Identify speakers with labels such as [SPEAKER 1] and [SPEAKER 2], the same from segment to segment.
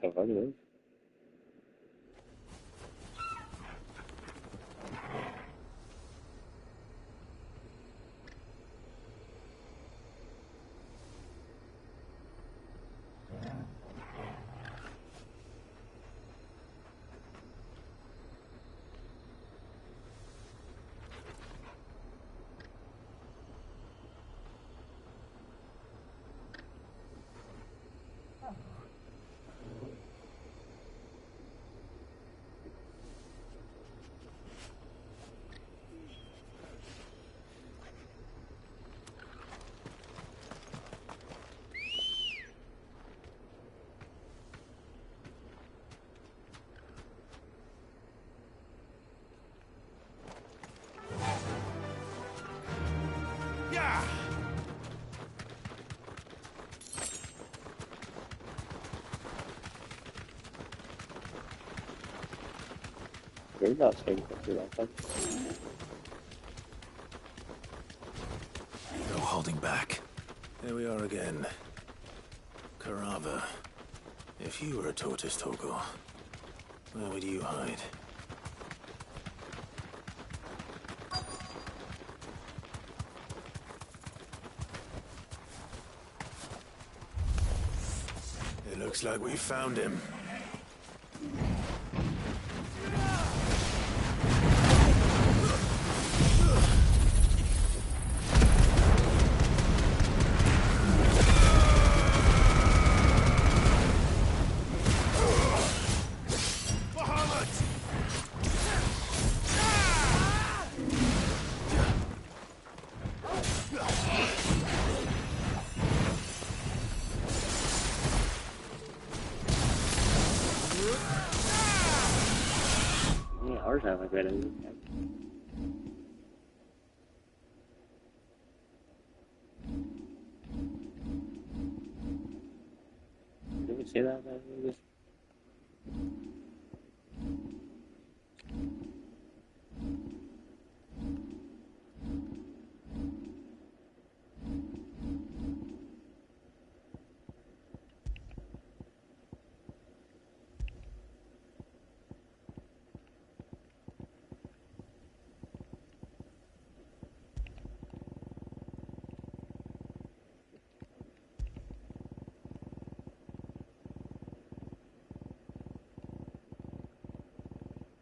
[SPEAKER 1] The fuck is You're not saying quickly like that.
[SPEAKER 2] No holding back. Here we are again. Carava. If you were a tortoise, Togo, where would you hide? It looks like we found him.
[SPEAKER 1] Yeah, ours have a good idea. Did we say that?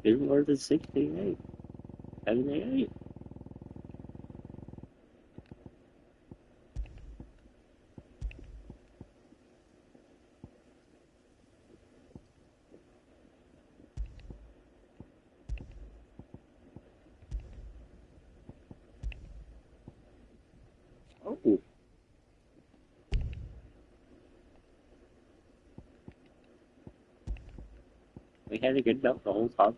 [SPEAKER 1] It's more than 68. 78. Oh. We had a good note the whole time.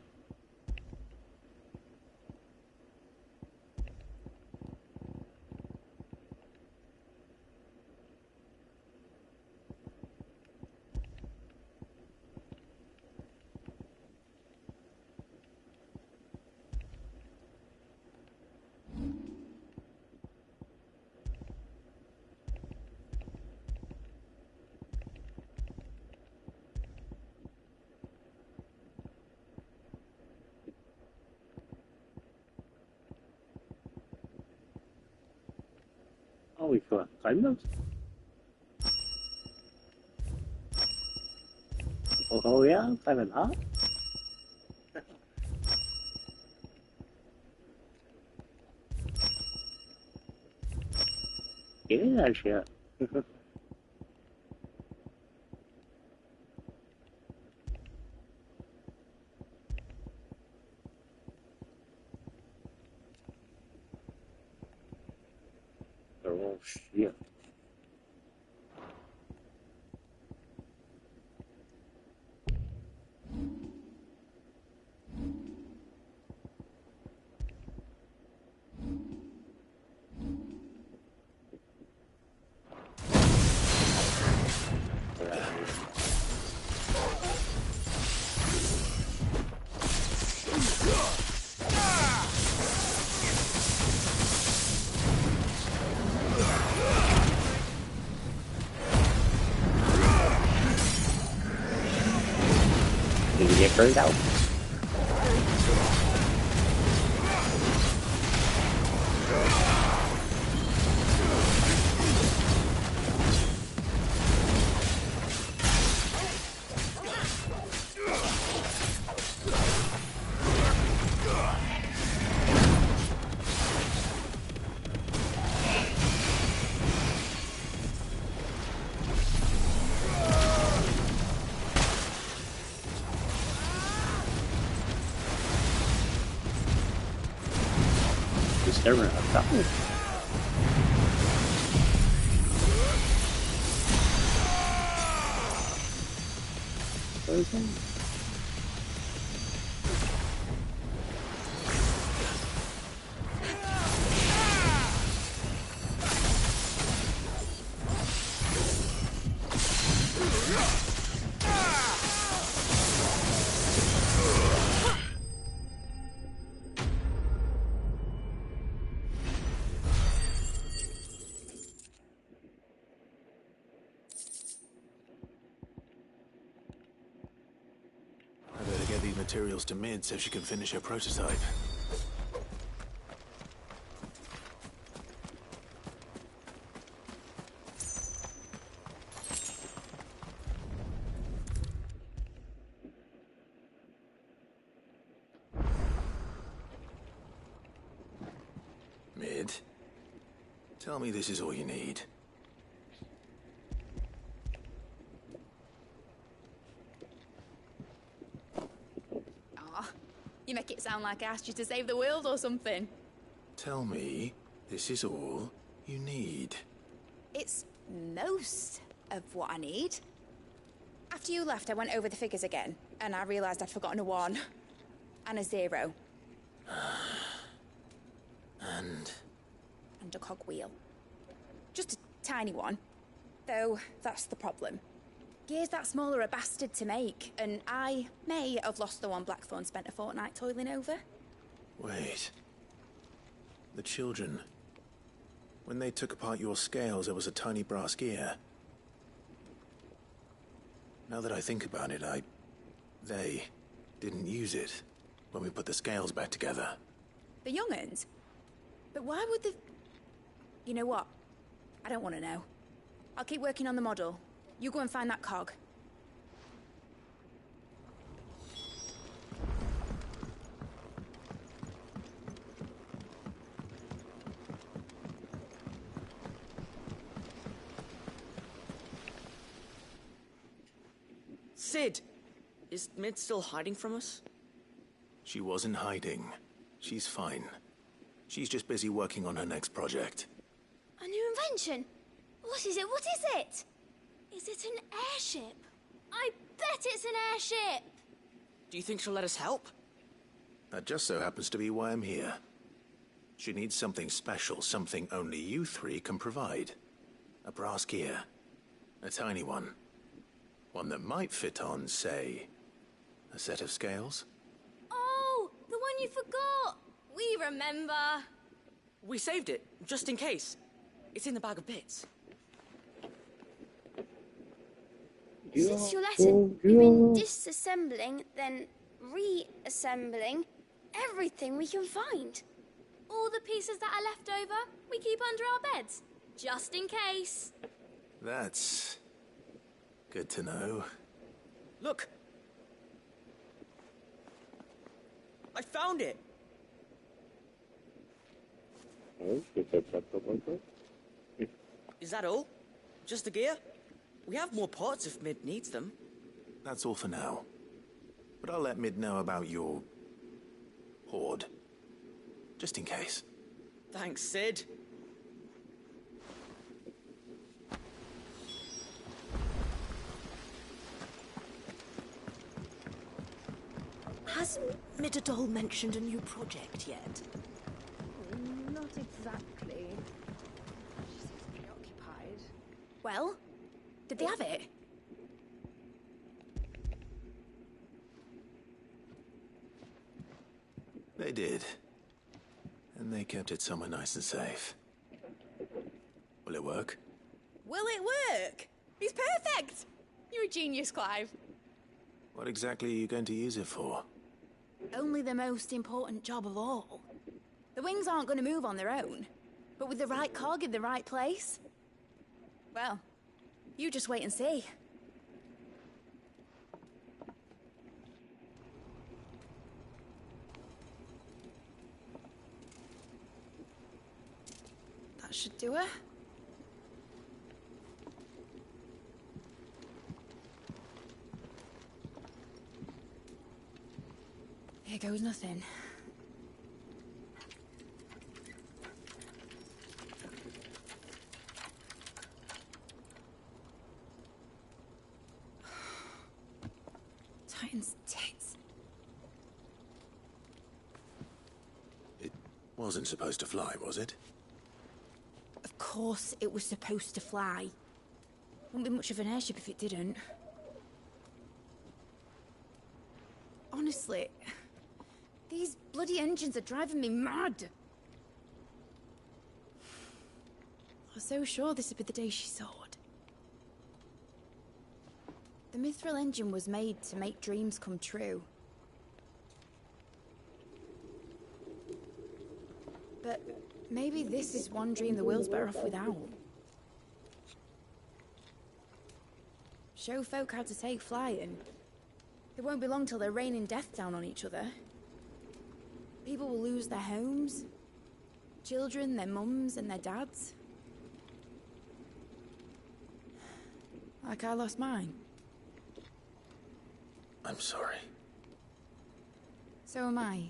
[SPEAKER 1] Oh, we could climb those? Oh yeah, climbing up? Get in that shit. Oh shit. Turned out. Discover a couple.
[SPEAKER 2] I better get these materials to Mid so she can finish her prototype. Mid, tell me this is all you need.
[SPEAKER 3] You make it sound like I asked you to save the world or something.
[SPEAKER 2] Tell me this is all you need.
[SPEAKER 3] It's most of what I need. After you left, I went over the figures again, and I realised I'd forgotten a 1 and a 0.
[SPEAKER 2] And
[SPEAKER 3] And a cogwheel. Just a tiny one. Though, that's the problem. Gears that small are a bastard to make, and I may have lost the one Blackthorn spent a fortnight toiling over.
[SPEAKER 2] wait. The children. When they took apart your scales, there was a tiny brass gear. Now that I think about it, they didn't use it when we put the scales back together.
[SPEAKER 3] The young'uns? But why would the... You know what? I don't want to know. I'll keep working on the model. You go and find that cog.
[SPEAKER 4] Sid! Is Mid still hiding from us?
[SPEAKER 2] She wasn't hiding. She's fine. She's just busy working on her next project.
[SPEAKER 5] A new invention? What is it? What is it? Is it an airship? I bet it's an airship!
[SPEAKER 4] Do you think she'll let us help?
[SPEAKER 2] That just so happens to be why I'm here. She needs something special, something only you three can provide. A brass gear. A tiny one. One that might fit on, say, a set of scales?
[SPEAKER 5] Oh, the one you forgot! We remember!
[SPEAKER 4] We saved it, just in case. It's in the bag of bits.
[SPEAKER 5] Since your lesson, we've been disassembling, then reassembling everything we can find. All the pieces that are left over, we keep under our beds, just in case.
[SPEAKER 2] That's good to know.
[SPEAKER 4] Look! I found it!
[SPEAKER 1] Oh, get that back up like that.
[SPEAKER 4] Is that all? Just the gear? We have more parts if Mid needs them.
[SPEAKER 2] That's all for now. But I'll let Mid know about your hoard. Just in case.
[SPEAKER 4] Thanks, Sid.
[SPEAKER 6] Has Midadol mentioned a new project yet?
[SPEAKER 3] Not exactly. She's preoccupied. Well, did they have it?
[SPEAKER 2] They did. And they kept it somewhere nice and safe. Will it work?
[SPEAKER 3] Will it work? He's perfect! You're a genius, Clive.
[SPEAKER 2] What exactly are you going to use it for?
[SPEAKER 3] Only the most important job of all. The wings aren't going to move on their own, but with the right cog in the right place, well, you just wait and see. That should do it. Here goes nothing. Titan's tits.
[SPEAKER 2] It wasn't supposed to fly, was it?
[SPEAKER 3] Of course it was supposed to fly. Wouldn't be much of an airship if it didn't. Honestly, these bloody engines are driving me mad. I was so sure this would be the day she soared. The Mithril engine was made to make dreams come true. But maybe this is one dream the world's better off without. Show folk how to take flying. It won't be long till they're raining death down on each other. People will lose their homes. Children, their mums and their dads. Like I lost mine.
[SPEAKER 2] I'm sorry.
[SPEAKER 3] So am I,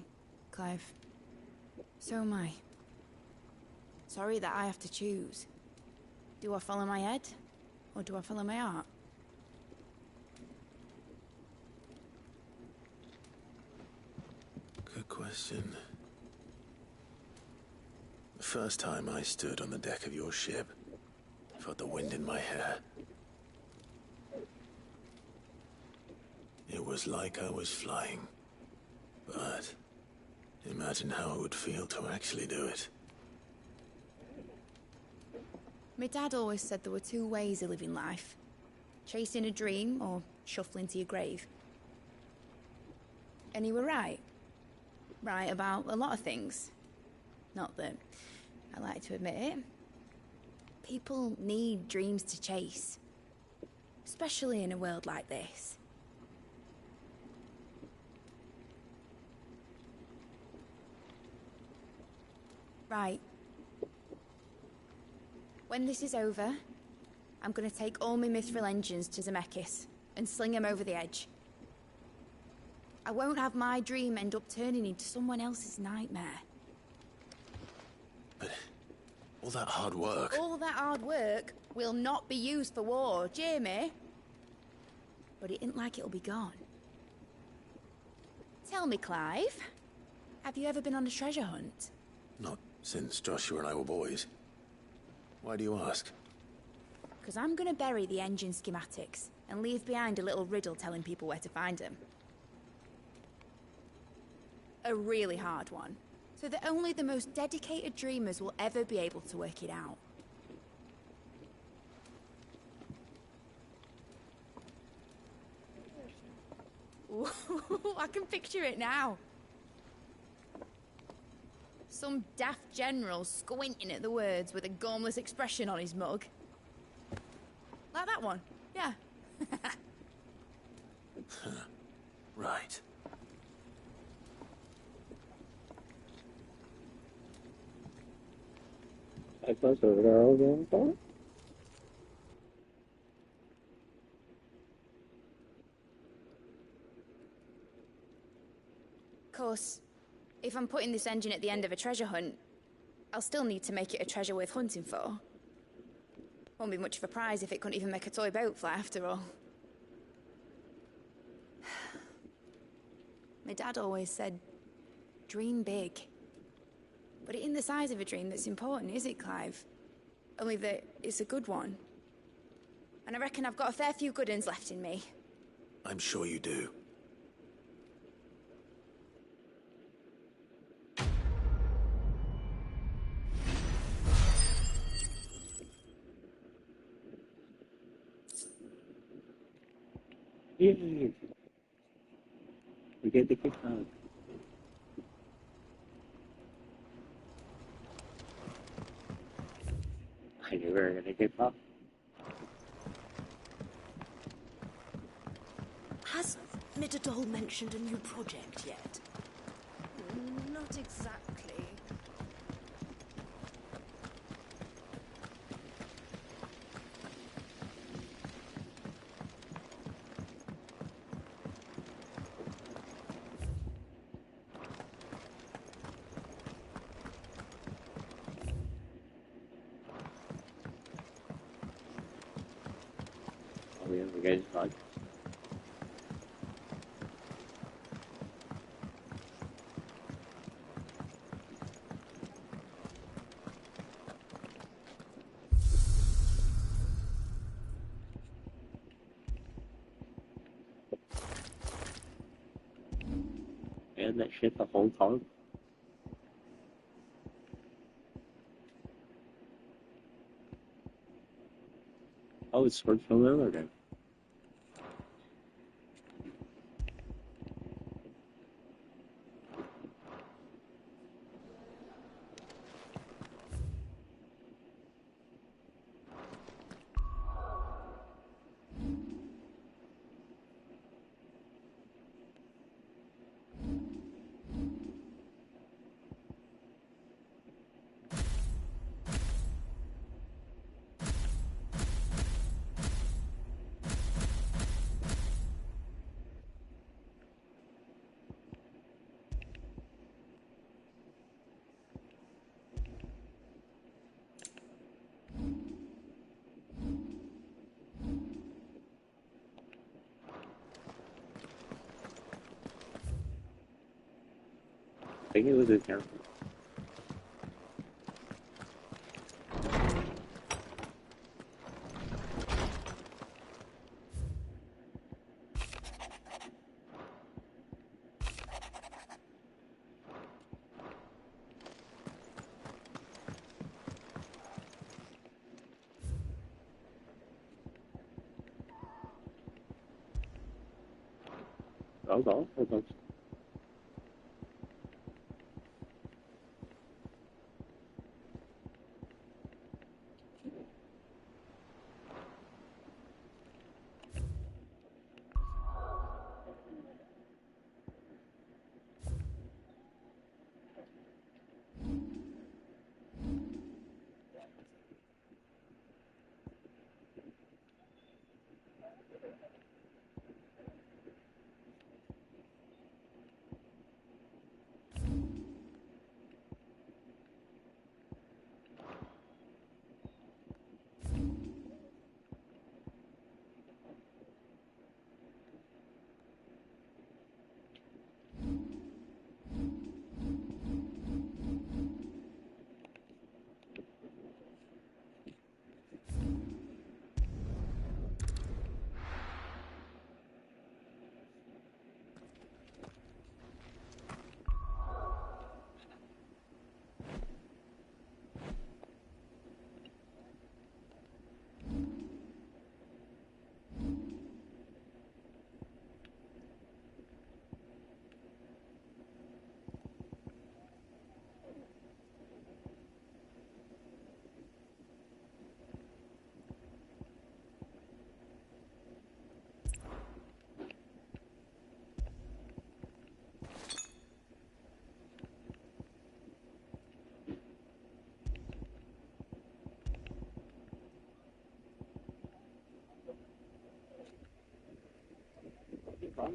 [SPEAKER 3] Clive. So am I. Sorry that I have to choose. Do I follow my head, or do I follow my heart?
[SPEAKER 2] Good question. The first time I stood on the deck of your ship, I felt the wind in my hair. It was like I was flying. But imagine how it would feel to actually do it.
[SPEAKER 3] My dad always said there were two ways of living life. Chasing a dream or shuffling to your grave. And he were right. Right about a lot of things. Not that I like to admit it. People need dreams to chase. Especially in a world like this. Right. When this is over, I'm gonna take all my Mithril engines to Zemeckis and sling them over the edge. I won't have my dream end up turning into someone else's nightmare.
[SPEAKER 2] But all that hard work...
[SPEAKER 3] All that hard work will not be used for war, Jamie. But it ain't like it'll be gone. Tell me, Clive, have you ever been on a treasure hunt?
[SPEAKER 2] Not since Joshua and I were boys. Why do you ask?
[SPEAKER 3] Because I'm gonna bury the engine schematics and leave behind a little riddle telling people where to find them. A really hard one, so that only the most dedicated dreamers will ever be able to work it out. Ooh, I can picture it now. Some daft general squinting at the words with a gormless expression on his mug. Like that one, yeah.
[SPEAKER 2] Right.
[SPEAKER 1] I suppose those are all going for.
[SPEAKER 3] Of course, if I'm putting this engine at the end of a treasure hunt, I'll still need to make it a treasure worth hunting for. Won't be much of a prize if it couldn't even make a toy boat fly after all. My dad always said, dream big. But it ain't the size of a dream that's important, is it, Clive? Only that it's a good one. And I reckon I've got a fair few good uns left in me.
[SPEAKER 2] I'm sure you do.
[SPEAKER 1] Yay. You get the kick out. I knew we were gonna get up.
[SPEAKER 6] Has Midadol mentioned a new project yet?
[SPEAKER 3] Not exactly.
[SPEAKER 1] Oh yeah, the guy's back. And that shit the whole time. Oh, it's from Miller then. I think it was his hair. Hold on, hold on.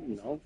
[SPEAKER 1] No.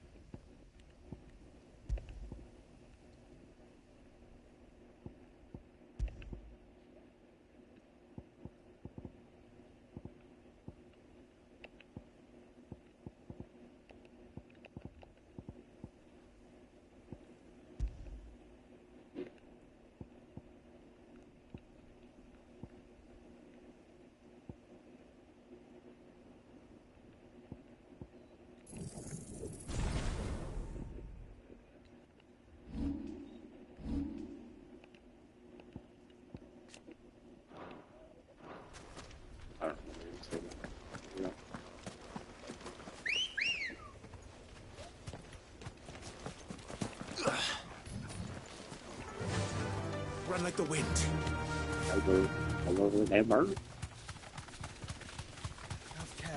[SPEAKER 2] run like the wind.
[SPEAKER 1] Hello, Emma.
[SPEAKER 4] Have care.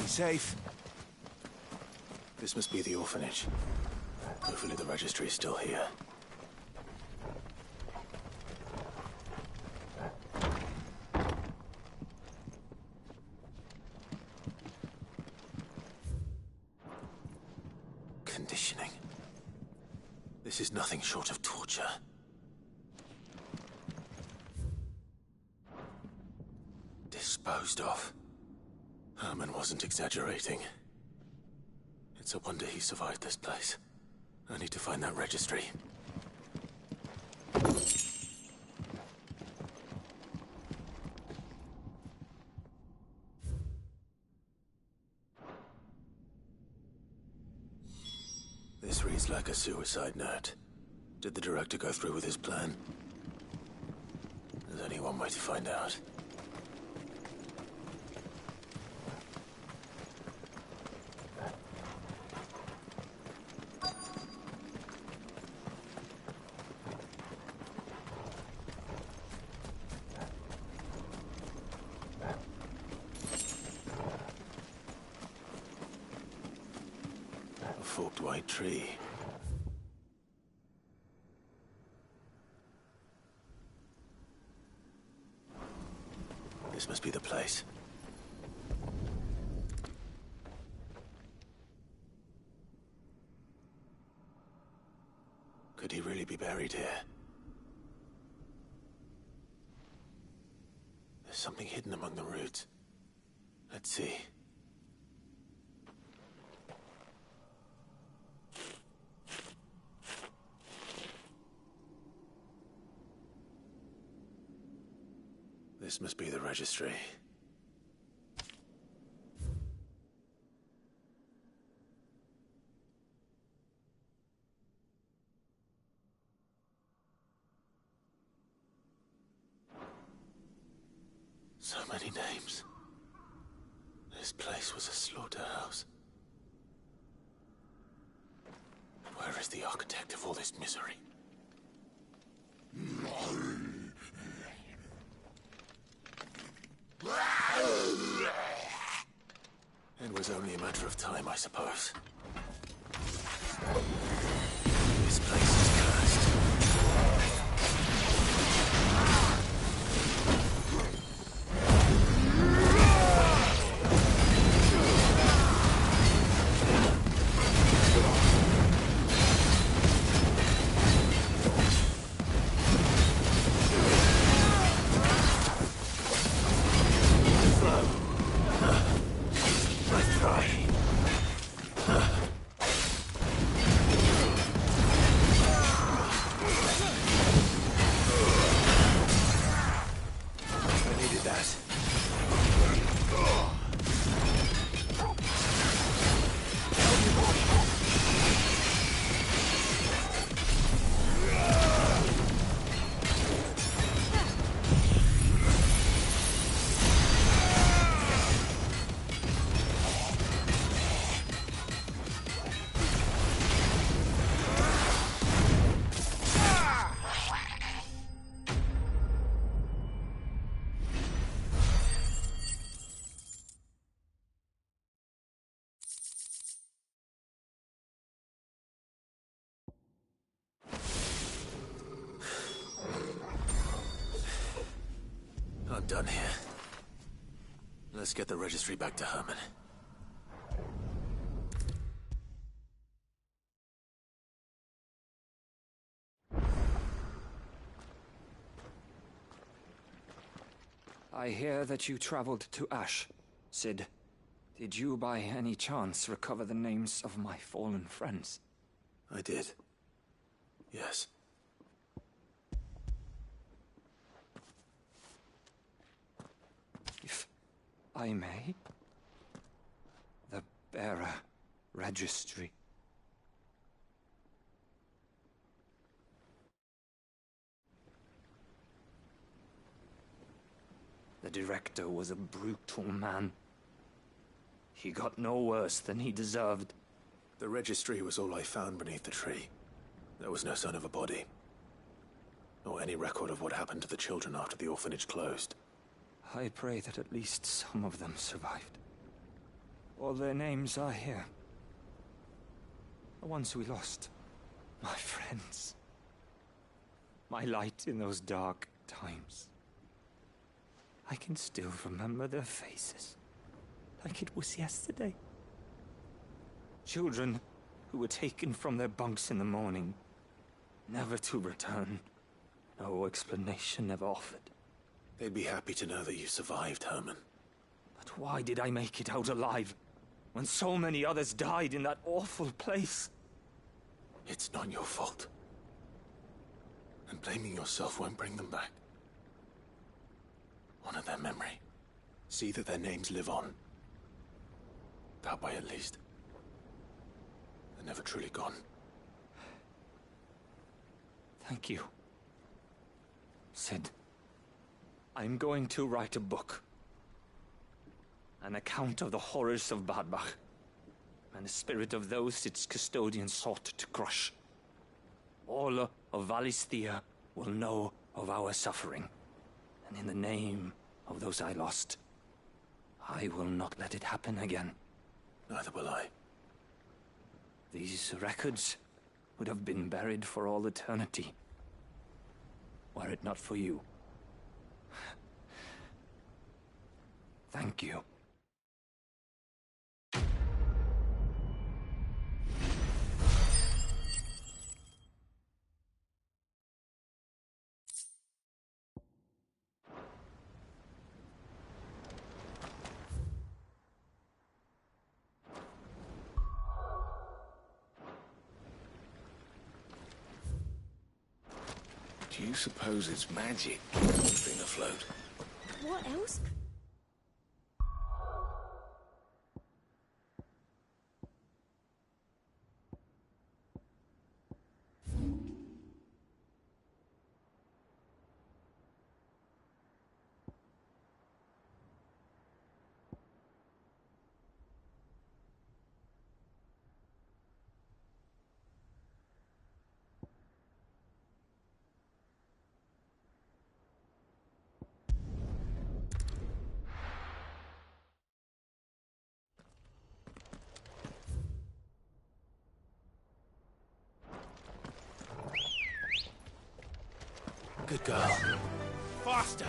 [SPEAKER 2] Safe. This must be the orphanage. Hopefully the registry is still here. Conditioning. This is nothing short of torture. Disposed of. Herman wasn't exaggerating. It's a wonder he survived this place. I need to find that registry. This reads like a suicide note. Did the director go through with his plan? There's only one way to find out. Forked white tree. This must be the place. Could he really be buried here? There's something hidden among the roots. Let's see. This must be the registry. So many names. This place was a slaughterhouse. Where is the architect of all this misery? It was only a matter of time, I suppose. This place is cursed. I'm done here. Let's get the registry back to Herman.
[SPEAKER 7] I hear that you traveled to Ash, Cid. Did you by any chance recover the names of my fallen friends?
[SPEAKER 2] I did. Yes.
[SPEAKER 7] If I may? The bearer registry. The director was a brutal man. He got no worse than he deserved.
[SPEAKER 2] The registry was all I found beneath the tree. There was no sign of a body. Nor any record of what happened to the children after the orphanage closed.
[SPEAKER 7] I pray that at least some of them survived. All their names are here. The ones we lost. My friends. My light in those dark times. I can still remember their faces. Like it was yesterday. Children who were taken from their bunks in the morning, never to return. No explanation ever offered.
[SPEAKER 2] They'd be happy to know that you survived, Herman.
[SPEAKER 7] But why did I make it out alive, when so many others died in that awful place?
[SPEAKER 2] It's not your fault. And blaming yourself won't bring them back. Honor their memory. See that their names live on. That way, at least. They're never truly gone.
[SPEAKER 7] Thank you, Cid. I'm going to write a book. An account of the horrors of Bhadbach, and the spirit of those its custodians sought to crush. All of Valisthea will know of our suffering, and in the name of those I lost, I will not let it happen again.
[SPEAKER 2] Neither will I.
[SPEAKER 7] These records would have been buried for all eternity, were it not for you. Thank you.
[SPEAKER 8] Do you suppose it's magic keeping afloat?
[SPEAKER 6] What else?
[SPEAKER 2] Good girl. Faster!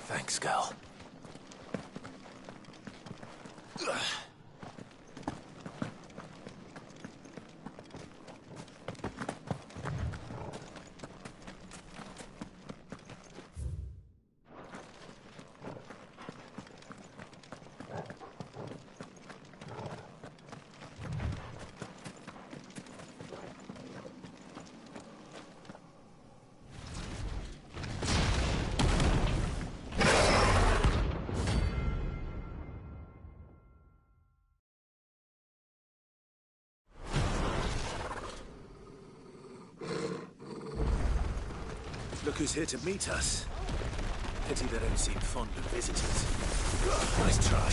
[SPEAKER 2] Thanks, girl. Look who's here to meet us. Pity they don't seem fond of visitors. Nice try.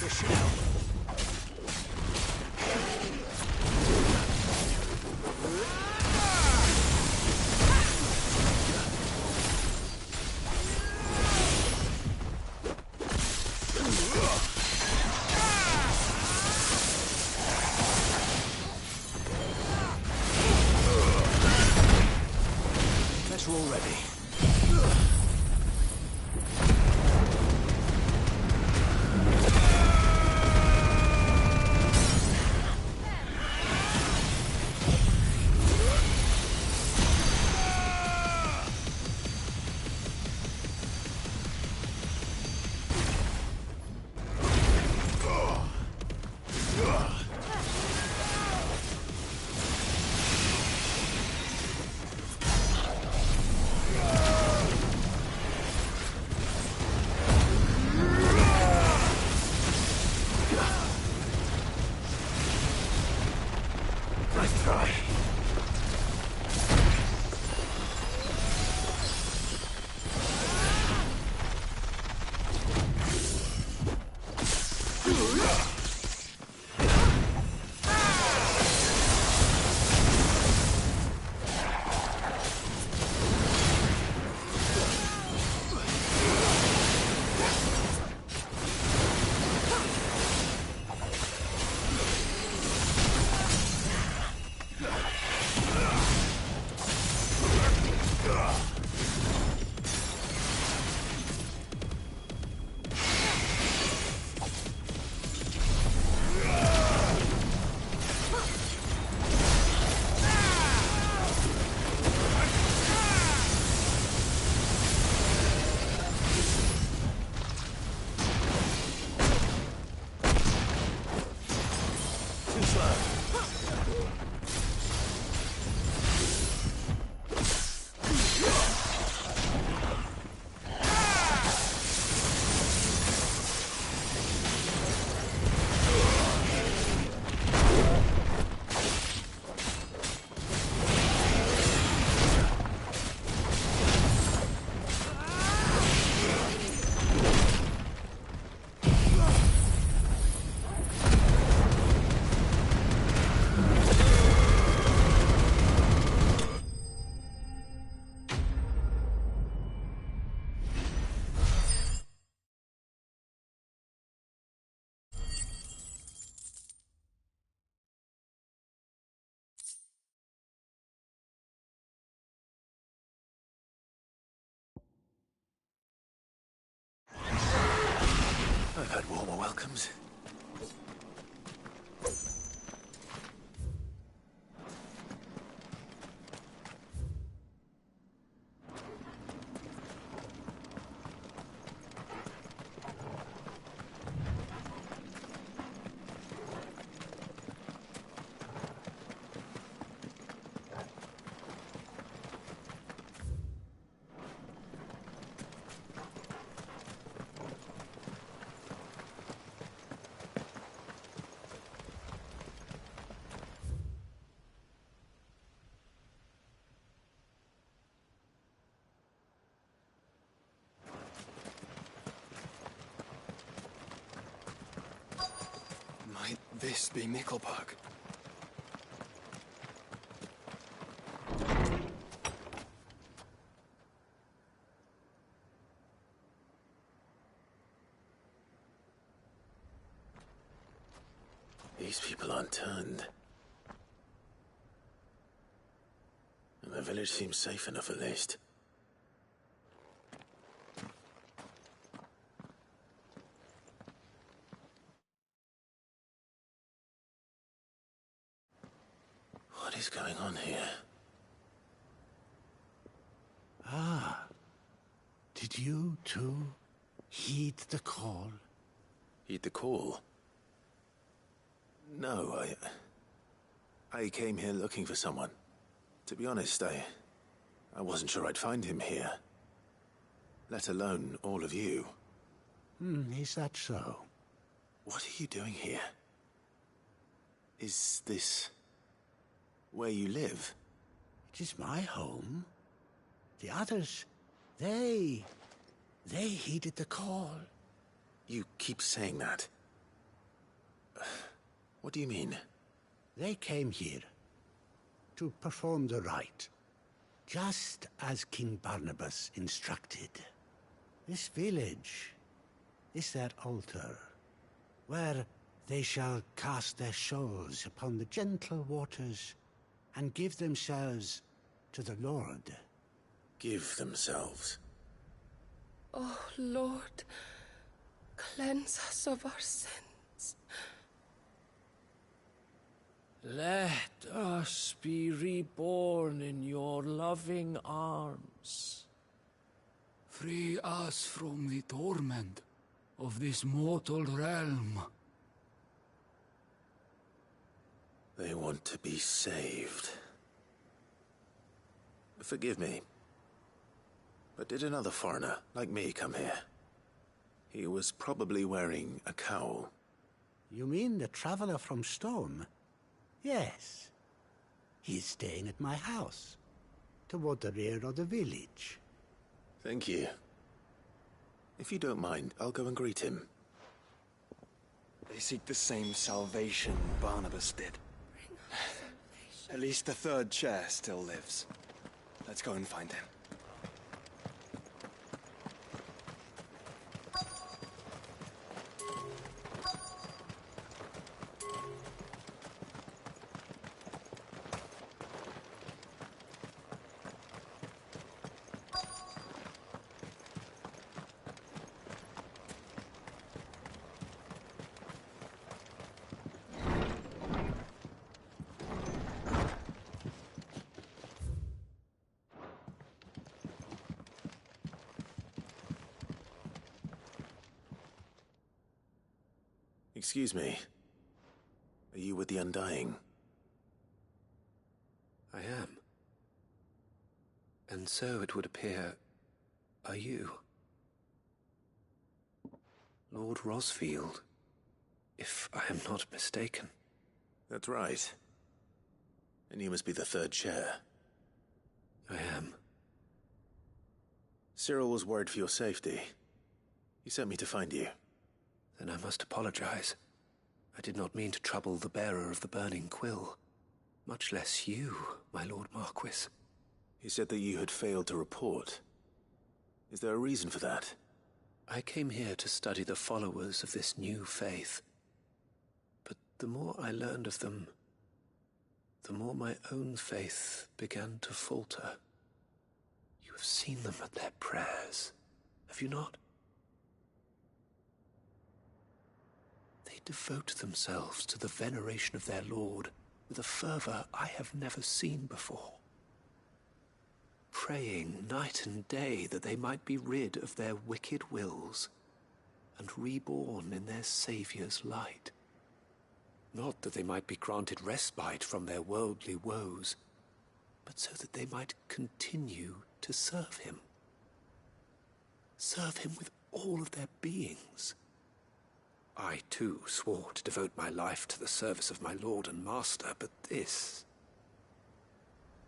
[SPEAKER 2] This should help. closer already. I've had warmer welcomes.
[SPEAKER 9] Might this be Nickelbug?
[SPEAKER 2] These people aren't turned. And the village seems safe enough at least. What is going on here?
[SPEAKER 10] Ah. Did you, too, heed the call?
[SPEAKER 2] Heed the call? No, I came here looking for someone. To be honest, I wasn't sure I'd find him here. Let alone all of you.
[SPEAKER 10] Is that so?
[SPEAKER 2] What are you doing here? Is this where you live?
[SPEAKER 10] It is my home. The others, they heeded the call.
[SPEAKER 2] You keep saying that. What do you mean?
[SPEAKER 10] They came here to perform the rite, just as King Barnabas instructed. This village is their altar, where they shall cast their souls upon the gentle waters and give themselves to the Lord.
[SPEAKER 2] forgive themselves.
[SPEAKER 11] Oh, Lord, cleanse us of our sins.
[SPEAKER 12] Let us be reborn in your loving arms.
[SPEAKER 13] Free us from the torment of this mortal realm.
[SPEAKER 2] They want to be saved. Forgive me, but did another foreigner like me come here? He was probably wearing a cowl.
[SPEAKER 10] You mean the traveler from Stone? Yes. He's staying at my house, toward the rear of the village.
[SPEAKER 2] Thank you. If you don't mind, I'll go and greet him.
[SPEAKER 9] They seek the same salvation Barnabas did. At least the third chair still lives. Let's go and find him.
[SPEAKER 2] Excuse me. Are you with the Undying?
[SPEAKER 14] I am. And so it would appear, are you? Lord Rosfield, if I am not mistaken.
[SPEAKER 2] That's right. And you must be the third chair.
[SPEAKER 14] I am.
[SPEAKER 2] Cyril was worried for your safety. He sent me to find you.
[SPEAKER 14] Then I must apologize. I did not mean to trouble the bearer of the burning quill. Much less you, my Lord Marquis.
[SPEAKER 2] He said that you had failed to report. Is there a reason for that?
[SPEAKER 14] I came here to study the followers of this new faith. But the more I learned of them, the more my own faith began to falter. You have seen them at their prayers, have you not? They devote themselves to the veneration of their Lord with a fervor I have never seen before. Praying night and day that they might be rid of their wicked wills and reborn in their Saviour's light. Not that they might be granted respite from their worldly woes, but so that they might continue to serve him. Serve him with all of their beings. I, too, swore to devote my life to the service of my Lord and Master, but this...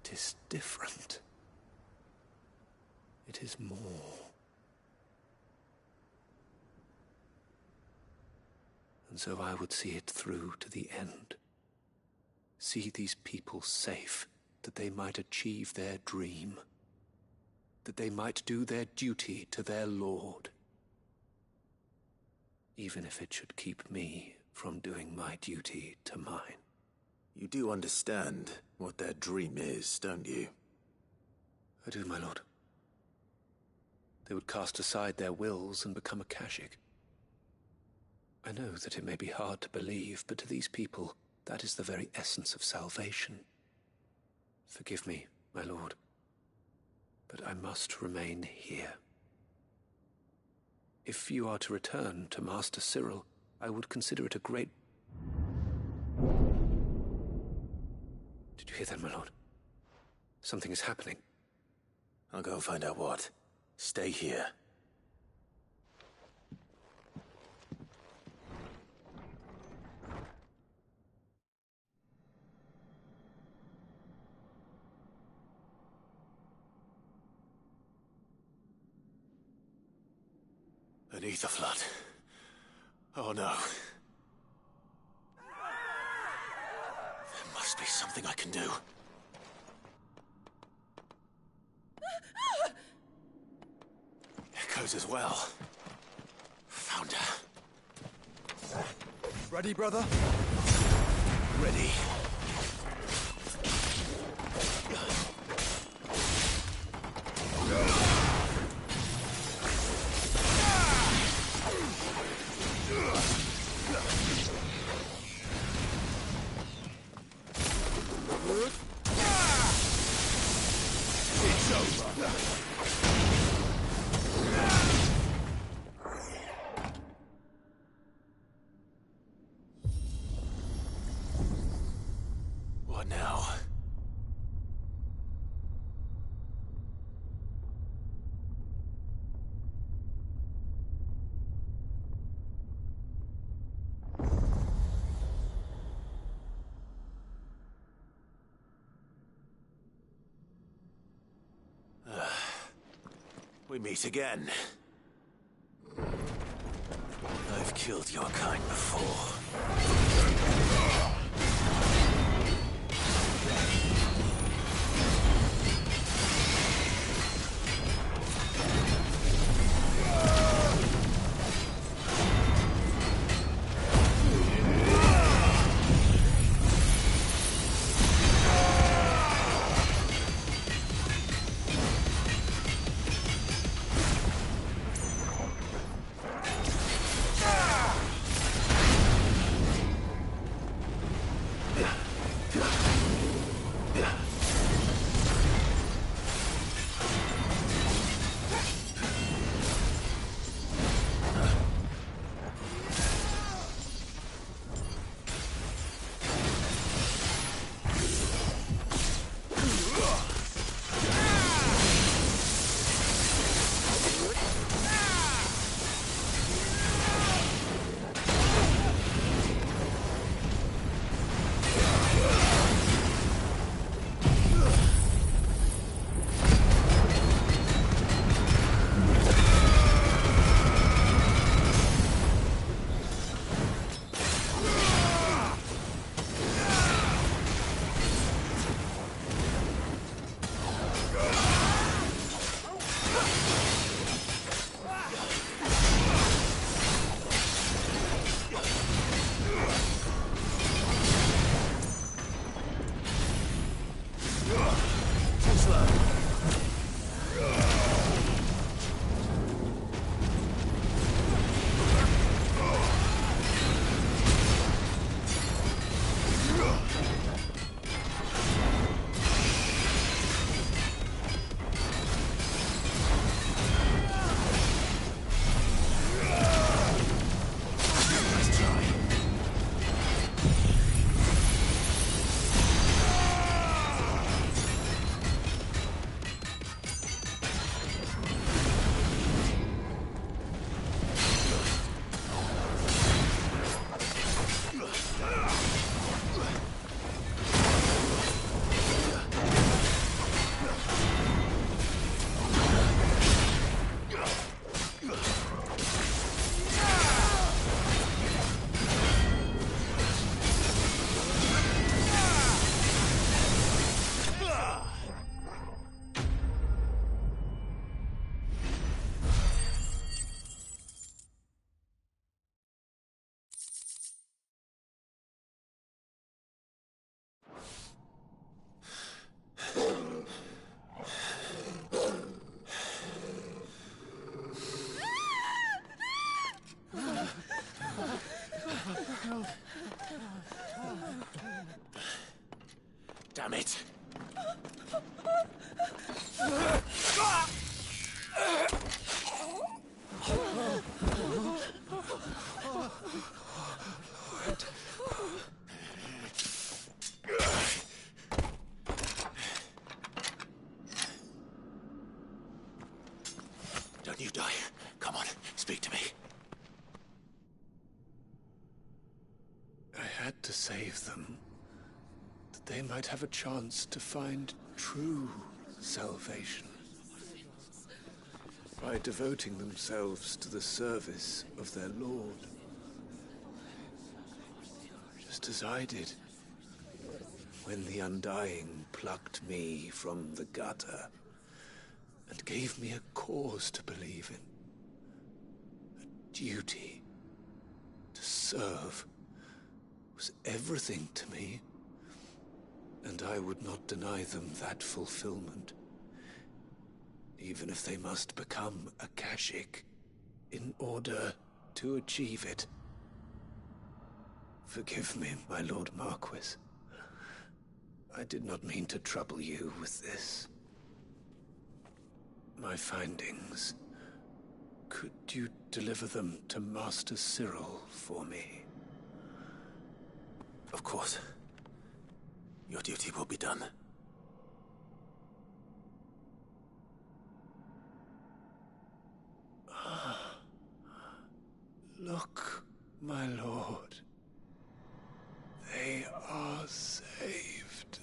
[SPEAKER 14] 'tis different. It is more. And so I would see it through to the end. See these people safe, that they might achieve their dream. That they might do their duty to their Lord. Even if it should keep me from doing my duty to mine.
[SPEAKER 2] You do understand what their dream is, don't you?
[SPEAKER 14] I do, my lord. They would cast aside their wills and become a Kashik. I know that it may be hard to believe, but to these people, that is the very essence of salvation. Forgive me, my lord, but I must remain here. If you are to return to Master Cyril, I would consider it a great... Did you hear that, my lord? Something is happening.
[SPEAKER 2] I'll go and find out what. Stay here. An ether flood. Oh no. There must be something I can do. Echoes as well. Found her.
[SPEAKER 9] Ready, brother?
[SPEAKER 2] Ready. We meet again. I've killed your kind before. Damn it! Don't you die. Come on, speak to me.
[SPEAKER 14] I had to save them, that they might have a chance to find true salvation. By devoting themselves to the service of their Lord. Just as I did, when the Undying plucked me from the gutter and gave me a cause to believe in. A duty to serve was everything to me, and I would not deny them that fulfillment, even if they must become a Kashyyyk in order to achieve it. Forgive me, my Lord Marquis. I did not mean to trouble you with this. My findings. Could you deliver them to Master Cyril for me?
[SPEAKER 2] Of course. Your duty will be done.
[SPEAKER 14] Look, my lord. They are saved.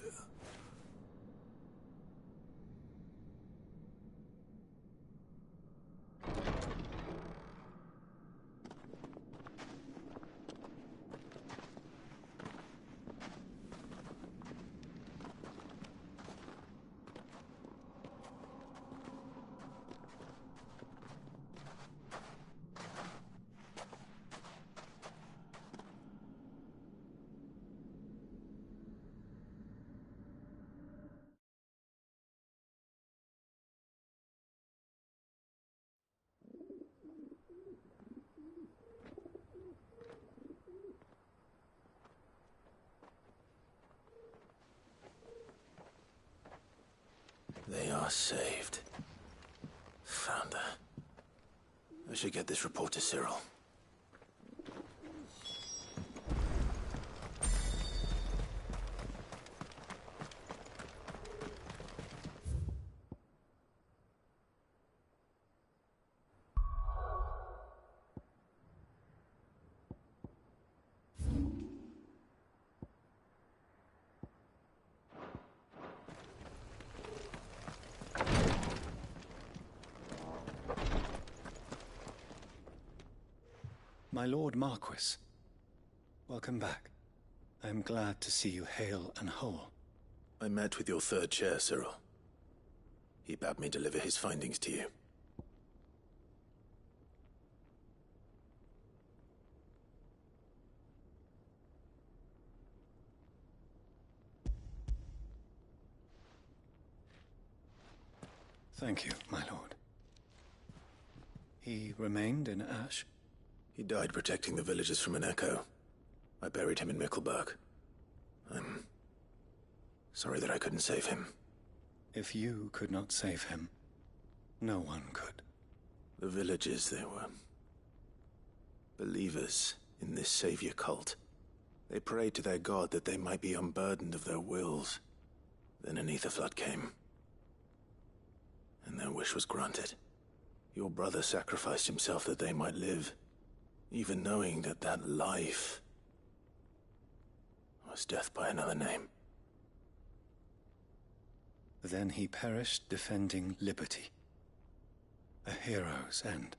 [SPEAKER 2] last saved. Found her. I should get this report to Cyril.
[SPEAKER 9] My Lord Marquis, welcome back. I am glad to see you hale and whole.
[SPEAKER 2] I met with your third chair, Cyril. He bade me deliver his findings to you.
[SPEAKER 9] Thank you, my lord. He remained in Ash?
[SPEAKER 2] He died protecting the villagers from an echo. I buried him in Mickelberg. I'm sorry that I couldn't save him.
[SPEAKER 9] If you could not save him, no one could.
[SPEAKER 2] The villagers, they were believers in this savior cult. They prayed to their god that they might be unburdened of their wills. Then an ether flood came, and their wish was granted. Your brother sacrificed himself that they might live, even knowing that that life was death by another name.
[SPEAKER 9] Then he perished defending liberty. A hero's end.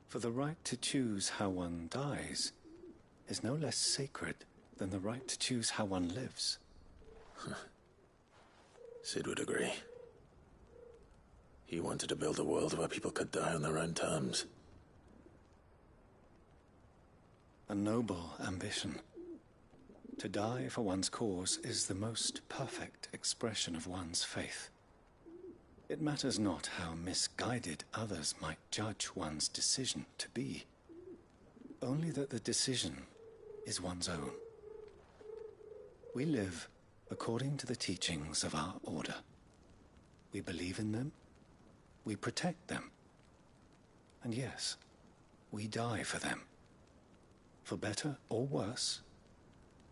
[SPEAKER 9] For the right to choose how one dies is no less sacred than the right to choose how one lives.
[SPEAKER 2] Sid would agree. He wanted to build a world where people could die on their own terms.
[SPEAKER 9] A noble ambition. To die for one's cause is the most perfect expression of one's faith. It matters not how misguided others might judge one's decision to be, only that the decision is one's own. We live according to the teachings of our order. We believe in them, we protect them, and yes, we die for them. For better or worse,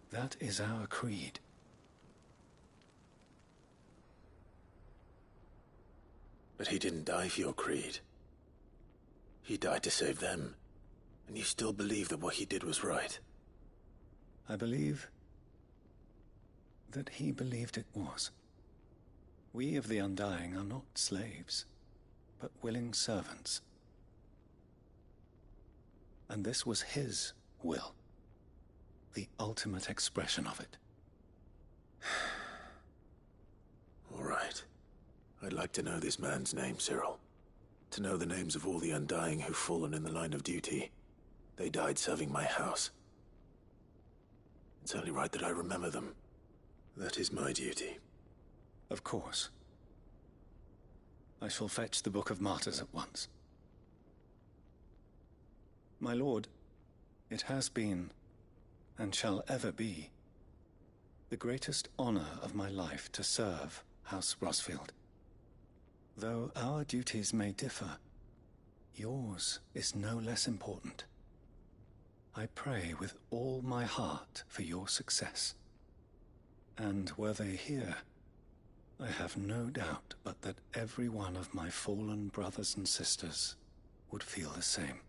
[SPEAKER 9] that is our creed.
[SPEAKER 2] But he didn't die for your creed. He died to save them, and you still believe that what he did was right.
[SPEAKER 9] I believe that he believed it was. We of the Undying are not slaves, but willing servants. And this was his will, the ultimate expression of it.
[SPEAKER 2] All right. I'd like to know this man's name, Cyril. To know the names of all the Undying who've fallen in the line of duty. They died serving my house. It's only right that I remember them. That is my duty.
[SPEAKER 9] Of course. I shall fetch the Book of Martyrs at once. My lord, it has been, and shall ever be, the greatest honor of my life to serve House Rosfield. Though our duties may differ, yours is no less important. I pray with all my heart for your success. And were they here, I have no doubt but that every one of my fallen brothers and sisters would feel the same.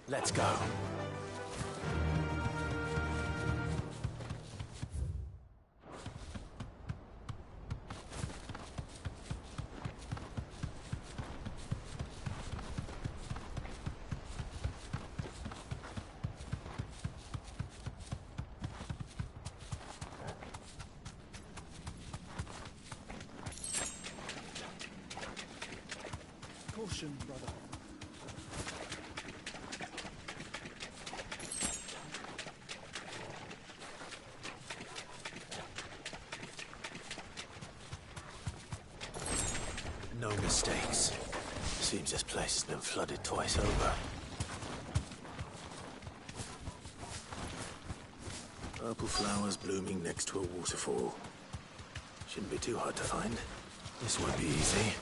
[SPEAKER 2] Let's go.
[SPEAKER 12] Caution, brother.
[SPEAKER 2] No mistakes. Seems this place has been flooded twice over. Purple flowers blooming next to a waterfall. Shouldn't be too hard to find. This won't be easy.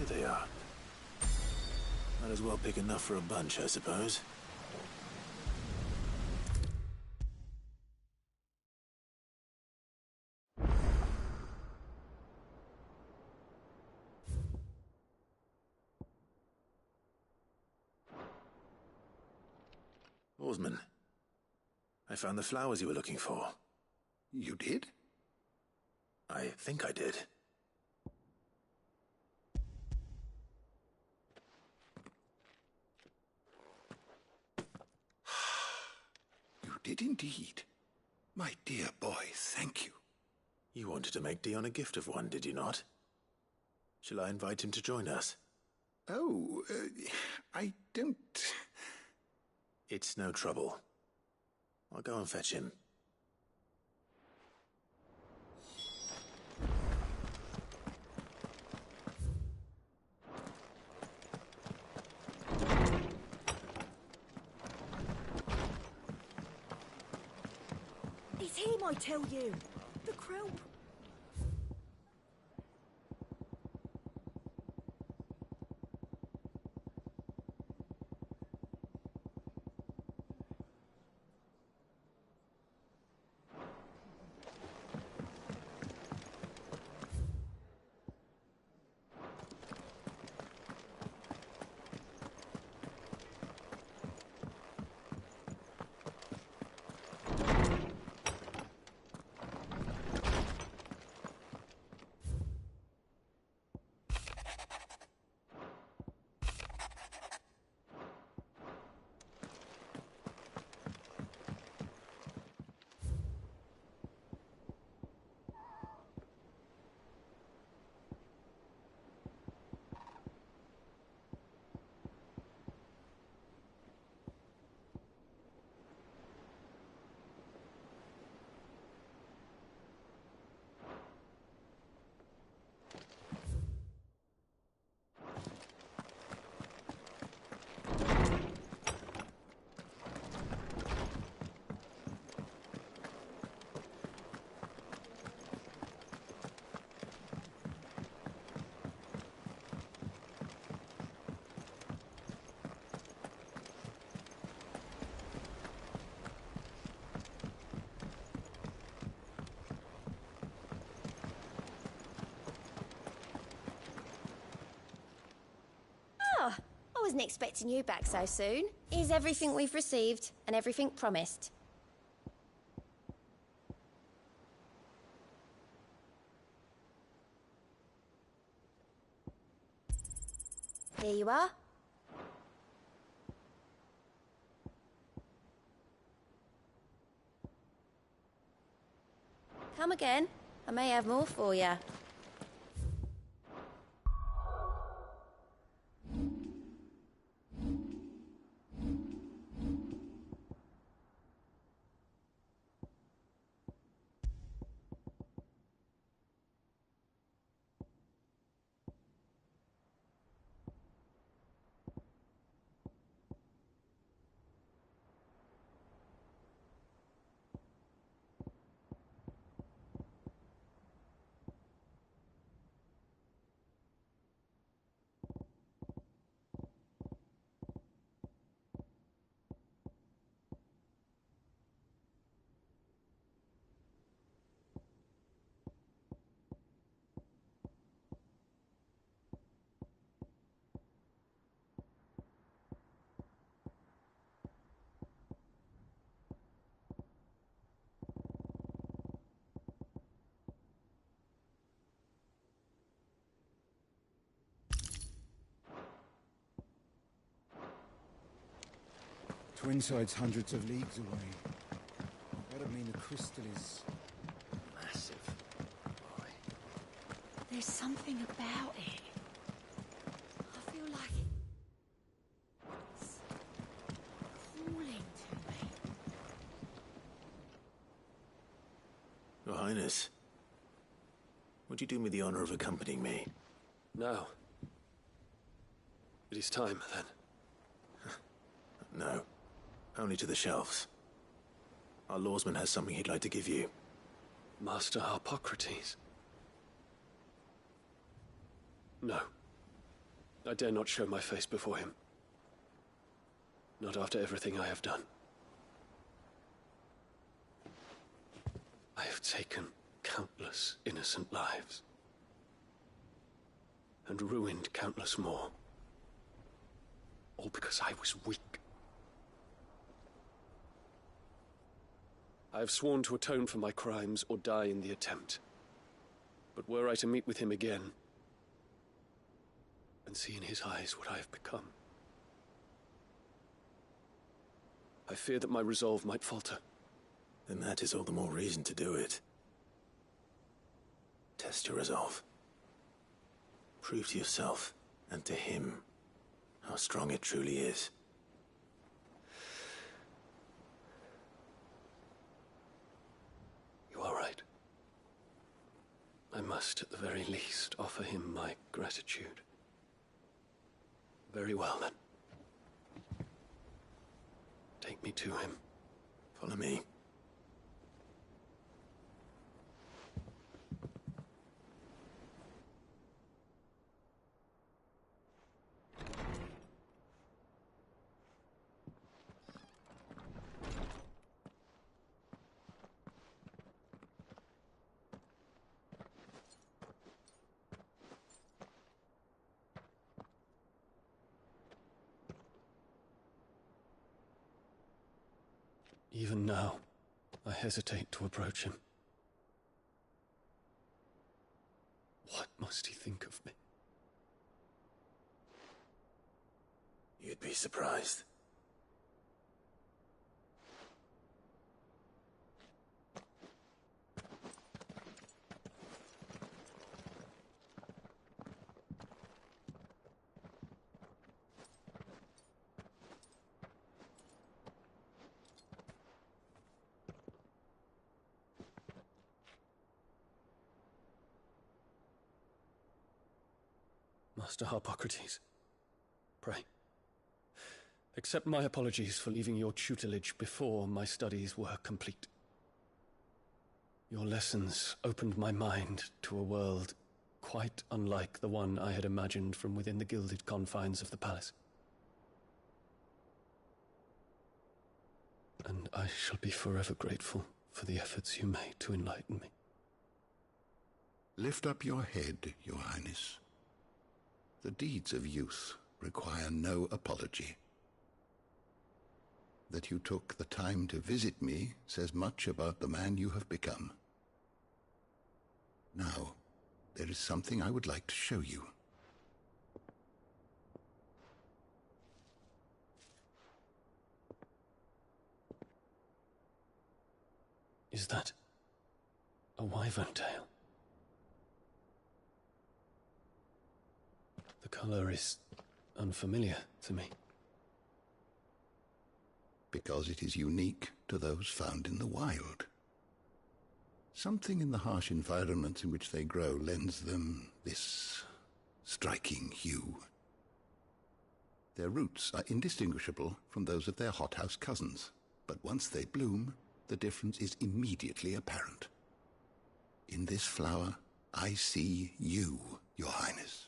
[SPEAKER 2] They are. Might as well pick enough for a bunch, I suppose. Oarsman, I found the flowers you were looking for.
[SPEAKER 15] You did?
[SPEAKER 2] I think I did.
[SPEAKER 15] You did indeed. My dear boy, thank you.
[SPEAKER 2] You wanted to make Dion a gift of one, did you not? Shall I invite him to join us?
[SPEAKER 15] Oh, I don't...
[SPEAKER 2] It's no trouble. I'll go and fetch him.
[SPEAKER 6] It's him, I tell you. The crow.
[SPEAKER 16] wasn't expecting you back so soon. Here's everything we've received and everything promised. Here you are. Come again. I may have more for you.
[SPEAKER 17] Twinside's hundreds of leagues away. That'd mean the crystal is massive. Boy.
[SPEAKER 6] There's something about it. I feel like it's calling to me.
[SPEAKER 2] Your Highness, would you do me the honor of accompanying me?
[SPEAKER 14] Now. It is time, then.
[SPEAKER 2] No. Only to the shelves. Our lawsman has something he'd like to give you.
[SPEAKER 14] Master Harpocrates? No. I dare not show my face before him. Not after everything I have done. I have taken countless innocent lives. And ruined countless more. All because I was weak. I have sworn to atone for my crimes or die in the attempt. But were I to meet with him again, and see in his eyes what I have become, I fear that my resolve might falter.
[SPEAKER 2] Then that is all the more reason to do it. Test your resolve. Prove to yourself, and to him, how strong it truly is.
[SPEAKER 14] You are right. I must, at the very least, offer him my gratitude. Very well, then. Take me to him.
[SPEAKER 2] Follow me.
[SPEAKER 14] Even now, I hesitate to approach him. What must he think of me?
[SPEAKER 2] You'd be surprised.
[SPEAKER 14] Master Harpocrates, pray, accept my apologies for leaving your tutelage before my studies were complete. Your lessons opened my mind to a world quite unlike the one I had imagined from within the gilded confines of the palace. And I shall be forever grateful for the efforts you made to enlighten me.
[SPEAKER 15] Lift up your head, Your Highness. The deeds of youth require no apology. That you took the time to visit me says much about the man you have become. Now, there is something I would like to show you.
[SPEAKER 9] Is that a wyvern tail? The color is unfamiliar to me.
[SPEAKER 15] Because it is unique to those found in the wild. Something in the harsh environments in which they grow lends them this striking hue. Their roots are indistinguishable from those of their hothouse cousins, but once they bloom, the difference is immediately apparent. In this flower, I see you, Your Highness.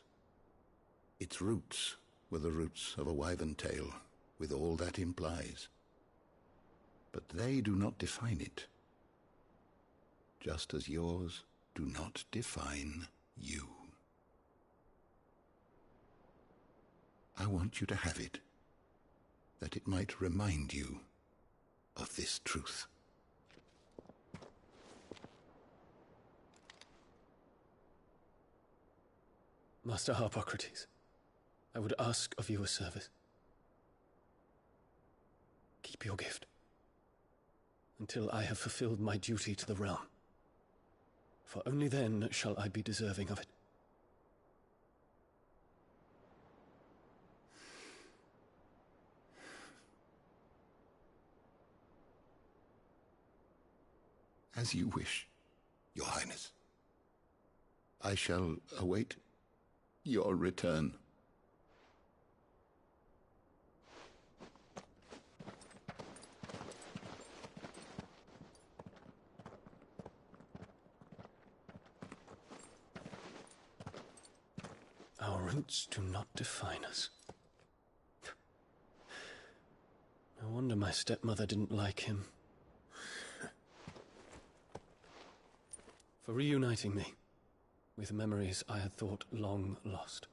[SPEAKER 15] Its roots were the roots of a wyvern tail, with all that implies. But they do not define it, just as yours do not define you. I want you to have it, that it might remind you of this truth.
[SPEAKER 9] Master Harpocrates, I would ask of you a service. Keep your gift until I have fulfilled my duty to the realm, for only then shall I be deserving of it.
[SPEAKER 15] As you wish, Your Highness. I shall await your return.
[SPEAKER 9] Our roots do not define us. No wonder my stepmother didn't like him. For reuniting me with memories I had thought long lost.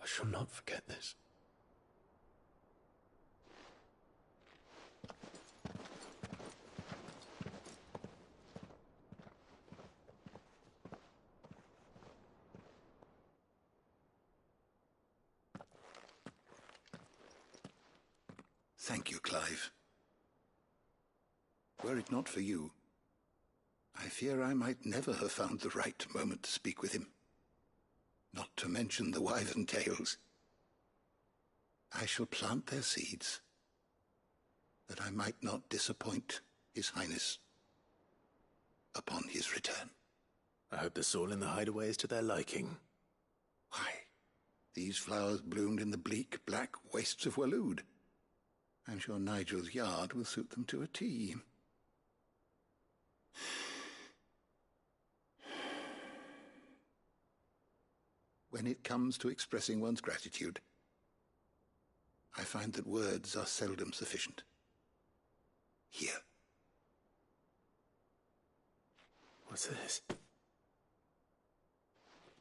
[SPEAKER 9] I shall not forget this.
[SPEAKER 15] Thank you, Clive. Were it not for you, I fear I might never have found the right moment to speak with him. Not to mention the wyvern tales. I shall plant their seeds, that I might not disappoint His Highness upon his return.
[SPEAKER 2] I hope the soil in the hideaway is to their liking.
[SPEAKER 15] Why, these flowers bloomed in the bleak, black wastes of Waloed. I'm sure Nigel's yard will suit them to a T. When it comes to expressing one's gratitude, I find that words are seldom sufficient. Here.
[SPEAKER 2] What's this?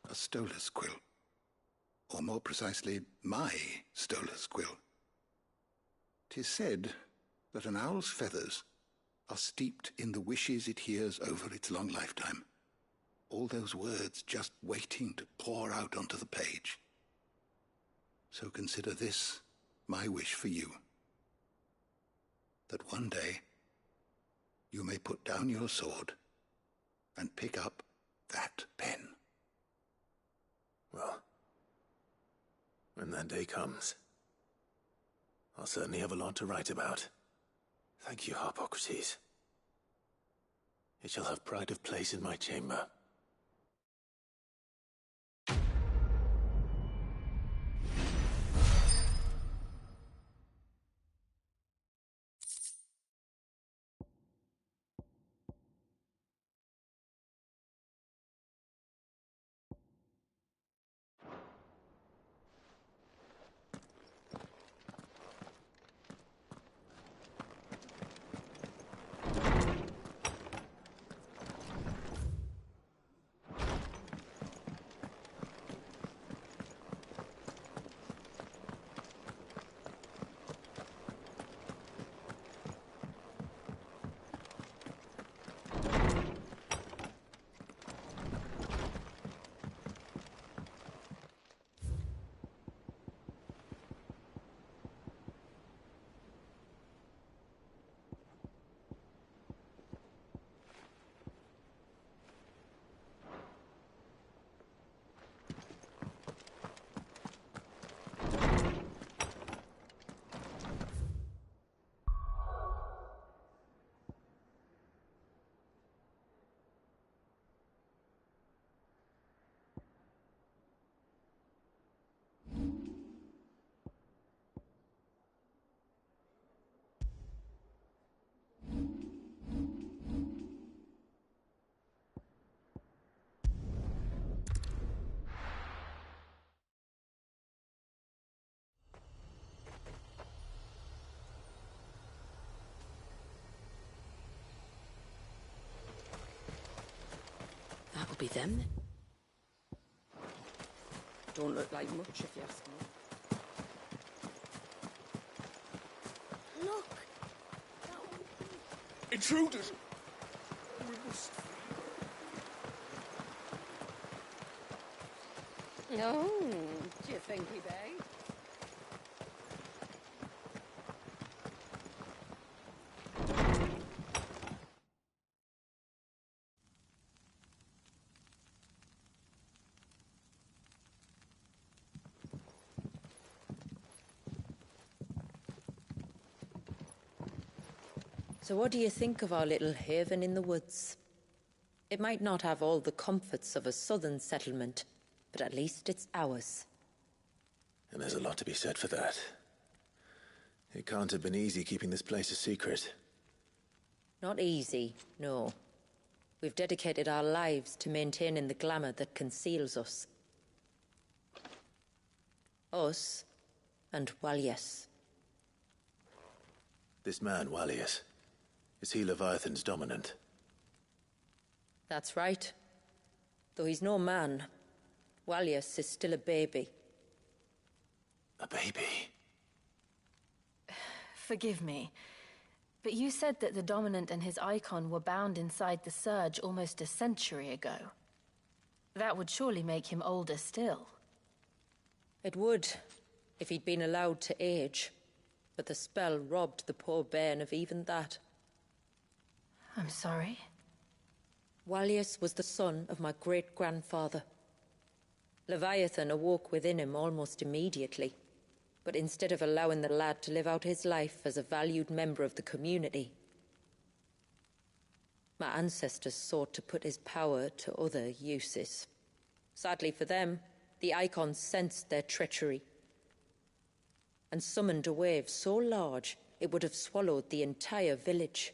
[SPEAKER 15] A Stolas quill. Or more precisely, my Stolas quill. 'Tis said that an owl's feathers are steeped in the wishes it hears over its long lifetime. All those words just waiting to pour out onto the page. So consider this my wish for you. That one day you may put down your sword and pick up that pen.
[SPEAKER 2] Well, when that day comes, I'll certainly have a lot to write about. Thank you, Harpocrates. It shall have pride of place in my chamber.
[SPEAKER 6] be them then.
[SPEAKER 4] Don't look like much if you ask me.
[SPEAKER 5] Look!
[SPEAKER 8] Intruders!
[SPEAKER 11] Oh, do you think we may?
[SPEAKER 18] So what do you think of our little haven in the woods? It might not have all the comforts of a southern settlement, but at least it's ours.
[SPEAKER 2] And there's a lot to be said for that. It can't have been easy keeping this place a secret.
[SPEAKER 18] Not easy, no. We've dedicated our lives to maintaining the glamour that conceals us. Us and Walyas.
[SPEAKER 2] This man, Walyas, is he Leviathan's dominant?
[SPEAKER 18] That's right. Though he's no man, Walyas is still a baby.
[SPEAKER 2] A baby?
[SPEAKER 19] Forgive me, but you said that the Dominant and his icon were bound inside the Surge almost a century ago. That would surely make him older still.
[SPEAKER 18] It would, if he'd been allowed to age. But the spell robbed the poor bairn of even that.
[SPEAKER 19] I'm sorry?
[SPEAKER 18] Walyas was the son of my great-grandfather. Leviathan awoke within him almost immediately. But instead of allowing the lad to live out his life as a valued member of the community, my ancestors sought to put his power to other uses. Sadly for them, the Icons sensed their treachery and summoned a wave so large it would have swallowed the entire village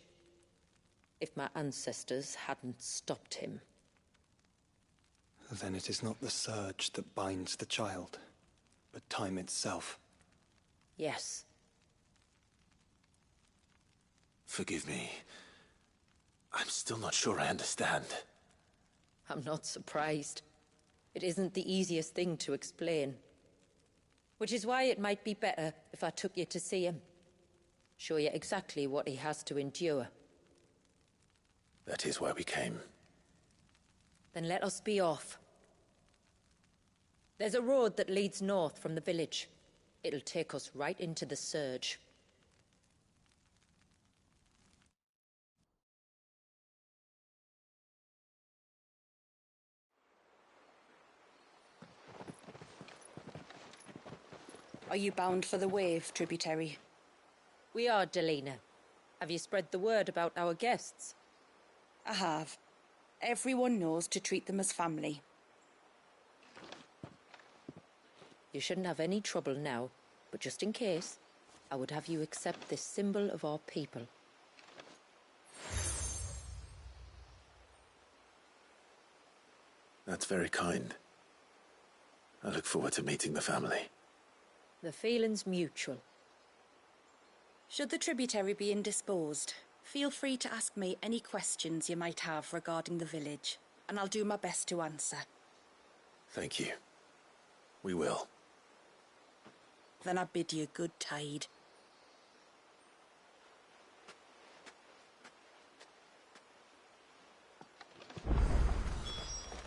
[SPEAKER 18] if my ancestors hadn't stopped him.
[SPEAKER 20] Then it is not the Surge that binds the child, but time itself.
[SPEAKER 18] Yes.
[SPEAKER 2] Forgive me. I'm still not sure I understand.
[SPEAKER 18] I'm not surprised. It isn't the easiest thing to explain. Which is why it might be better if I took you to see him. Show you exactly what he has to endure.
[SPEAKER 2] That is why we came.
[SPEAKER 18] Then let us be off. There's a road that leads north from the village. It'll take us right into the Surge.
[SPEAKER 21] Are you bound for the Wave, tributary?
[SPEAKER 18] We are, Delina. Have you spread the word about our guests?
[SPEAKER 21] I have. Everyone knows to treat them as family.
[SPEAKER 18] You shouldn't have any trouble now, but just in case, I would have you accept this symbol of our people.
[SPEAKER 2] That's very kind. I look forward to meeting the family.
[SPEAKER 18] The feeling's mutual.
[SPEAKER 21] Should the tributary be indisposed, feel free to ask me any questions you might have regarding the village, and I'll do my best to answer.
[SPEAKER 2] Thank you. We will.
[SPEAKER 21] Then I bid you good tide.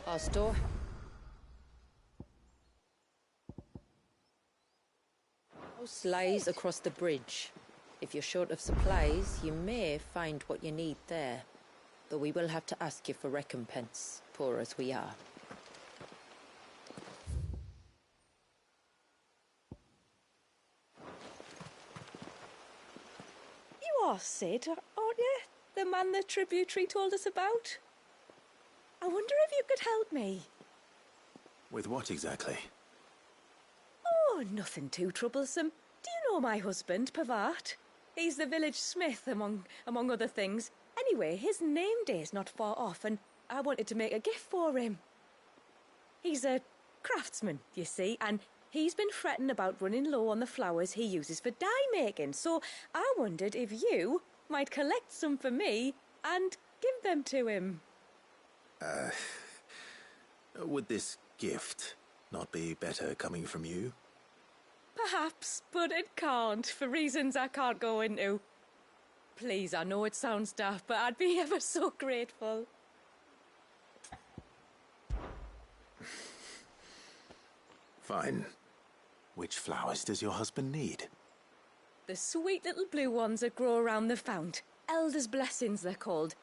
[SPEAKER 18] Our store. House lies across the bridge. If you're short of supplies, you may find what you need there. Though we will have to ask you for recompense, poor as we are.
[SPEAKER 19] You are Sid, aren't you? The man the tributary told us about? I wonder if you could help me.
[SPEAKER 2] With what exactly?
[SPEAKER 19] Oh, nothing too troublesome. Do you know my husband, Pavat? He's the village smith, among other things. Anyway, his name day's not far off, and I wanted to make a gift for him. He's a craftsman, you see, and he's been fretting about running low on the flowers he uses for dye making, so I wondered if you might collect some for me and give them to him.
[SPEAKER 2] Would this gift not be better coming from you?
[SPEAKER 19] Perhaps, but it can't, for reasons I can't go into. Please, I know it sounds daft, but I'd be ever so grateful.
[SPEAKER 2] Fine. Which flowers does your husband need?
[SPEAKER 19] The sweet little blue ones that grow around the fount. Elder's blessings, they're called.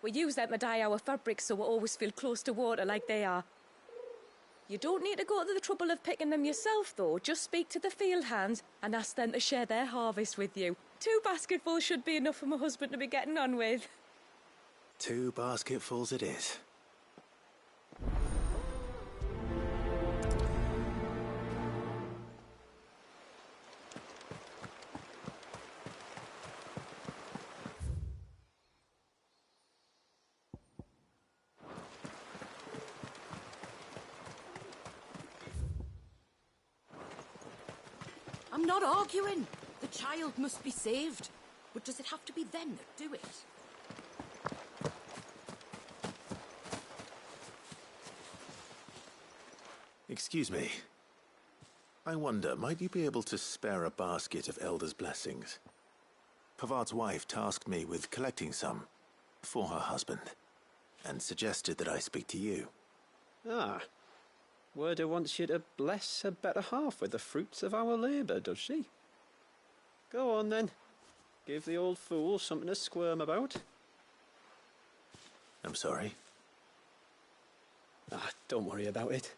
[SPEAKER 19] We use them to dye our fabrics so we always feel close to water like they are. You don't need to go to the trouble of picking them yourself, though. Just speak to the field hands and ask them to share their harvest with you. 2 basketfuls should be enough for my husband to be getting on with.
[SPEAKER 2] 2 basketfuls it is.
[SPEAKER 6] I'm not arguing. The child must be saved. But does it have to be them that do it?
[SPEAKER 2] Excuse me. I wonder, might you be able to spare a basket of Elder's blessings? Pavart's wife tasked me with collecting some for her husband, and suggested that I speak to you.
[SPEAKER 3] Ah. Werda wants you to bless her better half with the fruits of our labour, does she? Go on, then. Give the old fool something to squirm about.
[SPEAKER 2] I'm sorry.
[SPEAKER 3] Ah, don't worry about it.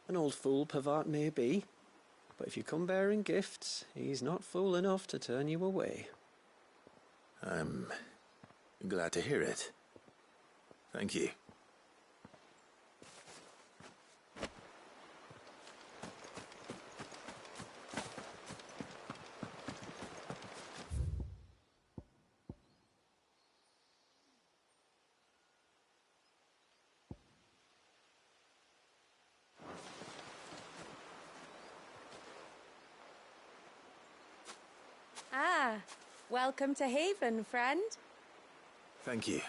[SPEAKER 3] An old fool Pavart may be, but if you come bearing gifts, he's not fool enough to turn you away.
[SPEAKER 2] I'm glad to hear it. Thank you.
[SPEAKER 19] Ah, welcome to Haven, friend.
[SPEAKER 2] Thank you.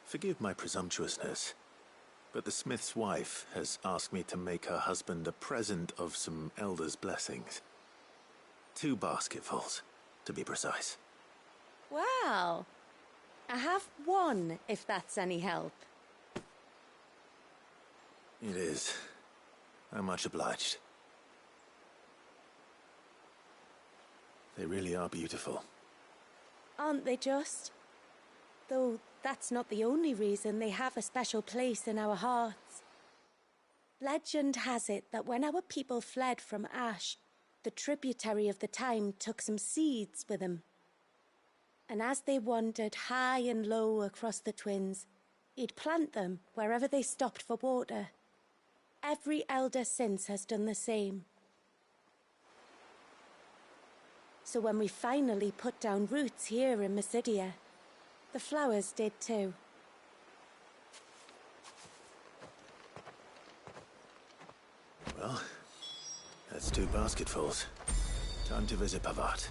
[SPEAKER 2] Forgive my presumptuousness, but the smith's wife has asked me to make her husband a present of some Elder's blessings. 2 basketfuls, to be precise.
[SPEAKER 19] Well, I have 1, if that's any help.
[SPEAKER 2] It is. I'm much obliged. They really are beautiful.
[SPEAKER 19] Aren't they just? Though that's not the only reason they have a special place in our hearts. Legend has it that when our people fled from Ash, the tributary of the time took some seeds with them. And as they wandered high and low across the Twins, he'd plant them wherever they stopped for water. Every elder since has done the same. So when we finally put down roots here in Mysidia, the flowers did too.
[SPEAKER 2] Well, that's 2 basketfuls. Time to visit Pavart.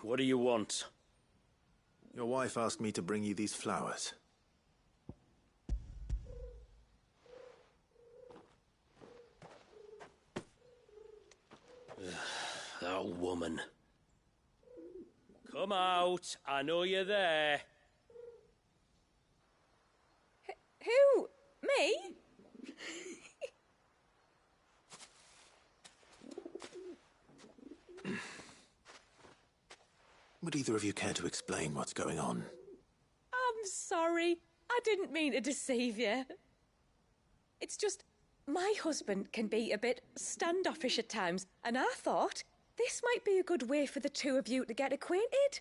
[SPEAKER 22] What do you want?
[SPEAKER 2] Your wife asked me to bring you these flowers.
[SPEAKER 22] That woman. Come out. I know you're there.
[SPEAKER 19] Who? Me?
[SPEAKER 2] Would either of you care to explain what's going on?
[SPEAKER 19] I'm sorry. I didn't mean to deceive you. It's just, my husband can be a bit standoffish at times, and I thought this might be a good way for the 2 of you to get acquainted.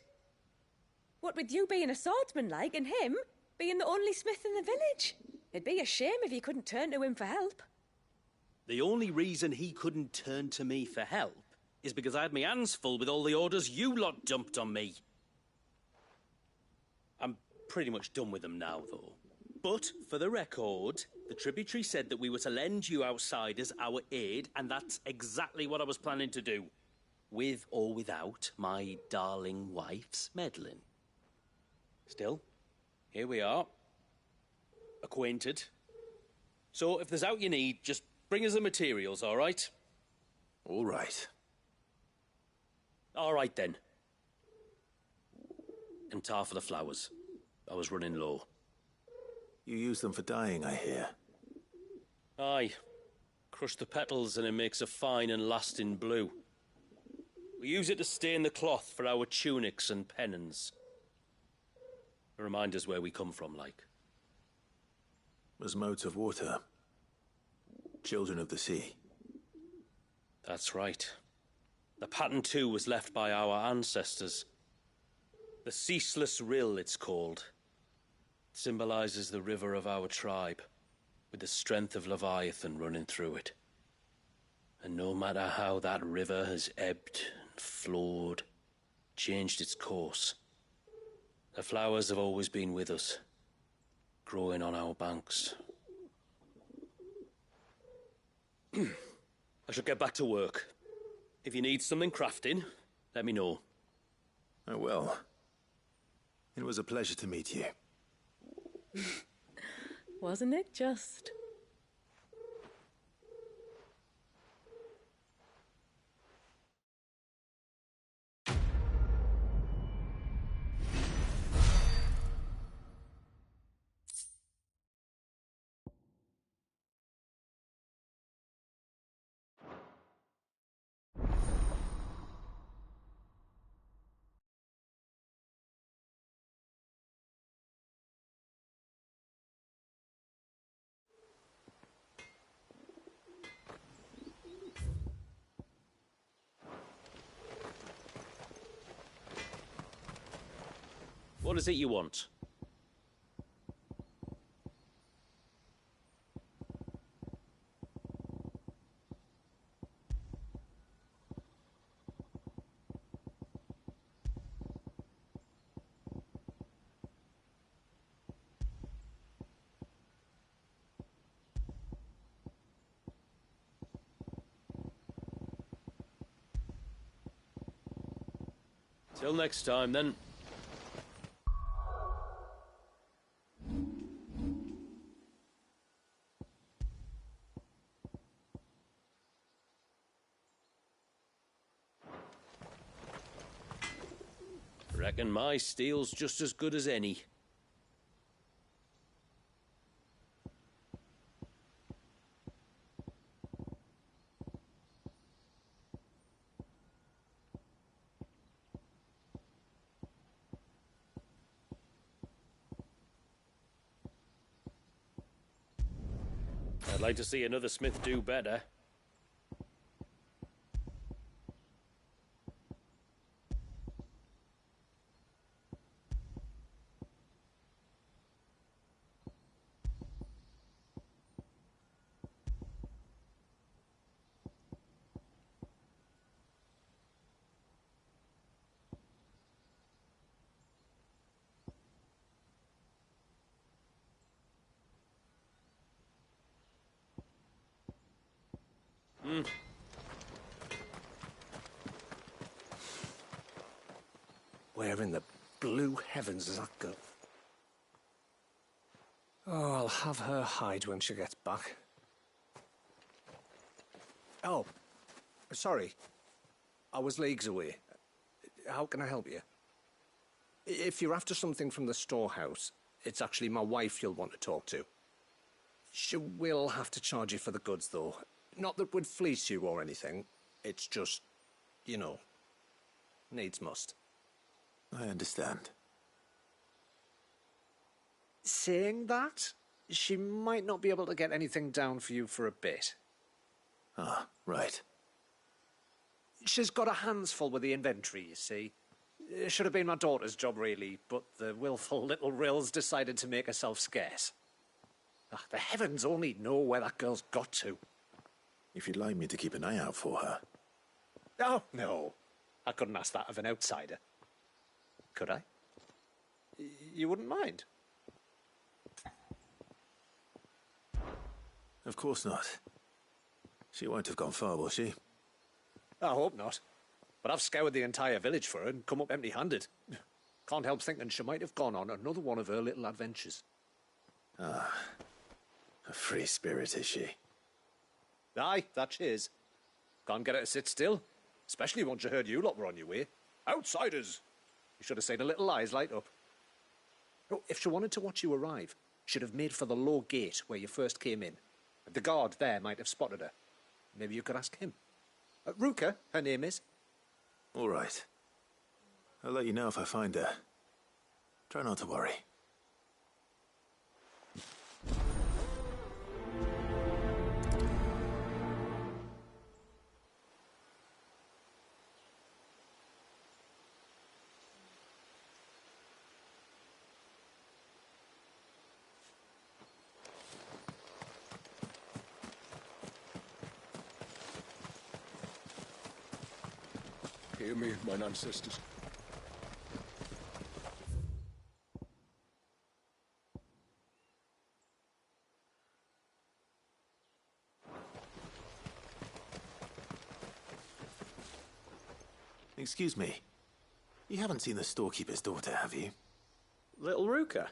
[SPEAKER 19] What with you being a swordsman like, and him being the only smith in the village. It'd be a shame if you couldn't turn to him for help.
[SPEAKER 22] The only reason he couldn't turn to me for help is because I had my hands full with all the orders you lot dumped on me. I'm pretty much done with them now, though. But, for the record, The tributary said that we were to lend you outsiders our aid, and that's exactly what I was planning to do. With or without my darling wife's meddling. Still, here we are. Acquainted. So if there's out you need, just bring us the materials, all right?
[SPEAKER 2] All right.
[SPEAKER 22] All right, then. And tar for the flowers. I was running low.
[SPEAKER 2] You use them for dyeing, I hear.
[SPEAKER 22] Aye. Crush the petals and it makes a fine and lasting blue. We use it to stain the cloth for our tunics and pennons. Remind us where we come from, like.
[SPEAKER 2] As modes of water. Children of the sea.
[SPEAKER 22] That's right. The pattern too was left by our ancestors. The Ceaseless Rill, it's called. It symbolizes the river of our tribe, with the strength of Leviathan running through it. And no matter how that river has ebbed and flowed, changed its course, the flowers have always been with us, growing on our banks. I should get back to work. If you need something crafting, let me know.
[SPEAKER 2] I will. It was a pleasure to meet you.
[SPEAKER 19] Wasn't it just?
[SPEAKER 22] What is it you want? Till next time, then. Reckon my steel's just as good as any. I'd like to see another smith do better.
[SPEAKER 14] Where in the blue heavens does that go? Oh, I'll have her hide when she gets back. Oh, sorry. I was leagues away. How can I help you? If you're after something from the storehouse, it's actually my wife you'll want to talk to. She will have to charge you for the goods, though. Not that would fleece you or anything. It's just, you know, needs must.
[SPEAKER 2] I understand.
[SPEAKER 14] Saying that, she might not be able to get anything down for you for a bit.
[SPEAKER 2] Ah, right.
[SPEAKER 14] She's got her hands full with the inventory, you see. It should have been my daughter's job, really, but the willful little Rills decided to make herself scarce. Ah, the heavens only know where that girl's got to.
[SPEAKER 2] If you'd like me to keep an eye out for her.
[SPEAKER 14] Oh, no. I couldn't ask that of an outsider. Could I? You wouldn't mind?
[SPEAKER 2] Of course not. She won't have gone far, will she?
[SPEAKER 1] I hope not. But I've scoured the entire village for her and come up empty-handed. Can't help thinking she might have gone on another one of her little adventures.
[SPEAKER 2] Ah, a free spirit, is she?
[SPEAKER 1] Aye, that she is. Can't get her to sit still, especially once you heard you lot were on your way. Outsiders! You should have seen her little eyes light up. Oh, if she wanted to watch you arrive, she'd have made for the low gate where you first came in. The guard there might have spotted her. Maybe you could ask him. Ruka, her name is.
[SPEAKER 2] All right. I'll let you know if I find her. Try not to worry.
[SPEAKER 8] Hear me, mine ancestors.
[SPEAKER 2] Excuse me. You haven't seen the storekeeper's daughter, have you?
[SPEAKER 3] Little Ruka?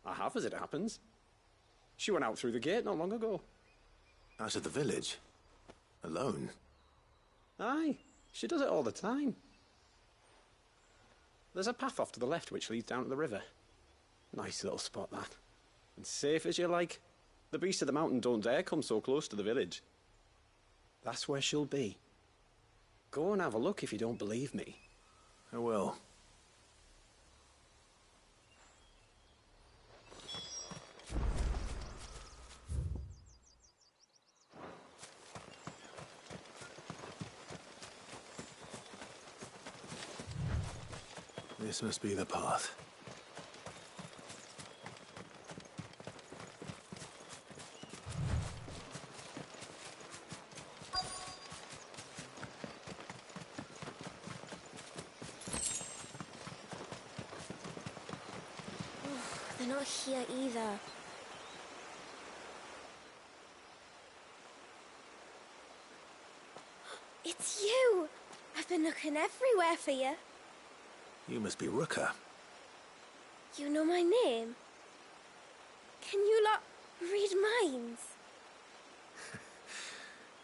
[SPEAKER 3] I have, as it happens. She went out through the gate not long ago.
[SPEAKER 2] Out of the village? Alone?
[SPEAKER 3] Aye, she does it all the time. There's a path off to the left which leads down to the river. Nice little spot, that. And safe as you like. The beasts of the mountain don't dare come so close to the village. That's where she'll be. Go and have a look if you don't believe me.
[SPEAKER 2] I will. This must be the path.
[SPEAKER 5] They're not here either. It's you! I've been looking everywhere for you.
[SPEAKER 2] You must be Ruka.
[SPEAKER 5] You know my name? Can you lot read minds?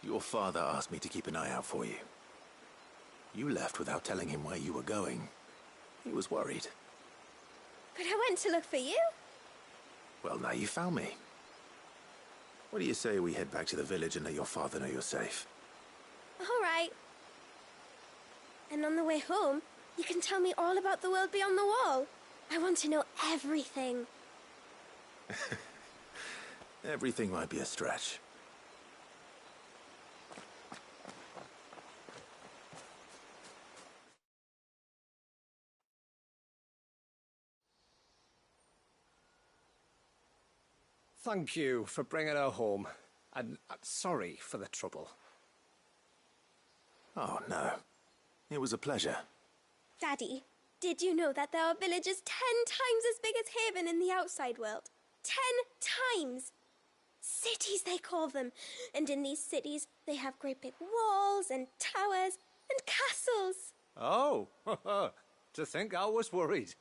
[SPEAKER 2] Your father asked me to keep an eye out for you. You left without telling him where you were going. He was worried.
[SPEAKER 5] But I went to look for you.
[SPEAKER 2] Well, now you found me. What do you say we head back to the village and let your father know you're safe?
[SPEAKER 5] All right. And on the way home, you can tell me all about the world beyond the wall. I want to know everything.
[SPEAKER 2] Everything might be a stretch.
[SPEAKER 1] Thank you for bringing her home. And sorry for the trouble.
[SPEAKER 2] Oh, no. It was a pleasure.
[SPEAKER 5] Daddy, did you know that there are villages 10 times as big as Haven in the outside world? 10 times! Cities, they call them. And in these cities, they have great big walls and towers and castles.
[SPEAKER 1] Oh, to think I was worried.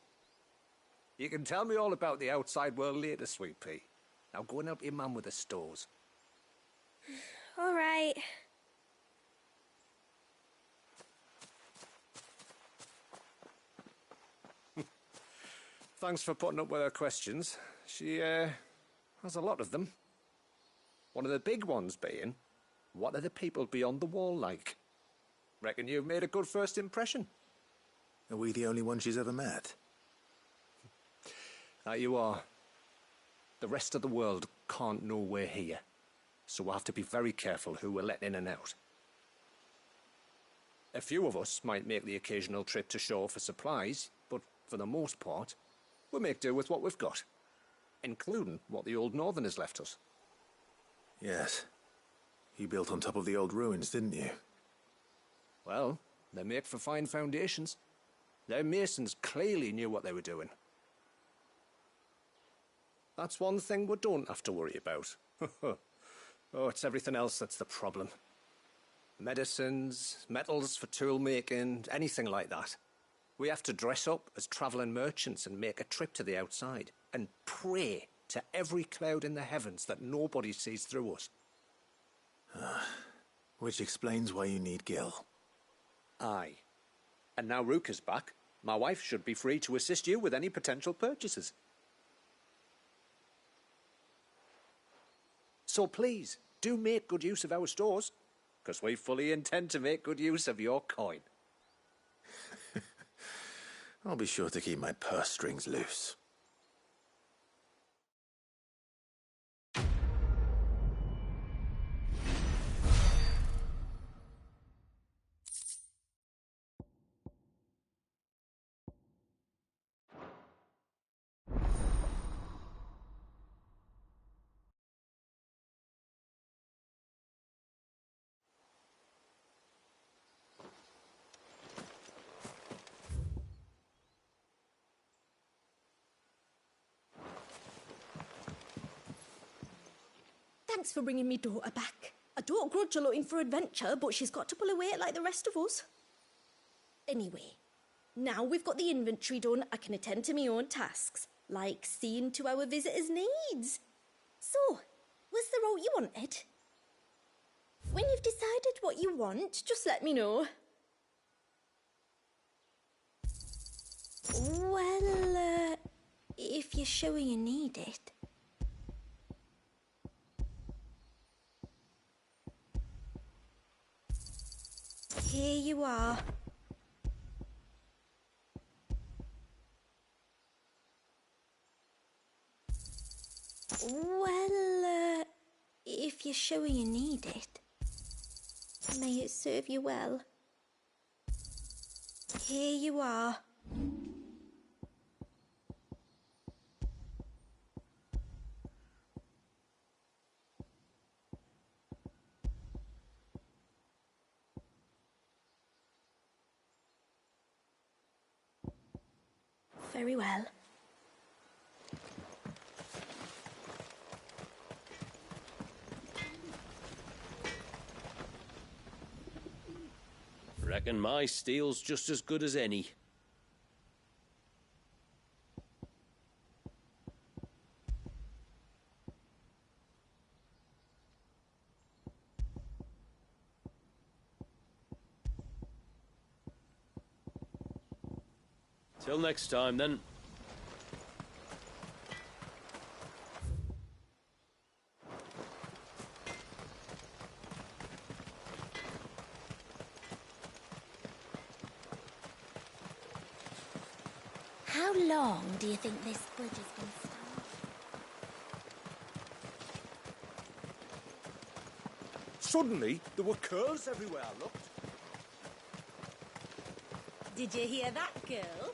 [SPEAKER 1] You can tell me all about the outside world later, Sweet Pea. Now go and help your mum with the stores.
[SPEAKER 5] All right.
[SPEAKER 1] Thanks for putting up with her questions. She, has a lot of them. One of the big ones being, what are the people beyond the wall like? Reckon you've made a good first impression.
[SPEAKER 2] Are we the only one she's ever met?
[SPEAKER 1] That you are. The rest of the world can't know we're here, so we'll have to be very careful who we're letting in and out. A few of us might make the occasional trip to shore for supplies, but for the most part, we'll make do with what we've got, including what the old Northerners left us.
[SPEAKER 2] Yes. You built on top of the old ruins, didn't you?
[SPEAKER 1] Well, they make for fine foundations. Their masons clearly knew what they were doing. That's one thing we don't have to worry about. Oh, it's everything else that's the problem. Medicines, metals for tool making, anything like that. We have to dress up as travelling merchants and make a trip to the outside and pray to every cloud in the heavens that nobody sees through us.
[SPEAKER 2] Which explains why you need Gil.
[SPEAKER 1] Aye. And now Ruka's back, my wife should be free to assist you with any potential purchases. So please, do make good use of our stores, because we fully intend to make good use of your coin.
[SPEAKER 2] I'll be sure to keep my purse strings loose.
[SPEAKER 7] Thanks for bringing me daughter back. I don't grudge her looking for adventure, but she's got to pull her weight like the rest of us. Anyway, now we've got the inventory done, I can attend to my own tasks, like seeing to our visitors' needs. So, what's the route you wanted? When you've decided what you want, just let me know. Well, if you're sure you need it. Here you are. Well, if you're sure you need it. May it serve you well. Here you are. Very well.
[SPEAKER 22] Reckon my steel's just as good as any. Till next time, then.
[SPEAKER 7] How long do you think this bridge has been standing?
[SPEAKER 1] Suddenly, there were curls everywhere I looked.
[SPEAKER 7] Did you hear that, girl?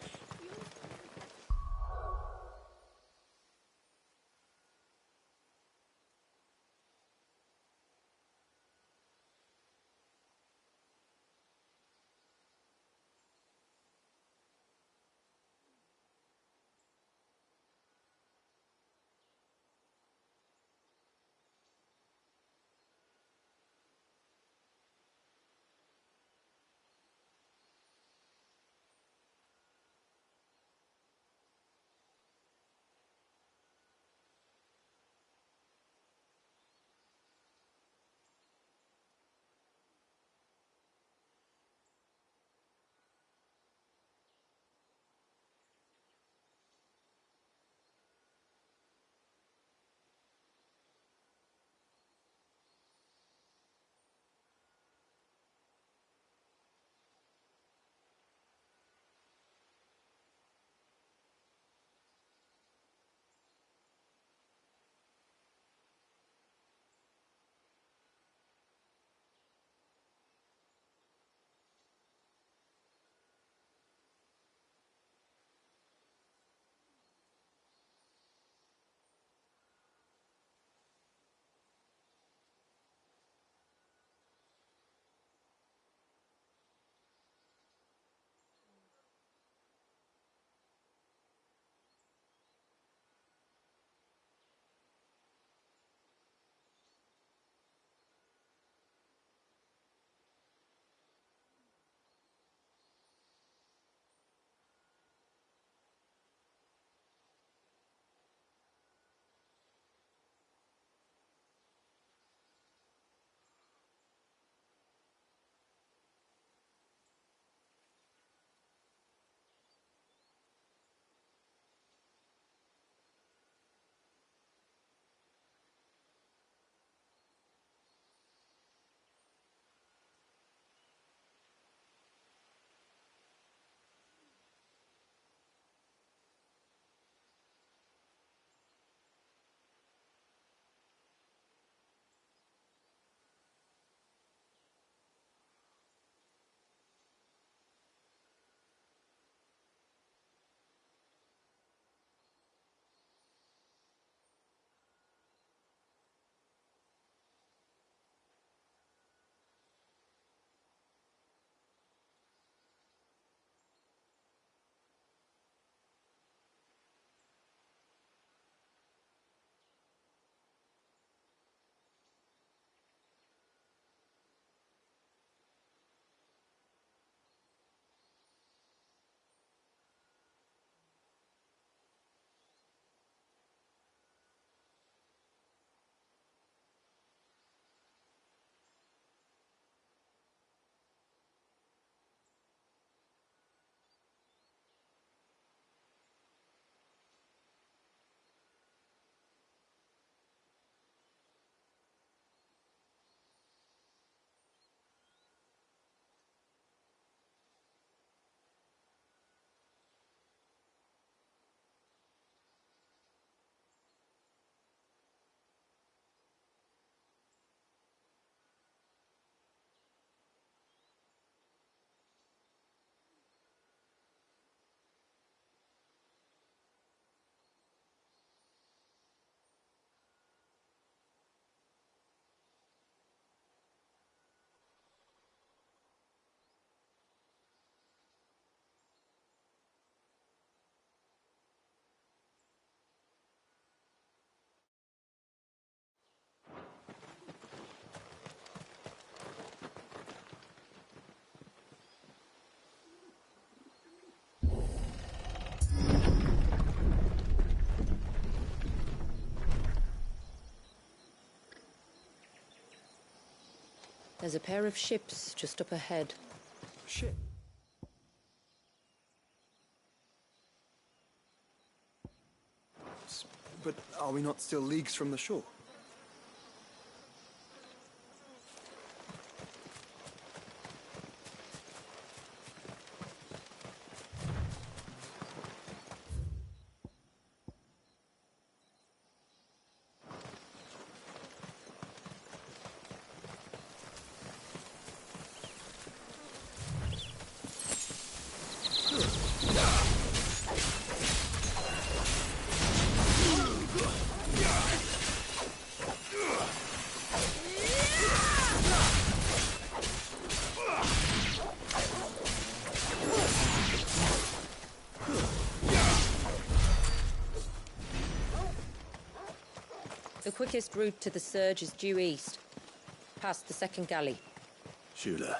[SPEAKER 18] There's a pair of ships just up ahead.
[SPEAKER 20] Shit. But are we not still leagues from the shore?
[SPEAKER 18] The quickest route to the surge is due east, past the second galley.
[SPEAKER 2] Shula,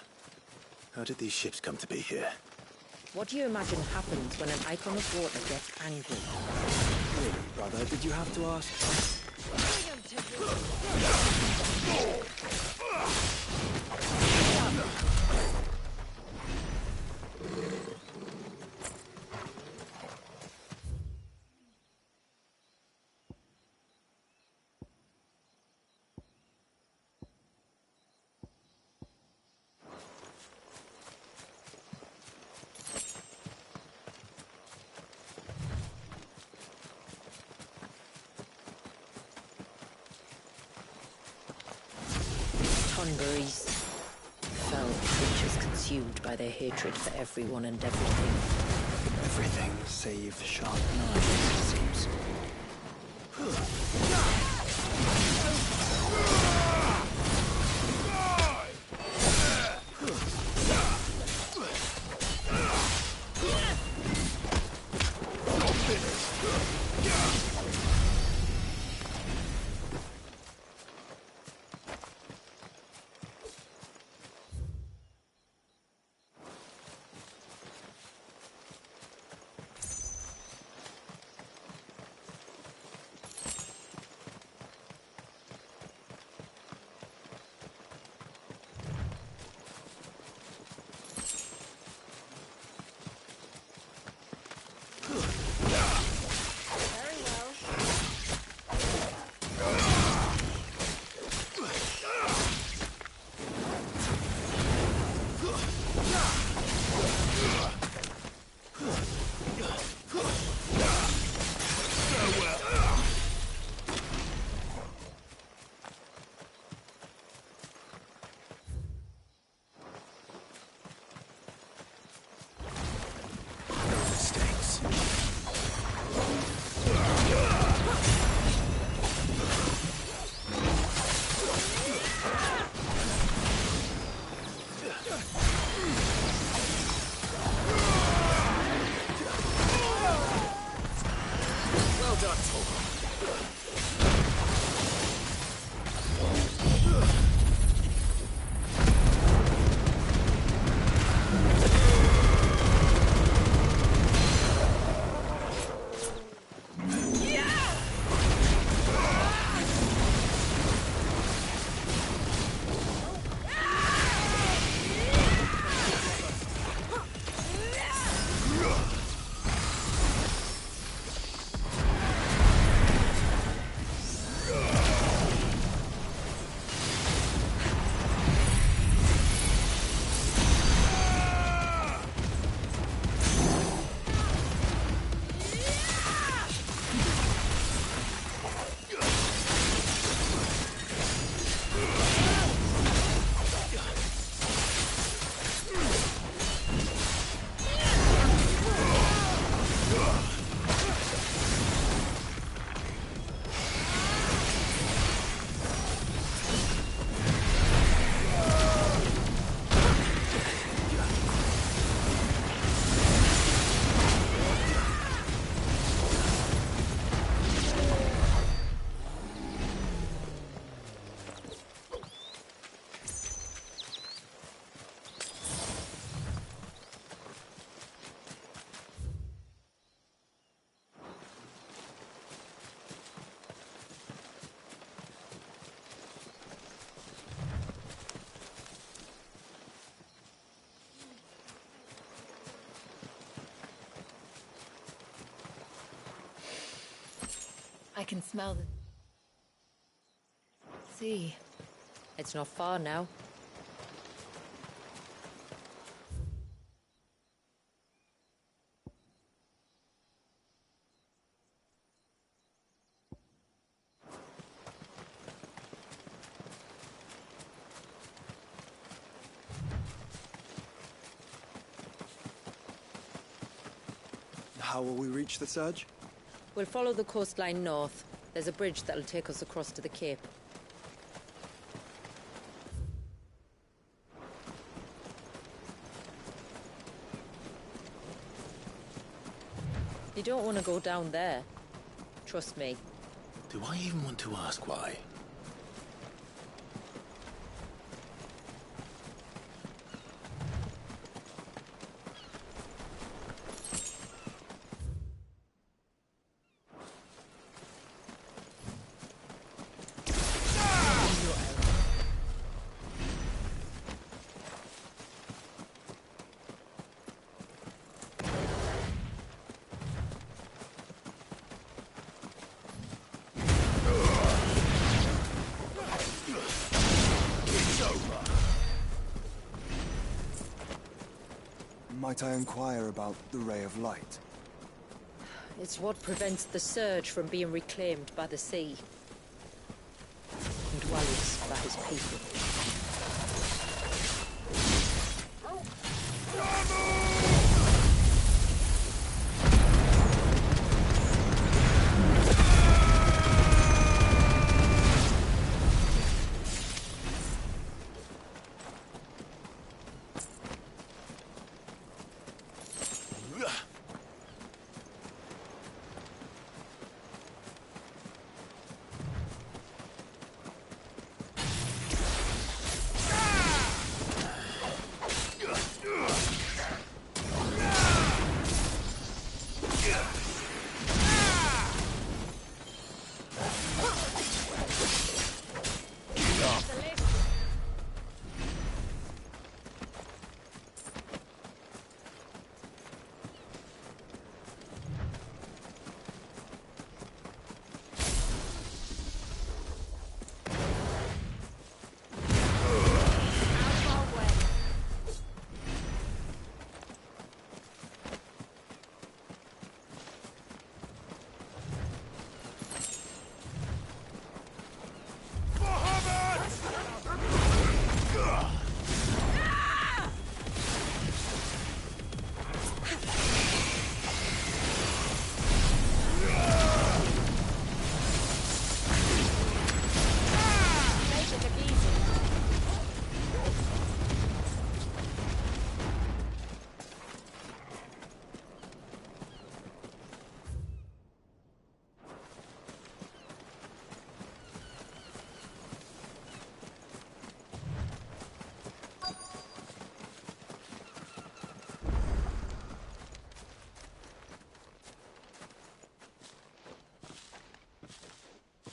[SPEAKER 2] how did these ships come to be here?
[SPEAKER 18] What do you imagine happens when an icon of water gets angry?
[SPEAKER 20] Really, brother, did you have to ask?
[SPEAKER 18] Tonberries. Fell creatures consumed by their hatred for everyone and everything.
[SPEAKER 20] Everything save sharp knives, it seems.
[SPEAKER 10] I can smell the sea.
[SPEAKER 18] It's not far now.
[SPEAKER 20] How will we reach the surge?
[SPEAKER 18] We'll follow the coastline north. There's a bridge that'll take us across to the cape. You don't want to go down there. Trust me.
[SPEAKER 2] Do I even want to ask why?
[SPEAKER 20] Might I inquire about the Ray of Light?
[SPEAKER 18] It's what prevents the surge from being reclaimed by the sea. And Dwellers by his people.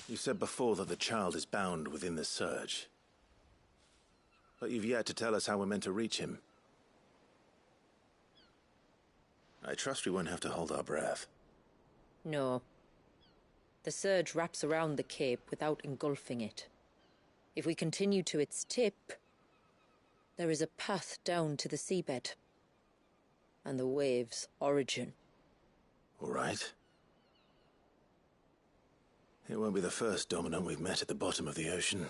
[SPEAKER 2] You said before that the child is bound within the surge. But you've yet to tell us how we're meant to reach him. I trust we won't have to hold our breath.
[SPEAKER 18] No. The surge wraps around the cape without engulfing it. If we continue to its tip, there is a path down to the seabed. And the wave's origin.
[SPEAKER 2] All right. It won't be the first dominant we've met at the bottom of the ocean.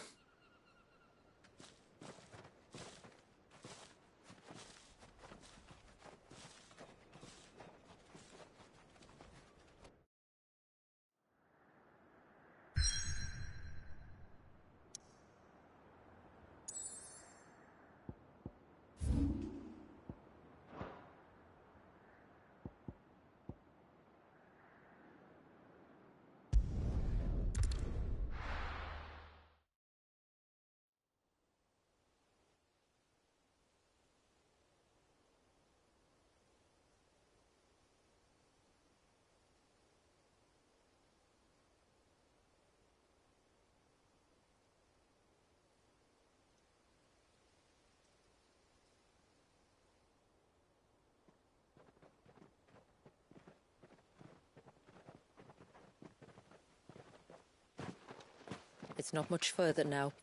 [SPEAKER 18] It's not much further now.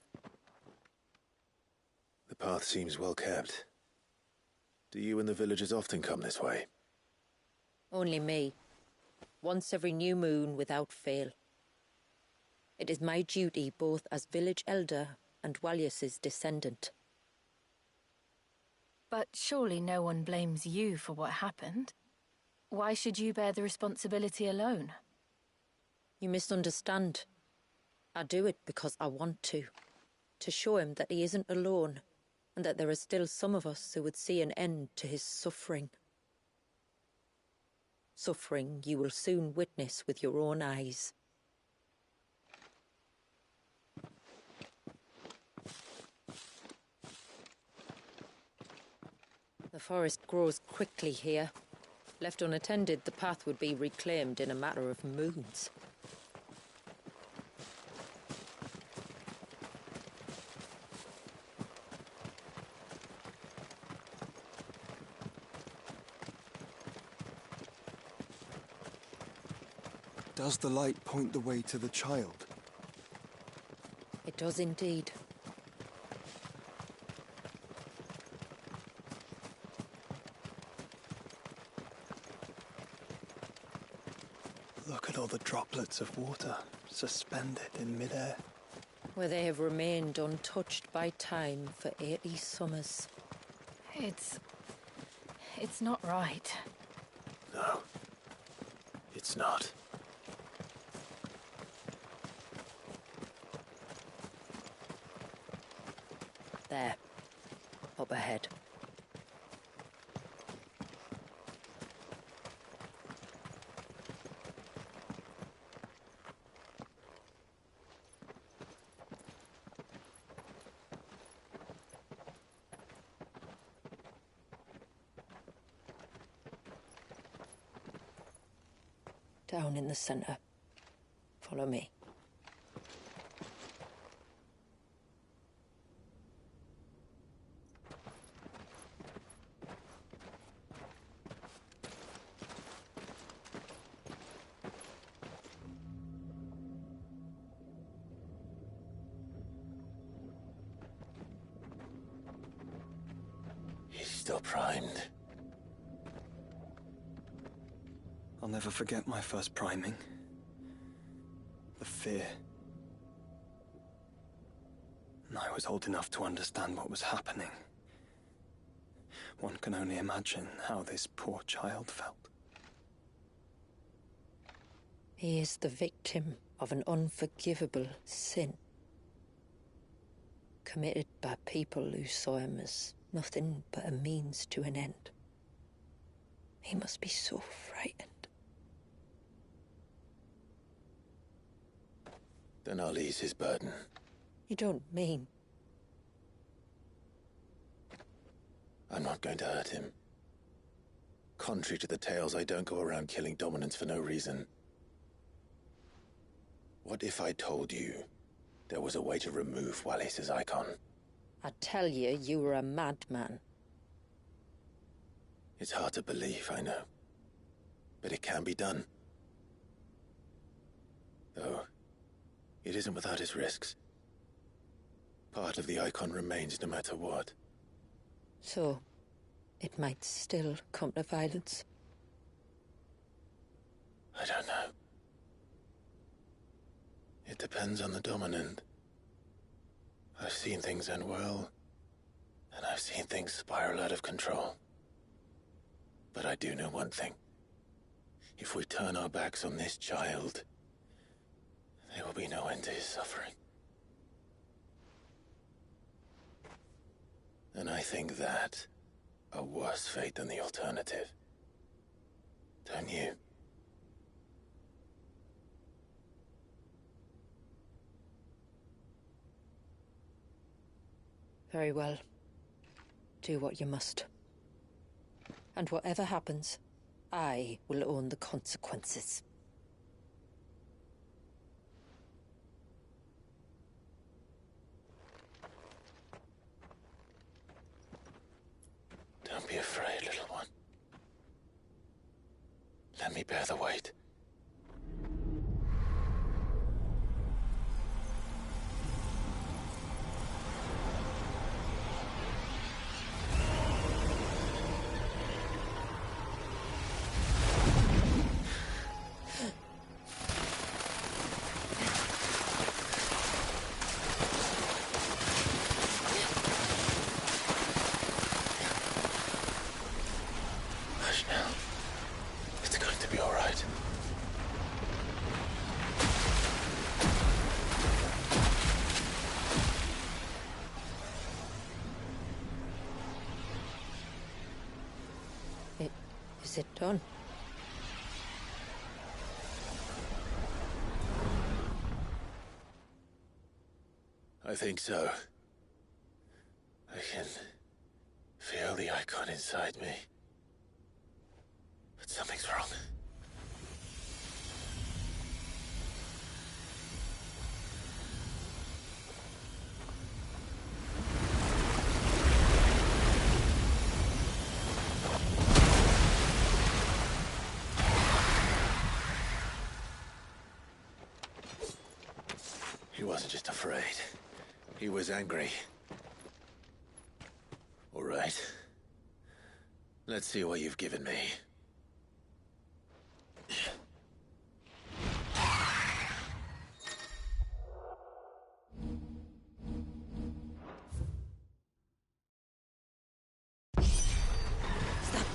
[SPEAKER 2] The path seems well kept. Do you and the villagers often come this way?
[SPEAKER 18] Only me. Once every new moon without fail. It is my duty both as village elder and Walyas's descendant.
[SPEAKER 10] But surely no one blames you for what happened. Why should you bear the responsibility alone?
[SPEAKER 18] You misunderstand. I do it because I want to show him that he isn't alone, and that there are still some of us who would see an end to his suffering. Suffering you will soon witness with your own eyes. The forest grows quickly here. Left unattended, the path would be reclaimed in a matter of moons.
[SPEAKER 20] Does the light point the way to the child?
[SPEAKER 18] It does indeed.
[SPEAKER 20] Look at all the droplets of water suspended in midair.
[SPEAKER 18] Where they have remained untouched by time for 80 summers.
[SPEAKER 10] It's not right.
[SPEAKER 2] No, it's not.
[SPEAKER 18] There. Up ahead. Down in the center. Follow me.
[SPEAKER 2] He's still primed.
[SPEAKER 20] I'll never forget my first priming. The fear. And I was old enough to understand what was happening. One can only imagine how this poor child felt.
[SPEAKER 18] He is the victim of an unforgivable sin. Committed by people who saw him as nothing but a means to an end. He must be so frightened.
[SPEAKER 2] Then I'll ease his burden.
[SPEAKER 18] You don't mean?
[SPEAKER 2] I'm not going to hurt him. Contrary to the tales, I don't go around killing dominants for no reason. What if I told you there was a way to remove Wallace's icon?
[SPEAKER 18] I'd tell you you were a madman.
[SPEAKER 2] It's hard to believe, I know. But it can be done. Though, it isn't without its risks. Part of the icon remains no matter what.
[SPEAKER 18] So, it might still come to violence.
[SPEAKER 2] I don't know. It depends on the dominant. I've seen things end well, and I've seen things spiral out of control. But I do know one thing. If we turn our backs on this child, there will be no end to his suffering. And I think that a worse fate than the alternative. Don't you?
[SPEAKER 18] Very well. Do what you must. And whatever happens, I will own the consequences.
[SPEAKER 2] Don't be afraid, little one. Let me bear the weight.
[SPEAKER 18] Is it done?
[SPEAKER 2] I think so. I can feel the icon inside me. But something's wrong. He wasn't just afraid. He was angry. All right. Let's see what you've given me.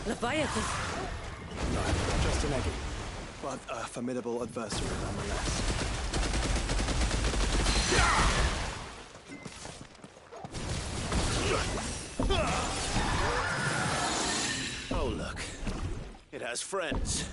[SPEAKER 18] Leviathan!
[SPEAKER 20] No, just an eggy. But a formidable adversary nonetheless.
[SPEAKER 2] Oh, look. It has friends.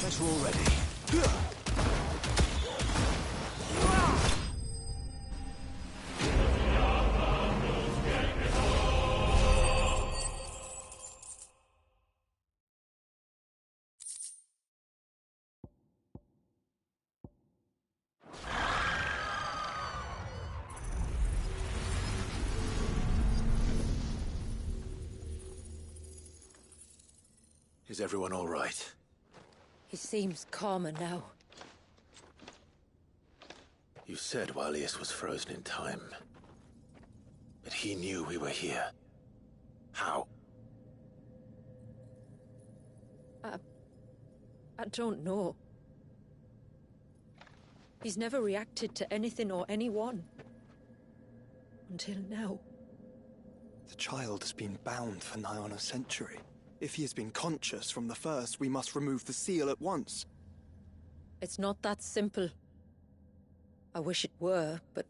[SPEAKER 20] Guess we're all ready.
[SPEAKER 2] Is everyone all right?
[SPEAKER 18] He seems calmer now.
[SPEAKER 2] You said Walius was frozen in time. But he knew we were here. How?
[SPEAKER 18] I don't know. He's never reacted to anything or anyone. Until now.
[SPEAKER 20] The child has been bound for nigh on a century. If he has been conscious from the first, we must remove the seal at once.
[SPEAKER 18] It's not that simple. I wish it were, but...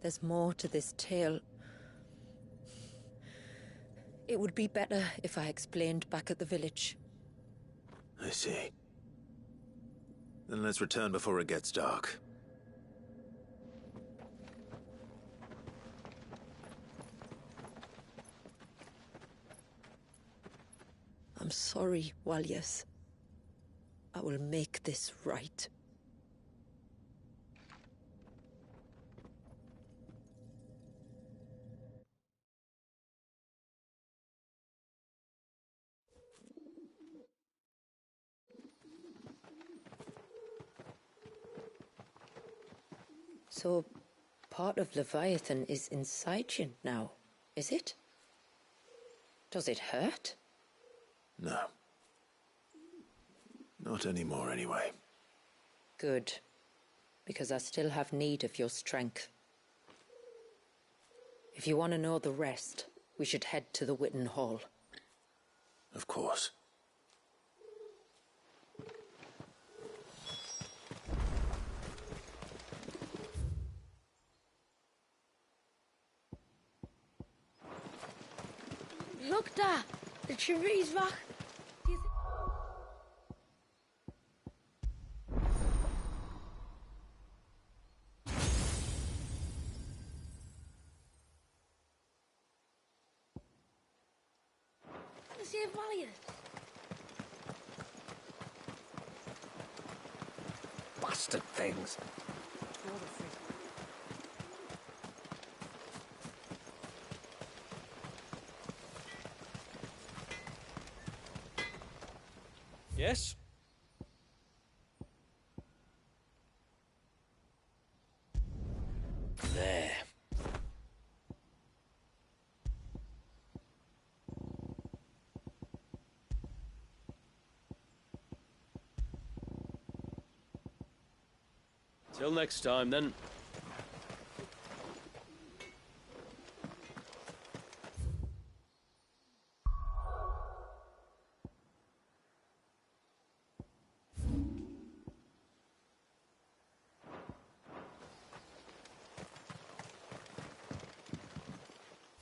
[SPEAKER 18] there's more to this tale. It would be better if I explained back at the village.
[SPEAKER 2] I see. Then let's return before it gets dark.
[SPEAKER 18] I'm sorry, Walius. I will make this right. So, part of Leviathan is inside you now, is it? Does it hurt?
[SPEAKER 2] No. Not anymore, anyway.
[SPEAKER 18] Good. Because I still have need of your strength. If you want to know the rest, we should head to the Witten Hall.
[SPEAKER 2] Of course.
[SPEAKER 7] Look da! The tree's back. Save Valiant.
[SPEAKER 1] Bastard things.
[SPEAKER 22] Yes? There. Till next time, then.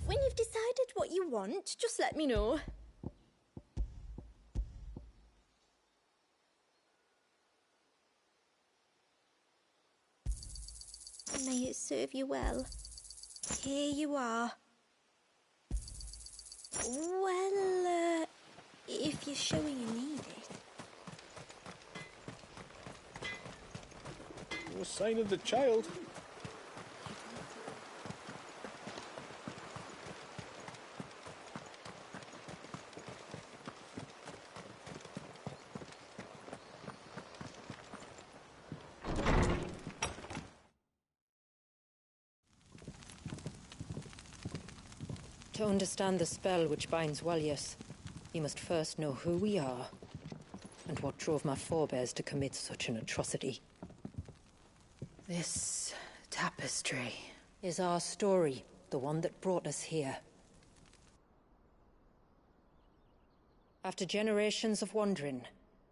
[SPEAKER 7] When you've decided what you want, just let me know. May it serve you well. Here you are. Well, if you're showing you need it.
[SPEAKER 1] No sign of the child.
[SPEAKER 18] To understand the spell which binds Walius, you must first know who we are, and what drove my forebears to commit such an atrocity. This tapestry is our story, the one that brought us here. After generations of wandering,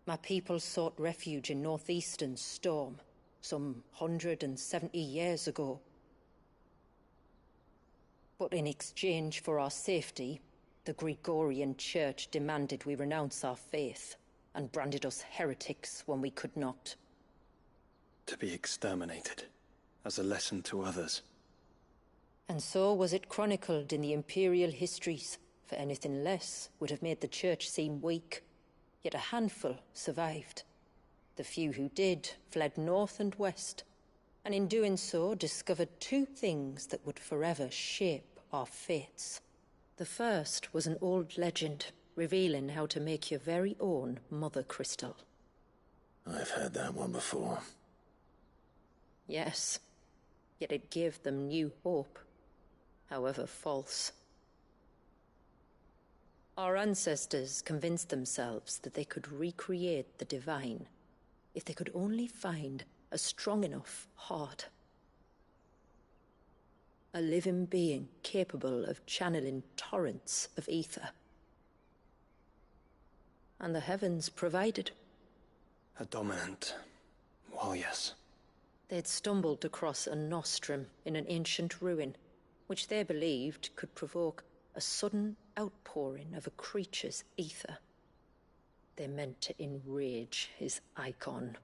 [SPEAKER 18] my people sought refuge in northeastern Storm, some 170 years ago. But in exchange for our safety, the Gregorian Church demanded we renounce our faith, and branded us heretics when we could not.
[SPEAKER 20] To be exterminated, as a lesson to others.
[SPEAKER 18] And so was it chronicled in the imperial histories, for anything less would have made the Church seem weak. Yet a handful survived. The few who did fled north and west, and in doing so discovered two things that would forever shape our fates. The first was an old legend, revealing how to make your very own Mother Crystal.
[SPEAKER 2] I've heard that one before.
[SPEAKER 18] Yes, yet it gave them new hope, however false. Our ancestors convinced themselves that they could recreate the divine if they could only find a strong enough heart. A living being capable of channeling torrents of ether. And the heavens provided.
[SPEAKER 20] A dominant Walius.
[SPEAKER 18] They'd stumbled across a nostrum in an ancient ruin, which they believed could provoke a sudden outpouring of a creature's ether. They meant to enrage his icon.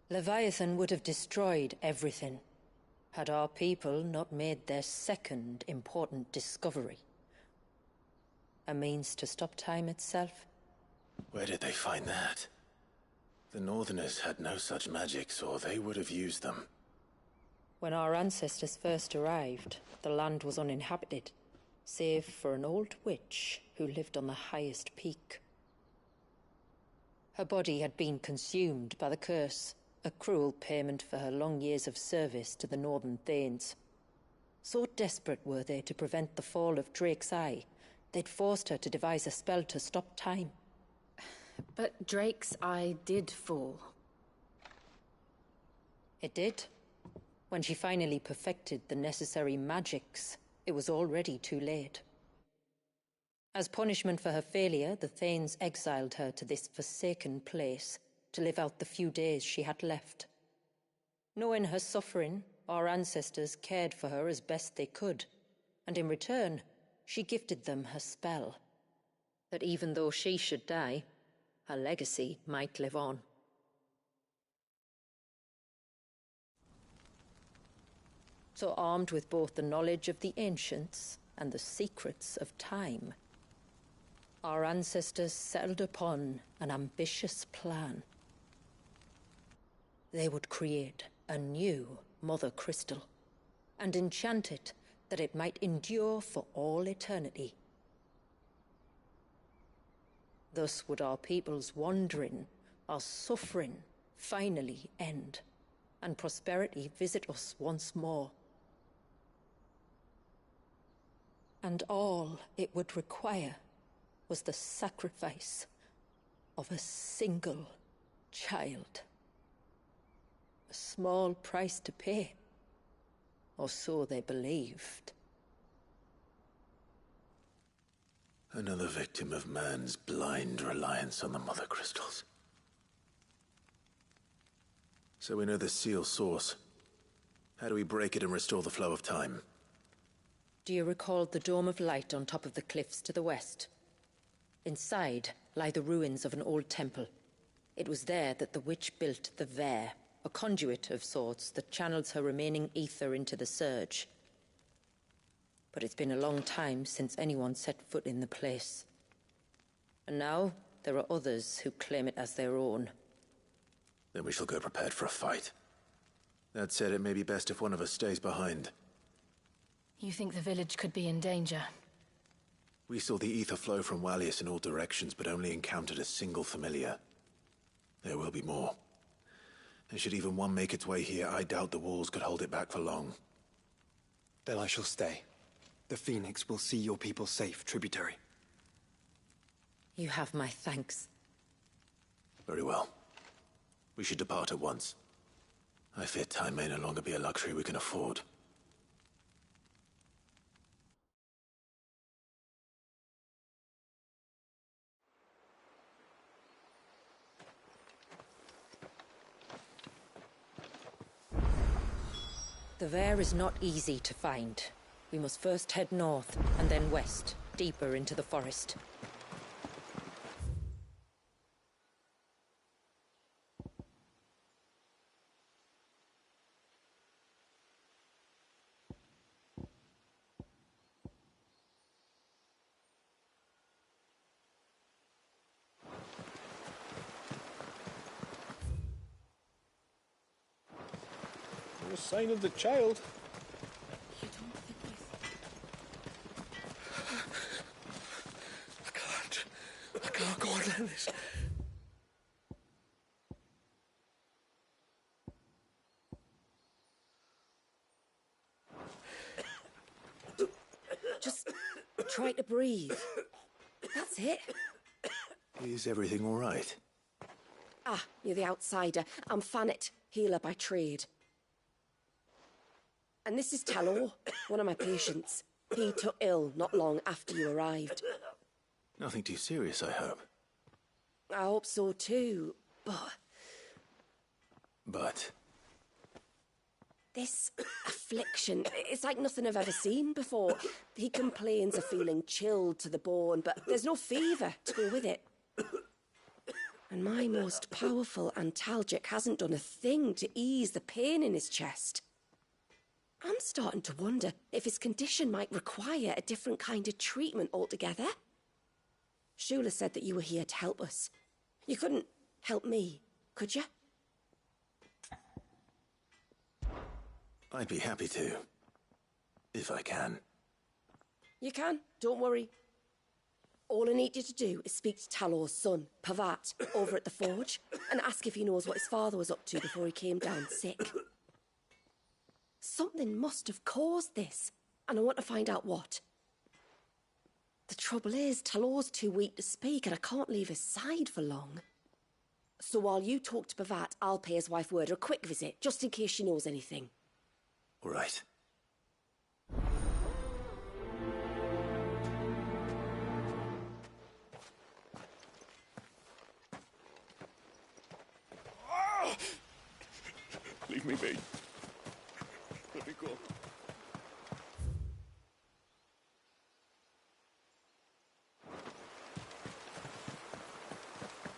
[SPEAKER 18] Leviathan would have destroyed everything, had our people not made their second important discovery. A means to stop time itself,
[SPEAKER 2] Where did they find that? The Northerners had no such magics, or they would have used them.
[SPEAKER 18] When our ancestors first arrived, the land was uninhabited, save for an old witch who lived on the highest peak. Her body had been consumed by the curse, a cruel payment for her long years of service to the Northern Thanes. So desperate were they to prevent the fall of Drake's Eye, they'd forced her to devise a spell to stop time.
[SPEAKER 10] But Drake's Eye did fall.
[SPEAKER 18] It did. When she finally perfected the necessary magics, it was already too late. As punishment for her failure, the Thanes exiled her to this forsaken place to live out the few days she had left. Knowing her suffering, our ancestors cared for her as best they could, and in return, she gifted them her spell. That even though she should die, her legacy might live on. So armed with both the knowledge of the ancients and the secrets of time, our ancestors settled upon an ambitious plan. They would create a new Mother Crystal and enchant it that it might endure for all eternity. Thus would our people's wandering, our suffering, finally end, and prosperity visit us once more. And all it would require was the sacrifice of a single child. A small price to pay, or so they believed.
[SPEAKER 2] Another victim of man's blind reliance on the Mother Crystals. So we know the seal's source. How do we break it and restore the flow of time?
[SPEAKER 18] Do you recall the dome of light on top of the cliffs to the west? Inside lie the ruins of an old temple. It was there that the witch built the Vare, a conduit of sorts that channels her remaining ether into the Surge. But it's been a long time since anyone set foot in the place. And now there are others who claim it as their own.
[SPEAKER 2] Then we shall go prepared for a fight. That said, it may be best if one of us stays behind.
[SPEAKER 10] You think the village could be in danger?
[SPEAKER 2] We saw the ether flow from Wallius in all directions, but only encountered a single familiar. There will be more. And should even one make its way here, I doubt the walls could hold it back for long.
[SPEAKER 20] Then I shall stay. The Phoenix will see your people safe, Tributary.
[SPEAKER 18] You have my thanks.
[SPEAKER 2] Very well. We should depart at once. I fear time may no longer be a luxury we can afford.
[SPEAKER 18] The Vare is not easy to find. We must first head north, and then west, deeper into the forest.
[SPEAKER 1] No sign of the child.
[SPEAKER 8] I can't go on like this.
[SPEAKER 19] Just try to breathe. That's it.
[SPEAKER 2] Is everything all right?
[SPEAKER 19] Ah, you're the outsider. I'm Fannet, healer by trade. And this is Talor, one of my patients. He took ill not long after you arrived.
[SPEAKER 2] Nothing too serious, I hope.
[SPEAKER 19] I hope so too,
[SPEAKER 2] But?
[SPEAKER 19] This affliction, it's like nothing I've ever seen before. He complains of feeling chilled to the bone, but there's no fever to go with it. And my most powerful antalgic hasn't done a thing to ease the pain in his chest. I'm starting to wonder if his condition might require a different kind of treatment altogether. Shula said that you were here to help us.
[SPEAKER 12] You couldn't help me, could you?
[SPEAKER 2] I'd be happy to. If I can.
[SPEAKER 12] You can, don't worry. All I need you to do is speak to Talor's son, Pavat, over at the forge, and ask if he knows what his father was up to before he came down sick. Something must have caused this, and I want to find out what. The trouble is, Talor's too weak to speak, and I can't leave his side for long. So while you talk to Pavat, I'll pay his wife word a quick visit, just in case she knows anything.
[SPEAKER 2] All right.
[SPEAKER 22] Leave me be. Let me go.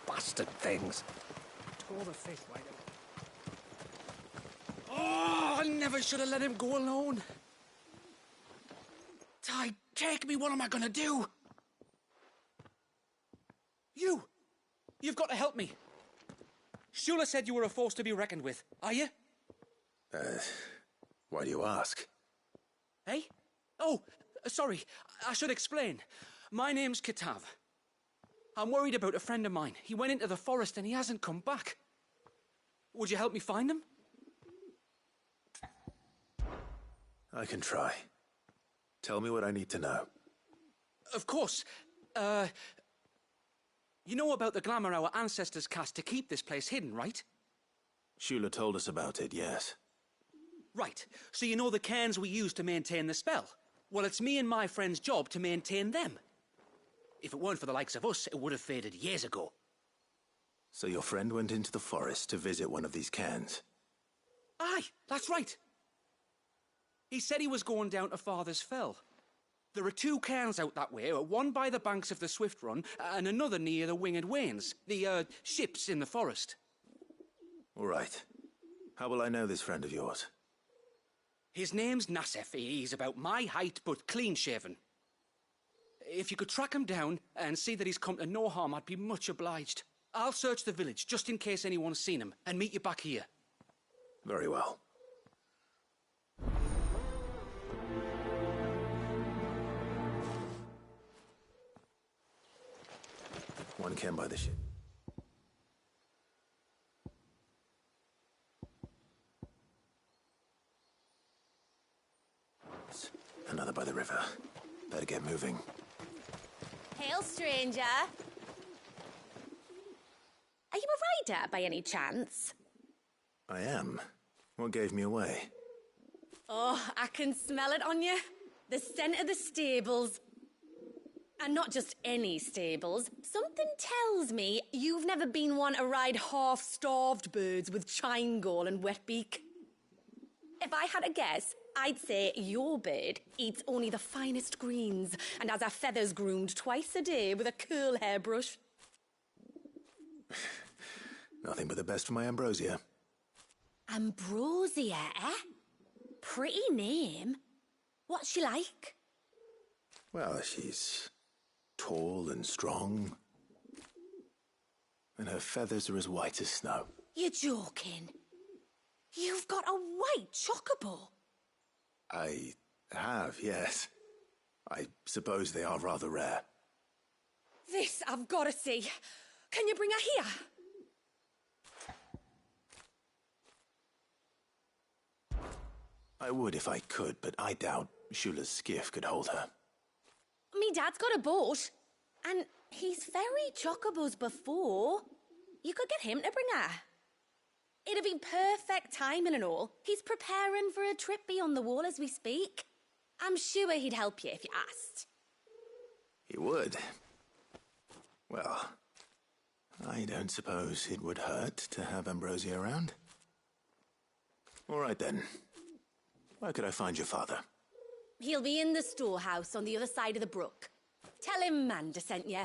[SPEAKER 1] Bastard things. Tore the fish right out. Oh, I never should have let him go alone. Ty, take me. What am I gonna do?
[SPEAKER 13] You've got to help me. Shula said you were a force to be reckoned with. Are you?
[SPEAKER 2] Why do you ask?
[SPEAKER 13] Eh? Oh, sorry. I should explain. My name's Kitav. I'm worried about a friend of mine. He went into the forest and he hasn't come back. Would you help me find him?
[SPEAKER 2] I can try. Tell me what I need to know.
[SPEAKER 13] Of course. You know about the glamour our ancestors cast to keep this place hidden, right?
[SPEAKER 2] Shula told us about it, yes.
[SPEAKER 13] Right. So you know the cairns we use to maintain the spell? Well, it's me and my friend's job to maintain them. If it weren't for the likes of us, it would have faded years ago.
[SPEAKER 2] So your friend went into the forest to visit one of these cairns?
[SPEAKER 13] Aye, that's right. He said he was going down to Father's Fell. There are 2 cairns out that way, one by the banks of the Swift Run, and another near the Winged Wains, the, ships in the forest.
[SPEAKER 2] All right. How will I know this friend of yours?
[SPEAKER 13] His name's Nassef. He's about my height, but clean-shaven. If you could track him down and see that he's come to no harm, I'd be much obliged. I'll search the village, just in case anyone's seen him, and meet you back here.
[SPEAKER 2] Very well. One cairn by the ship. Another by the river. Better get moving.
[SPEAKER 23] Hail, stranger. Are you a rider by any chance?
[SPEAKER 2] I am. What gave me away?
[SPEAKER 23] Oh, I can smell it on you. The scent of the stables. And not just any stables. Something tells me you've never been one to ride half-starved birds with chine-gall and wet beak. If I had a guess, I'd say your bird eats only the finest greens and has her feathers groomed twice a day with a curl hairbrush.
[SPEAKER 2] Nothing but the best for my Ambrosia.
[SPEAKER 23] Ambrosia, eh? Pretty name. What's she like?
[SPEAKER 2] Well, she's tall and strong. And her feathers are as white as snow.
[SPEAKER 23] You're joking. You've got a white chocobo.
[SPEAKER 2] I have, yes. I suppose they are rather rare.
[SPEAKER 23] This I've got to see. Can you bring her here?
[SPEAKER 2] I would if I could, but I doubt Shula's skiff could hold her.
[SPEAKER 23] Me dad's got a boat. And he's ferried chocobos before. You could get him to bring her. It'd be perfect timing and all. He's preparing for a trip beyond the wall as we speak. I'm sure he'd help you if you asked.
[SPEAKER 2] He would. Well, I don't suppose it would hurt to have Ambrosia around. All right then. Where could I find your father?
[SPEAKER 23] He'll be in the storehouse on the other side of the brook. Tell him Manda sent you.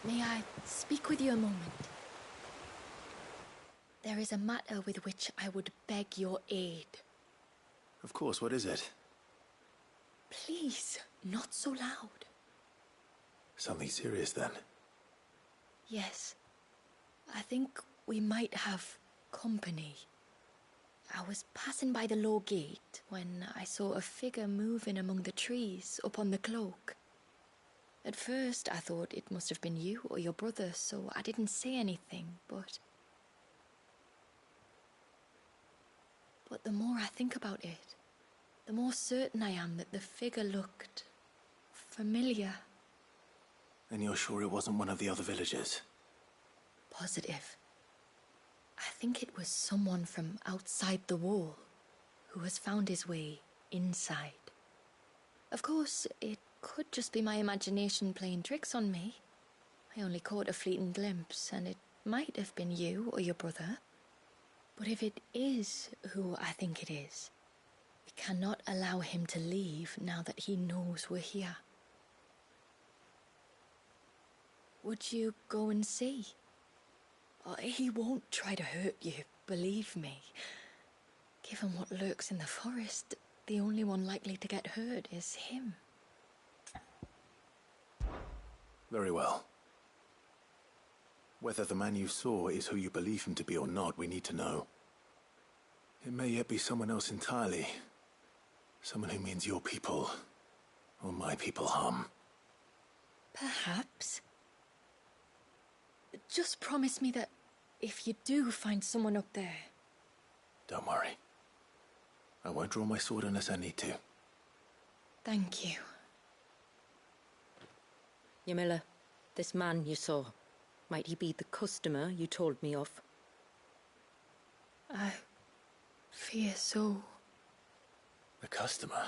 [SPEAKER 10] May I speak with you a moment? There is a matter with which I would beg your aid.
[SPEAKER 2] Of course, what is it?
[SPEAKER 10] Please, not so loud.
[SPEAKER 2] Something serious, then?
[SPEAKER 10] Yes. I think we might have company. I was passing by the low gate when I saw a figure moving among the trees up on the cloak. At first, I thought it must have been you or your brother, so I didn't say anything, but the more I think about it, the more certain I am that the figure looked familiar.
[SPEAKER 2] And you're sure it wasn't one of the other villagers?
[SPEAKER 10] Positive. I think it was someone from outside the wall who has found his way inside. Of course, it could just be my imagination playing tricks on me. I only caught a fleeting glimpse, and it might have been you or your brother. But if it is who I think it is, we cannot allow him to leave now that he knows we're here. Would you go and see? He won't try to hurt you, believe me. Given what lurks in the forest, the only one likely to get hurt is him.
[SPEAKER 2] Very well. Whether the man you saw is who you believe him to be or not, we need to know. It may yet be someone else entirely. Someone who means your people, or my people, harm.
[SPEAKER 10] Perhaps. Just promise me that if you do find someone up there...
[SPEAKER 2] Don't worry. I won't draw my sword unless I need to.
[SPEAKER 10] Thank you.
[SPEAKER 18] Ymilla, this man you saw, might he be the customer you told me of?
[SPEAKER 10] I fear so.
[SPEAKER 2] The customer?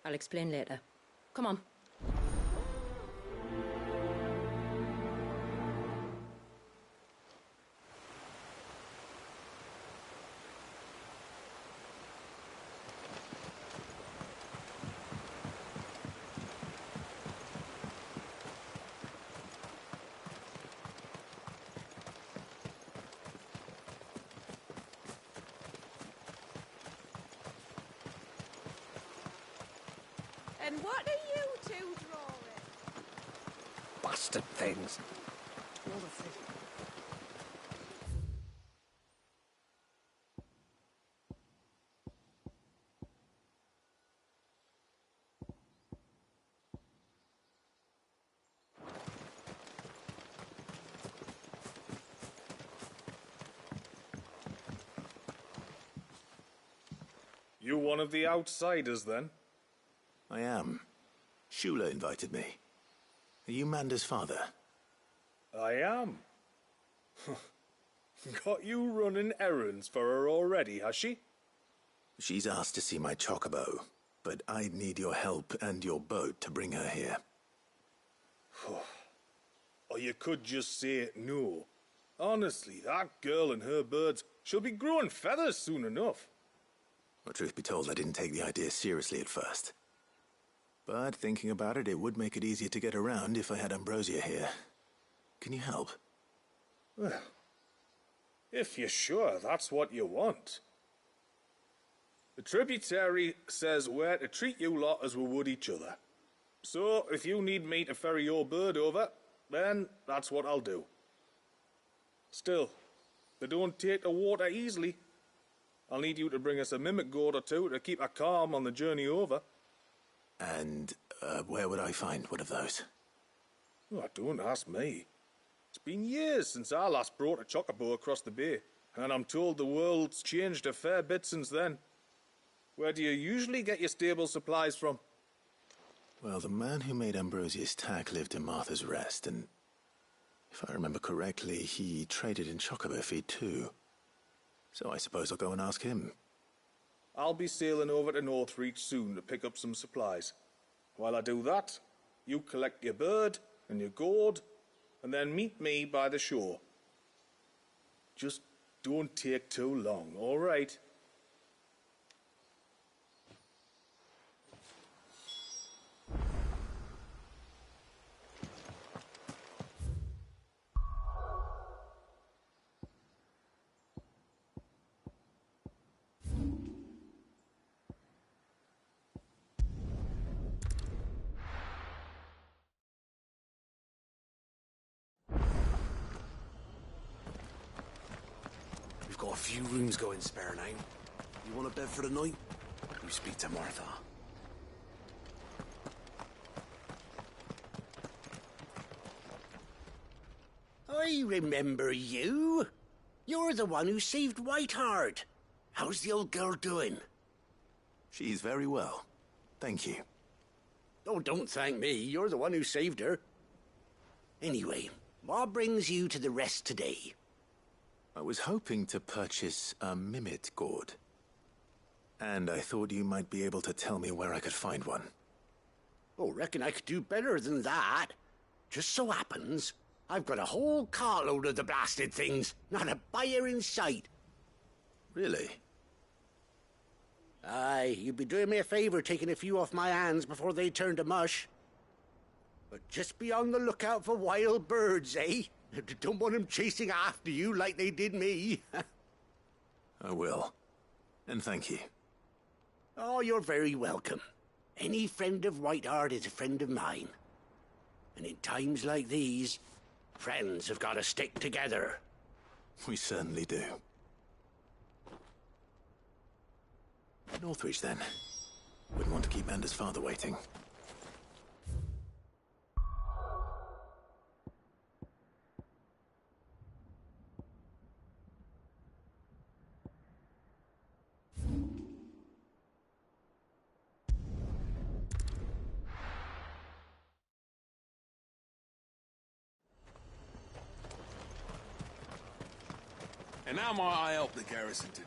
[SPEAKER 18] I'll explain later. Come on.
[SPEAKER 11] And what are you two drawing?
[SPEAKER 1] Bastard things.
[SPEAKER 9] You one of the outsiders, then?
[SPEAKER 2] I am. Shula invited me. Are you Manda's father?
[SPEAKER 9] I am. Got you running errands for her already, has she?
[SPEAKER 2] She's asked to see my chocobo, but I'd need your help and your boat to bring her here.
[SPEAKER 9] Or you could just say no. Honestly, that girl and her birds, she'll be growing feathers soon enough.
[SPEAKER 2] Well, truth be told, I didn't take the idea seriously at first. But thinking about it, it would make it easier to get around if I had Ambrosia here. Can you help?
[SPEAKER 9] Well, if you're sure that's what you want. The tributary says we're to treat you lot as we would each other. So, if you need me to ferry your bird over, then that's what I'll do. Still, they don't take the water easily. I'll need you to bring us a mimic goat or two to keep her calm on the journey over.
[SPEAKER 2] And where would I find one of those?
[SPEAKER 9] Oh, don't ask me. It's been years since I last brought a chocobo across the bay, and I'm told the world's changed a fair bit since then. Where do you usually get your stable supplies from?
[SPEAKER 2] Well, the man who made Ambrosia's tack lived in Martha's Rest, and if I remember correctly, he traded in chocobo feed too. So I suppose I'll go and ask him.
[SPEAKER 9] I'll be sailing over to Northreach soon to pick up some supplies. While I do that, you collect your bird and your gourd, and then meet me by the shore. Just don't take too long, all right?
[SPEAKER 15] a few rooms going spare now. You want a bed for the night? You speak to Martha.
[SPEAKER 16] I remember you. You're the one who saved Whiteheart. How's the old girl doing?
[SPEAKER 2] She's very well. Thank you.
[SPEAKER 16] Oh, don't thank me. You're the one who saved her. Anyway, what brings you to the rest today?
[SPEAKER 2] I was hoping to purchase a Mimit gourd. And I thought you might be able to tell me where I could find one.
[SPEAKER 16] Oh, reckon I could do better than that. Just so happens, I've got a whole carload of the blasted things. Not a buyer in sight.
[SPEAKER 2] Really?
[SPEAKER 16] Aye, you'd be doing me a favor taking a few off my hands before they turn to mush. But just be on the lookout for wild birds, eh? Don't want them chasing after you like they did me.
[SPEAKER 2] I will. And thank you.
[SPEAKER 16] Oh, you're very welcome. Any friend of Whiteheart is a friend of mine. And in times like these, friends have got to stick together.
[SPEAKER 2] We certainly do. Northreach, then. Wouldn't want to keep Anders' father waiting.
[SPEAKER 8] And how might I help the garrison today?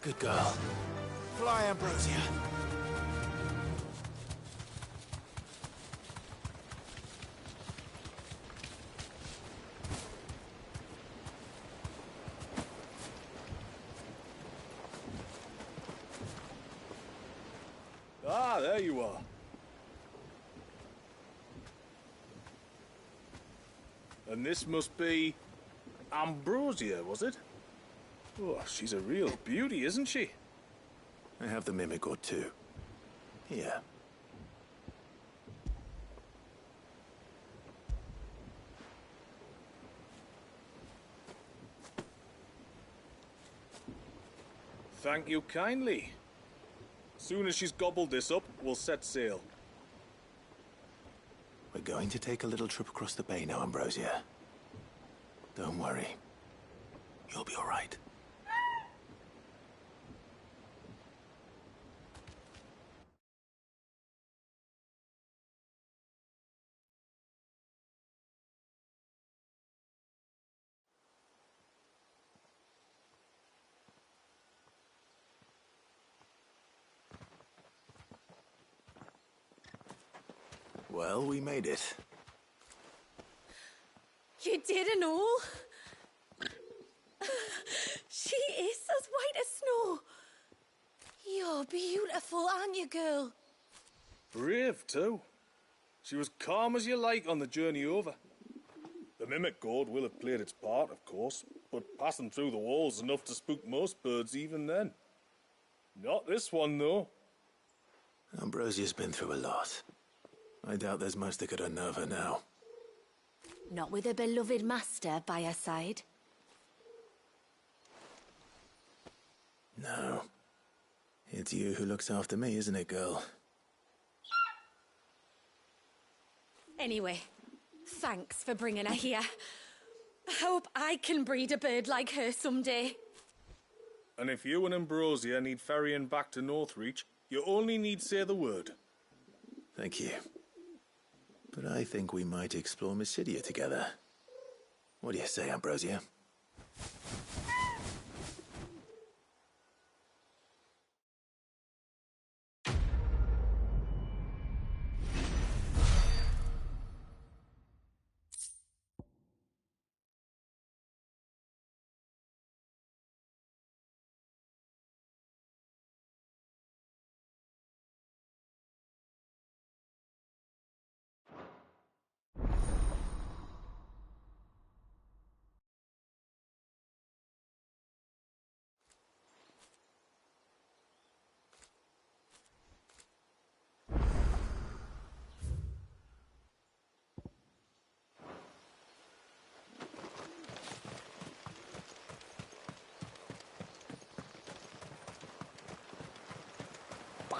[SPEAKER 2] Good girl.
[SPEAKER 20] Fly, Ambrosia.
[SPEAKER 9] Ah, there you are. And this must be Ambrosia, was it? Oh, she's a real beauty, isn't she?
[SPEAKER 2] I have the Mimic gourd too. Here.
[SPEAKER 9] Thank you kindly. Soon as she's gobbled this up, we'll set sail.
[SPEAKER 2] We're going to take a little trip across the bay now, Ambrosia. Don't worry. You'll be all right. Well, we made it.
[SPEAKER 23] You did and all. She is as white as snow. You're beautiful, aren't you, girl?
[SPEAKER 9] Brave, too. She was calm as you like on the journey over. The Mimic gourd will have played its part, of course, but passing through the walls enough to spook most birds even then. Not this one, though.
[SPEAKER 2] Ambrosia's been through a lot. I doubt there's much that could unnerve her now.
[SPEAKER 23] Not with a beloved master by her side.
[SPEAKER 2] No. It's you who looks after me, isn't it, girl?
[SPEAKER 23] Anyway, thanks for bringing her here. I hope I can breed a bird like her someday.
[SPEAKER 9] And if you and Ambrosia need ferrying back to Northreach, you only need say the word.
[SPEAKER 2] Thank you. But I think we might explore Mysidia together. What do you say, Ambrosia?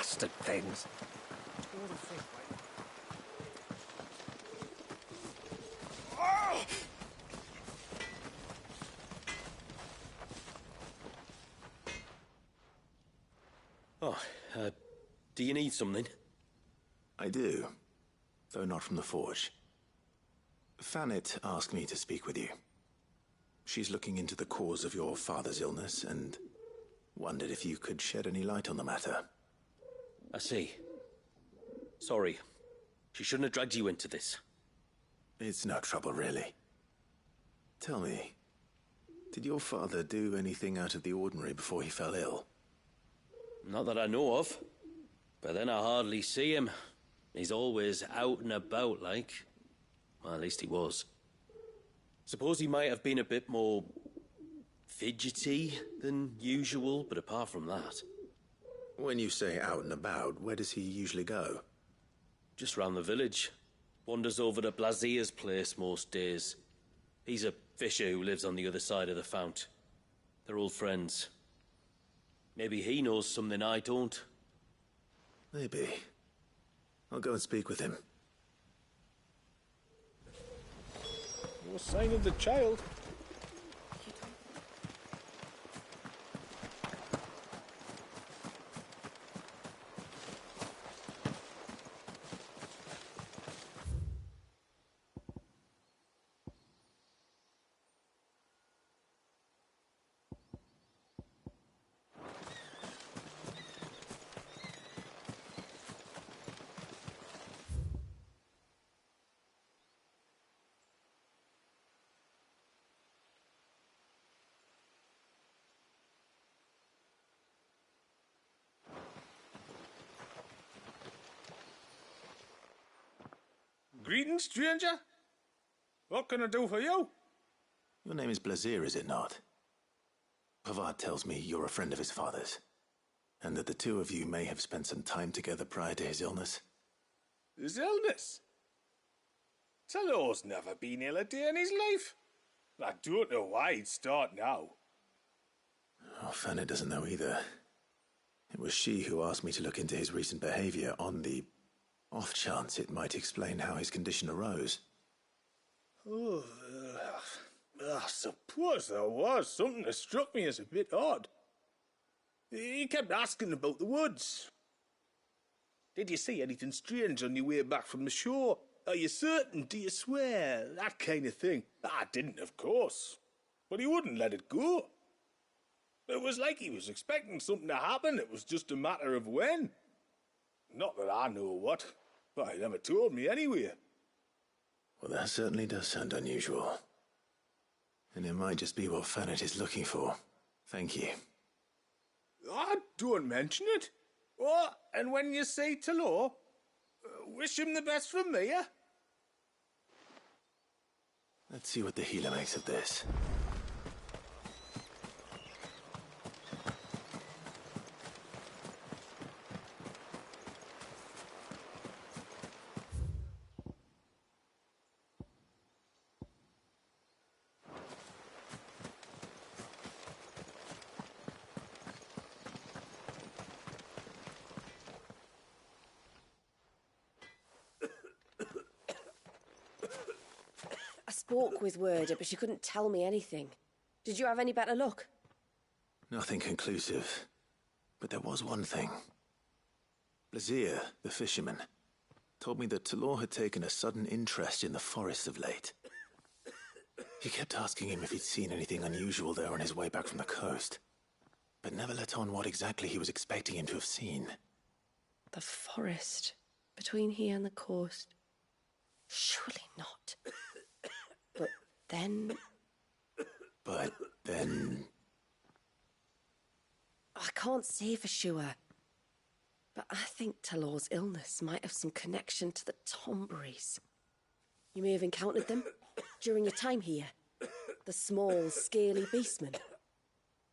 [SPEAKER 1] Bastard things.
[SPEAKER 22] Oh, do you need something?
[SPEAKER 2] I do, though not from the forge. Fanet asked me to speak with you. She's looking into the cause of your father's illness and wondered if you could shed any light on the matter.
[SPEAKER 22] I see. Sorry. She shouldn't have dragged you into this.
[SPEAKER 2] It's no trouble, really. Tell me, did your father do anything out of the ordinary before he fell ill?
[SPEAKER 22] Not that I know of. But then I hardly see him. He's always out and about, like. Well, at least he was. Suppose he might have been a bit more fidgety than usual, but apart from that...
[SPEAKER 2] When you say out and about, where does he usually go?
[SPEAKER 22] Just round the village. Wanders over to Blazier's place most days. He's a fisher who lives on the other side of the fount. They're old friends. Maybe he knows something I don't.
[SPEAKER 2] Maybe. I'll go and speak with him.
[SPEAKER 9] No sign of the child. Greetings, stranger. What can I do for you?
[SPEAKER 2] Your name is Blazier, is it not? Pavard tells me you're a friend of his father's, and that the two of you may have spent some time together prior to his illness.
[SPEAKER 9] His illness? Talor's never been ill a day in his life. I don't know why he'd start now.
[SPEAKER 2] Oh, Fanny doesn't know either. It was she who asked me to look into his recent behavior on the off chance it might explain how his condition arose.
[SPEAKER 9] Oh, I suppose there was something that struck me as a bit odd. He kept asking about the woods. Did you see anything strange on your way back from the shore? Are you certain? Do you swear? That kind of thing. I didn't, of course. But he wouldn't let it go. It was like he was expecting something to happen. It was just a matter of when. Not that I know what, but he never told me anyway.
[SPEAKER 2] Well, that certainly does sound unusual. And it might just be what Fanet is looking for. Thank you.
[SPEAKER 9] Don't mention it. Oh, and when you say Talor, wish him the best from me, eh?
[SPEAKER 2] Let's see what the healer makes of this.
[SPEAKER 12] I spoke with Werder, but she couldn't tell me anything. Did you have any better luck?
[SPEAKER 2] Nothing conclusive. But there was one thing. Blazier, the fisherman, told me that Talor had taken a sudden interest in the forest of late. He kept asking him if he'd seen anything unusual there on his way back from the coast, but never let on what exactly he was expecting him to have seen.
[SPEAKER 12] The forest between here and the coast. Surely not. But then... I can't say for sure. But I think Talor's illness might have some connection to the Tomberries. You may have encountered them during your time here. The small, scaly beastmen.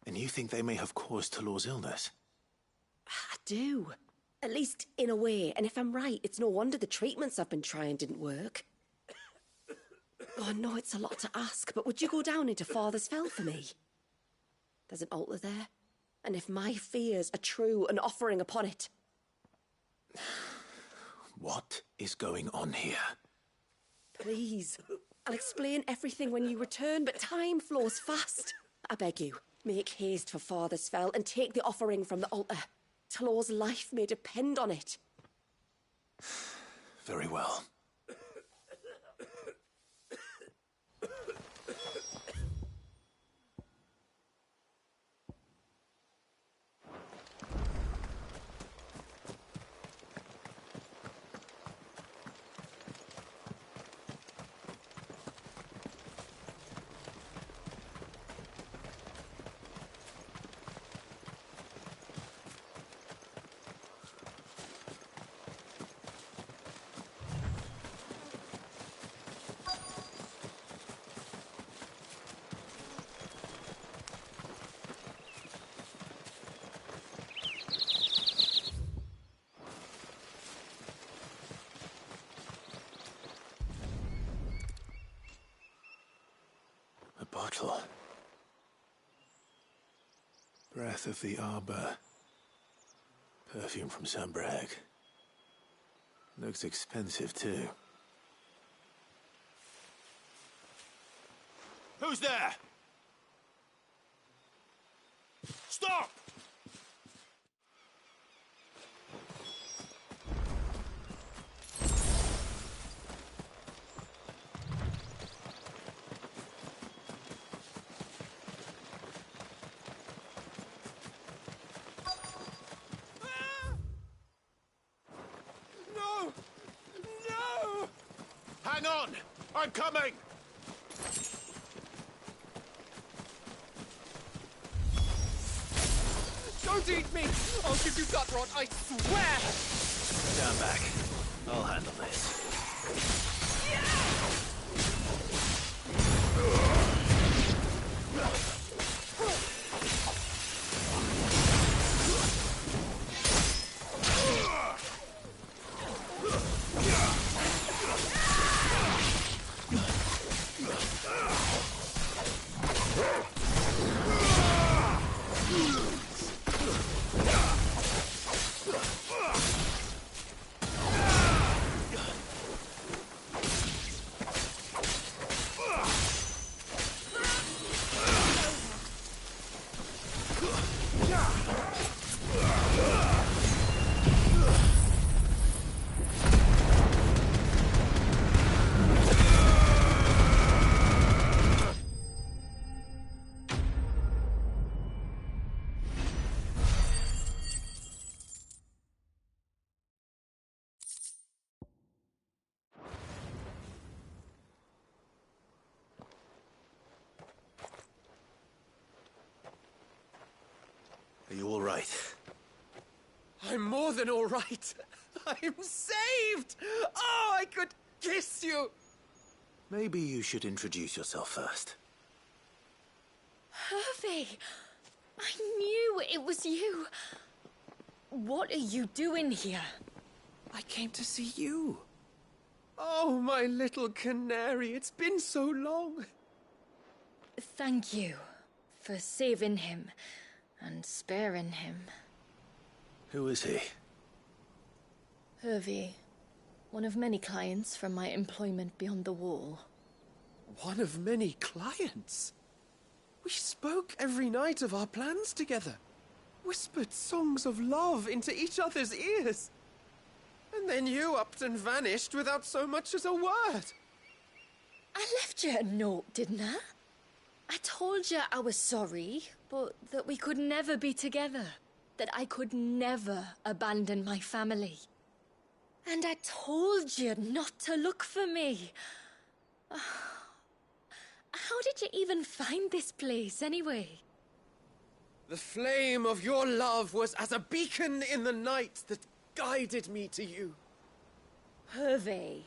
[SPEAKER 2] And you think they may have caused Talor's illness?
[SPEAKER 12] I do. At least in a way. And if I'm right, it's no wonder the treatments I've been trying didn't work. Oh, I know it's a lot to ask, but would you go down into Father's Fell for me? There's an altar there, and if my fears are true, an offering upon it,
[SPEAKER 2] What is going on here?
[SPEAKER 12] Please, I'll explain everything when you return, but time flows fast. I beg you, make haste for Father's Fell and take the offering from the altar. Talor's life may depend on it.
[SPEAKER 2] Very well. Bottle. Breath of the Arbor. Perfume from Sambrag. Looks expensive, too.
[SPEAKER 15] Who's there? Stop! Hang on! I'm coming!
[SPEAKER 13] Don't eat me! I'll give you gut rot, I swear!
[SPEAKER 2] Stand back. I'll handle this. Are you all right?
[SPEAKER 13] I'm more than all right. I'm saved! Oh, I could kiss you!
[SPEAKER 2] Maybe you should introduce yourself first.
[SPEAKER 10] Hervey! I knew it was you. What are you doing here?
[SPEAKER 13] I came to see you. Oh, my little canary, it's been so long.
[SPEAKER 10] Thank you for saving him and sparing him.
[SPEAKER 2] Who is he?
[SPEAKER 10] Hervey, one of many clients from my employment beyond the wall.
[SPEAKER 13] One of many clients? We spoke every night of our plans together. Whispered songs of love into each other's ears. And then you upped and vanished without so much as a word.
[SPEAKER 10] I left you a note, didn't I? I told you I was sorry, but that we could never be together. That I could never abandon my family. And I told you not to look for me. How did you even find this place, anyway?
[SPEAKER 13] The flame of your love was as a beacon in the night that guided me to you.
[SPEAKER 10] Hervey.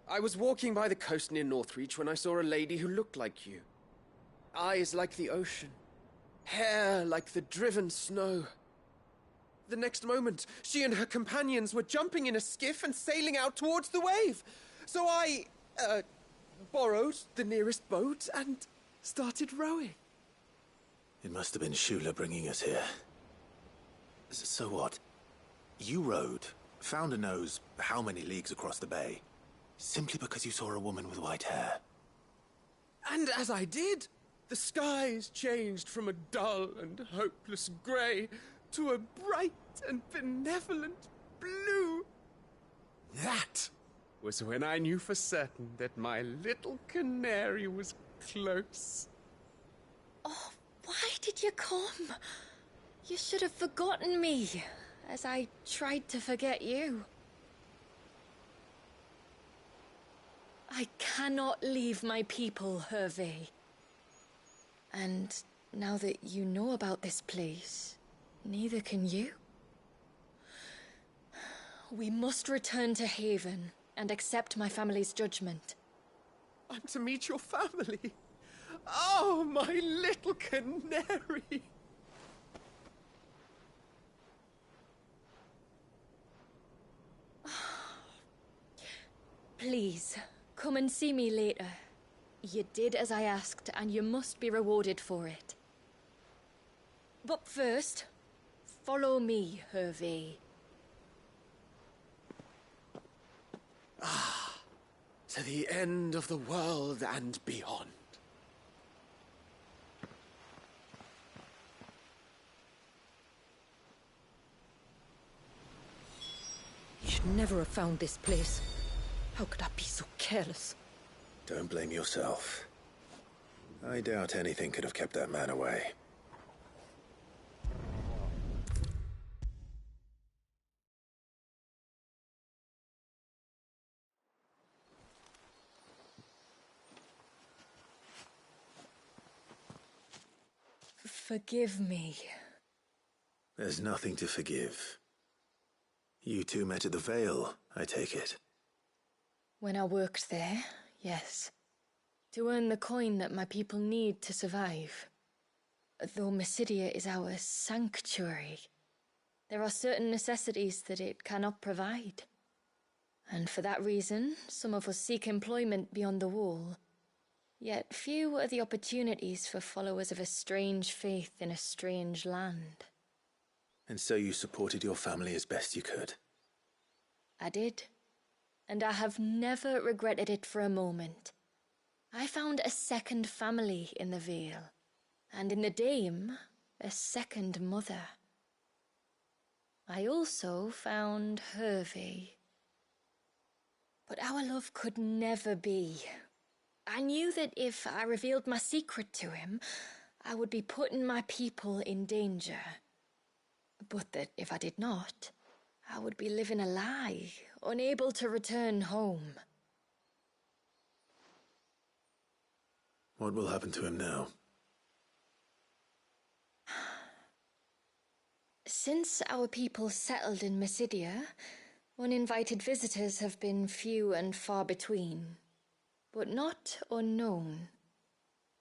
[SPEAKER 13] I was walking by the coast near Northreach when I saw a lady who looked like you. Eyes like the ocean. Hair like the driven snow. The next moment, she and her companions were jumping in a skiff and sailing out towards the wave. So I, borrowed the nearest boat and started rowing.
[SPEAKER 2] It must have been Shula bringing us here. So what? You rode, found a nose how many leagues across the bay, simply because you saw a woman with white hair.
[SPEAKER 3] And as I did, the skies changed from a dull and hopeless grey to a bright and benevolent blue. That was when I knew for certain that my little canary was close.
[SPEAKER 10] Oh, why did you come? You should have forgotten me, as I tried to forget you. I cannot leave my people, Hervé. And now that you know about this place, neither can you. We must return to Haven and accept my family's judgment.
[SPEAKER 3] I'm to meet your family. Oh, my little canary.
[SPEAKER 10] Please, come and see me later. You did as I asked, and you must be rewarded for it. But first, follow me, Hervé.
[SPEAKER 3] To the end of the world and beyond.
[SPEAKER 12] You should never have found this place. How could I be so careless?
[SPEAKER 2] Don't blame yourself. I doubt anything could have kept that man away.
[SPEAKER 10] Forgive me.
[SPEAKER 2] There's nothing to forgive. You two met at the Vale, I take it.
[SPEAKER 10] When I worked there, yes. To earn the coin that my people need to survive. Though Mysidia is our sanctuary, there are certain necessities that it cannot provide. And for that reason, some of us seek employment beyond the wall. Yet few are the opportunities for followers of a strange faith in a strange land.
[SPEAKER 2] And so you supported your family as best you could?
[SPEAKER 10] I did. And I have never regretted it for a moment. I found a second family in the Vale, and in the Dame, a second mother. I also found Hervé. But our love could never be. I knew that if I revealed my secret to him, I would be putting my people in danger. But that if I did not, I would be living a lie, unable to return home.
[SPEAKER 2] What will happen to him now?
[SPEAKER 10] Since our people settled in Mysidia, uninvited visitors have been few and far between, but not unknown.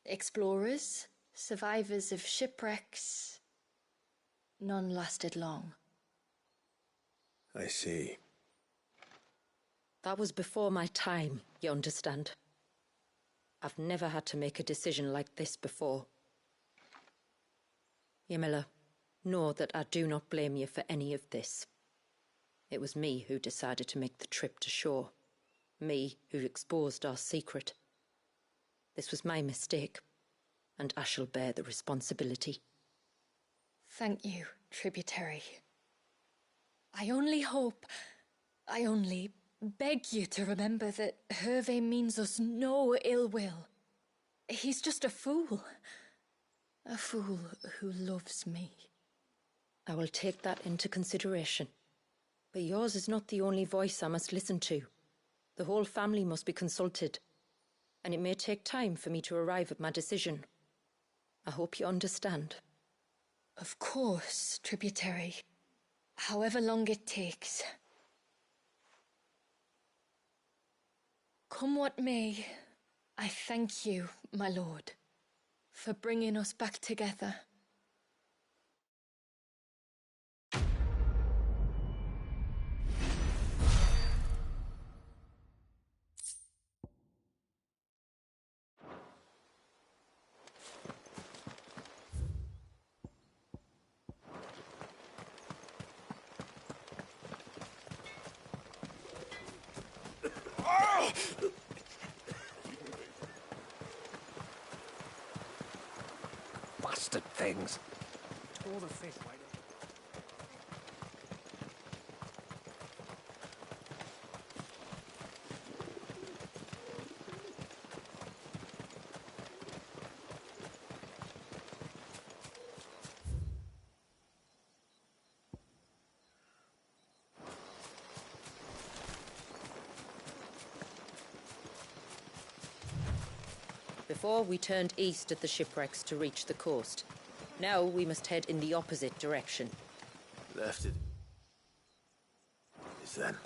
[SPEAKER 10] Explorers, survivors of shipwrecks, none lasted long.
[SPEAKER 2] I see.
[SPEAKER 12] That was before my time, you understand. I've never had to make a decision like this before. Ymila, know that I do not blame you for any of this. It was me who decided to make the trip to shore. Me who exposed our secret. This was my mistake, and I shall bear the responsibility.
[SPEAKER 10] Thank you, tributary. I only beg you to remember that Hervé means us no ill will. He's just a fool. A fool who loves me.
[SPEAKER 12] I will take that into consideration. But yours is not the only voice I must listen to. The whole family must be consulted, and it may take time for me to arrive at my decision. I hope you understand.
[SPEAKER 10] Of course, tributary. However long it takes. Come what may, I thank you, my lord, for bringing us back together.
[SPEAKER 1] Bastard things. All the fish right up.
[SPEAKER 18] Before, we turned east at the shipwrecks to reach the coast. Now we must head in the opposite direction.
[SPEAKER 2] Left it. Is then.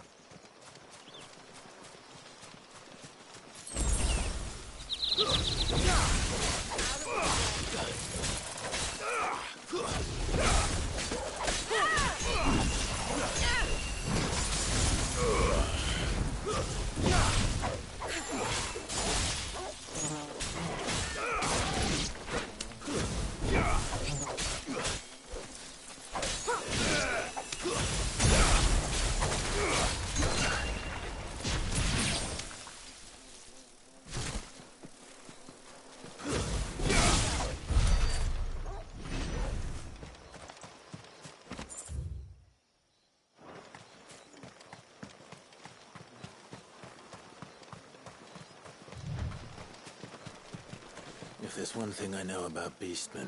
[SPEAKER 2] If there's one thing I know about beastmen,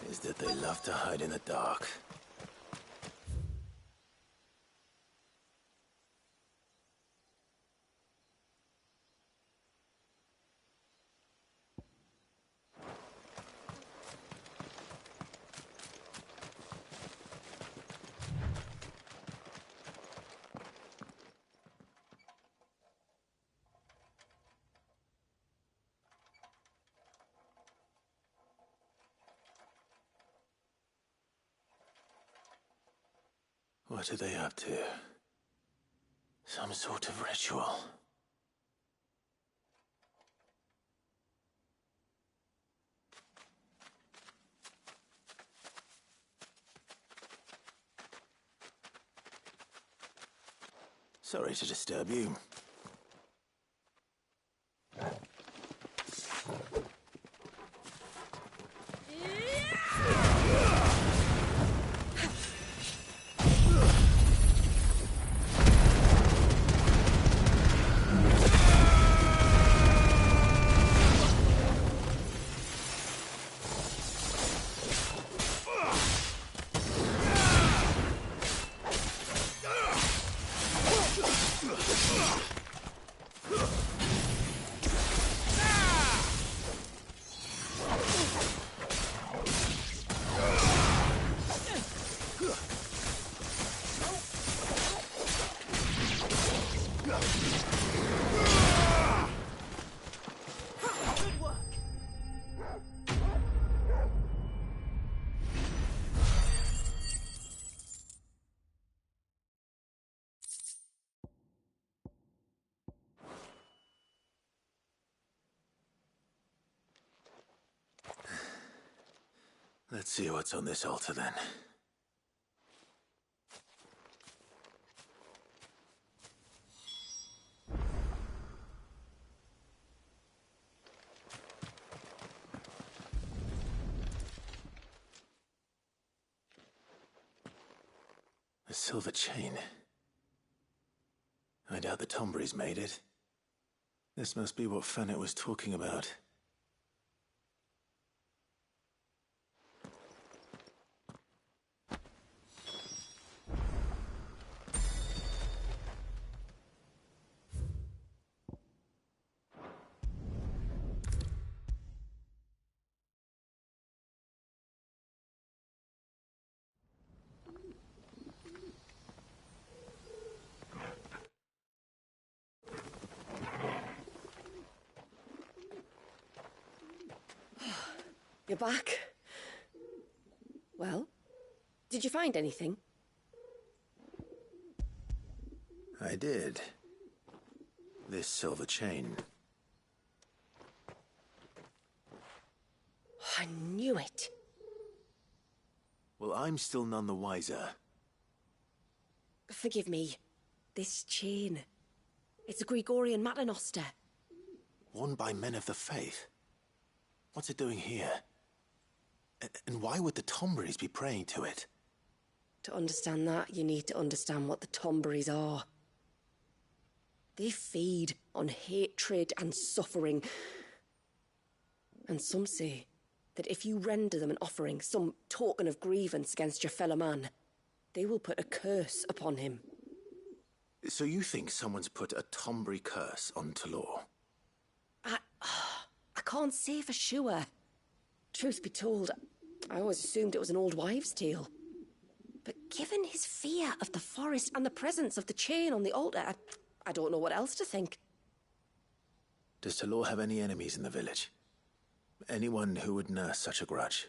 [SPEAKER 2] is that they love to hide in the dark. What are they up to? Some sort of ritual. Sorry to disturb you. Let's see what's on this altar then. A silver chain. I doubt the Tombrys made it. This must be what Fennec was talking about.
[SPEAKER 12] You're back. Well, did you find anything?
[SPEAKER 2] I did. This silver chain.
[SPEAKER 12] I knew it.
[SPEAKER 2] Well, I'm still none the wiser.
[SPEAKER 12] Forgive me. This chain. It's a Gregorian Maternoster.
[SPEAKER 2] Worn by men of the faith. What's it doing here? And why would the Tomberries be praying to it?
[SPEAKER 12] To understand that, you need to understand what the Tomberries are. They feed on hatred and suffering. And some say that if you render them an offering, some token of grievance against your fellow man, they will put a curse upon him.
[SPEAKER 2] So you think someone's put a Tomberry curse on Talor?
[SPEAKER 12] I can't say for sure. Truth be told, I always assumed it was an old wives' tale. But given his fear of the forest and the presence of the chain on the altar, I don't know what else to think.
[SPEAKER 2] Does Talor have any enemies in the village? Anyone who would nurse such a grudge?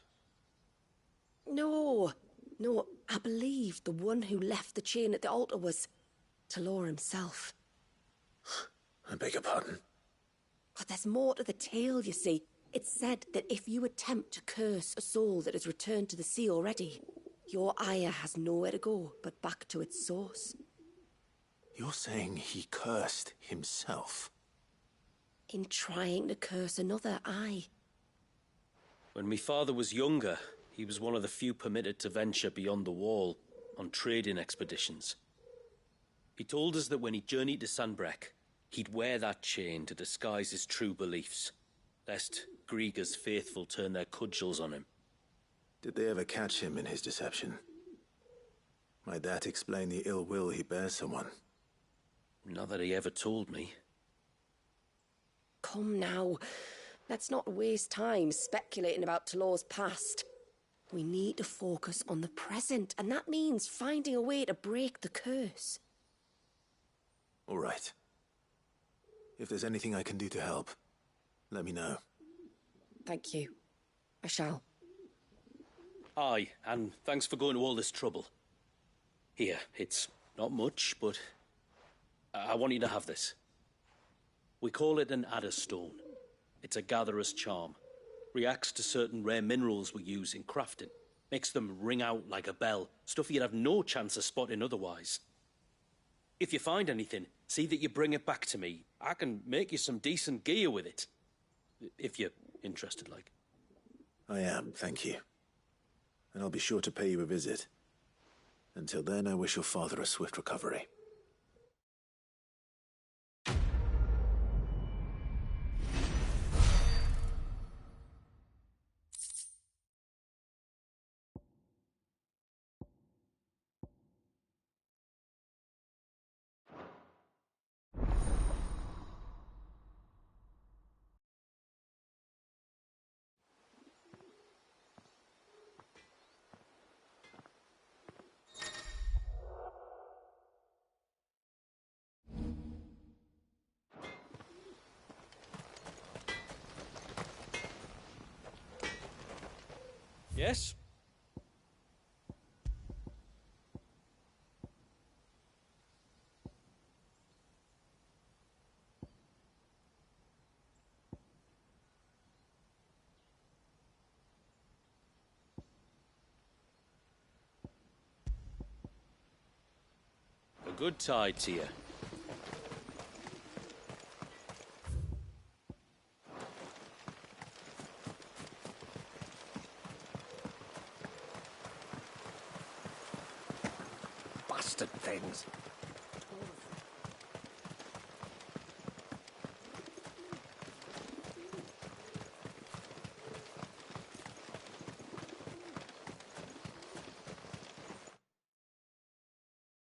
[SPEAKER 12] No, I believe the one who left the chain at the altar was Talor himself.
[SPEAKER 2] I beg your pardon?
[SPEAKER 12] But there's more to the tale, you see. It's said that if you attempt to curse a soul that has returned to the sea already, your ire has nowhere to go but back to its source.
[SPEAKER 2] You're saying he cursed himself?
[SPEAKER 12] In trying to curse another, aye.
[SPEAKER 22] When my father was younger, he was one of the few permitted to venture beyond the wall on trading expeditions. He told us that when he journeyed to Sanbreque, he'd wear that chain to disguise his true beliefs, lest Griega's faithful turn their cudgels on him.
[SPEAKER 2] Did they ever catch him in his deception? Might that explain the ill will he bears someone?
[SPEAKER 22] Not that he ever told me.
[SPEAKER 12] Come now. Let's not waste time speculating about Talor's past. We need to focus on the present, and that means finding a way to break the curse.
[SPEAKER 2] All right. If there's anything I can do to help, let me know.
[SPEAKER 12] Thank you. I shall.
[SPEAKER 22] Aye, and thanks for going to all this trouble. Here, it's not much, but I want you to have this. We call it an Adder Stone. It's a gatherer's charm. Reacts to certain rare minerals we use in crafting. Makes them ring out like a bell, stuff you'd have no chance of spotting otherwise. If you find anything, see that you bring it back to me. I can make you some decent gear with it. If you're interested, like.
[SPEAKER 2] I am, thank you. And I'll be sure to pay you a visit. Until then, I wish your father a swift recovery.
[SPEAKER 22] Yes? A good tide to you.
[SPEAKER 1] Bastard things.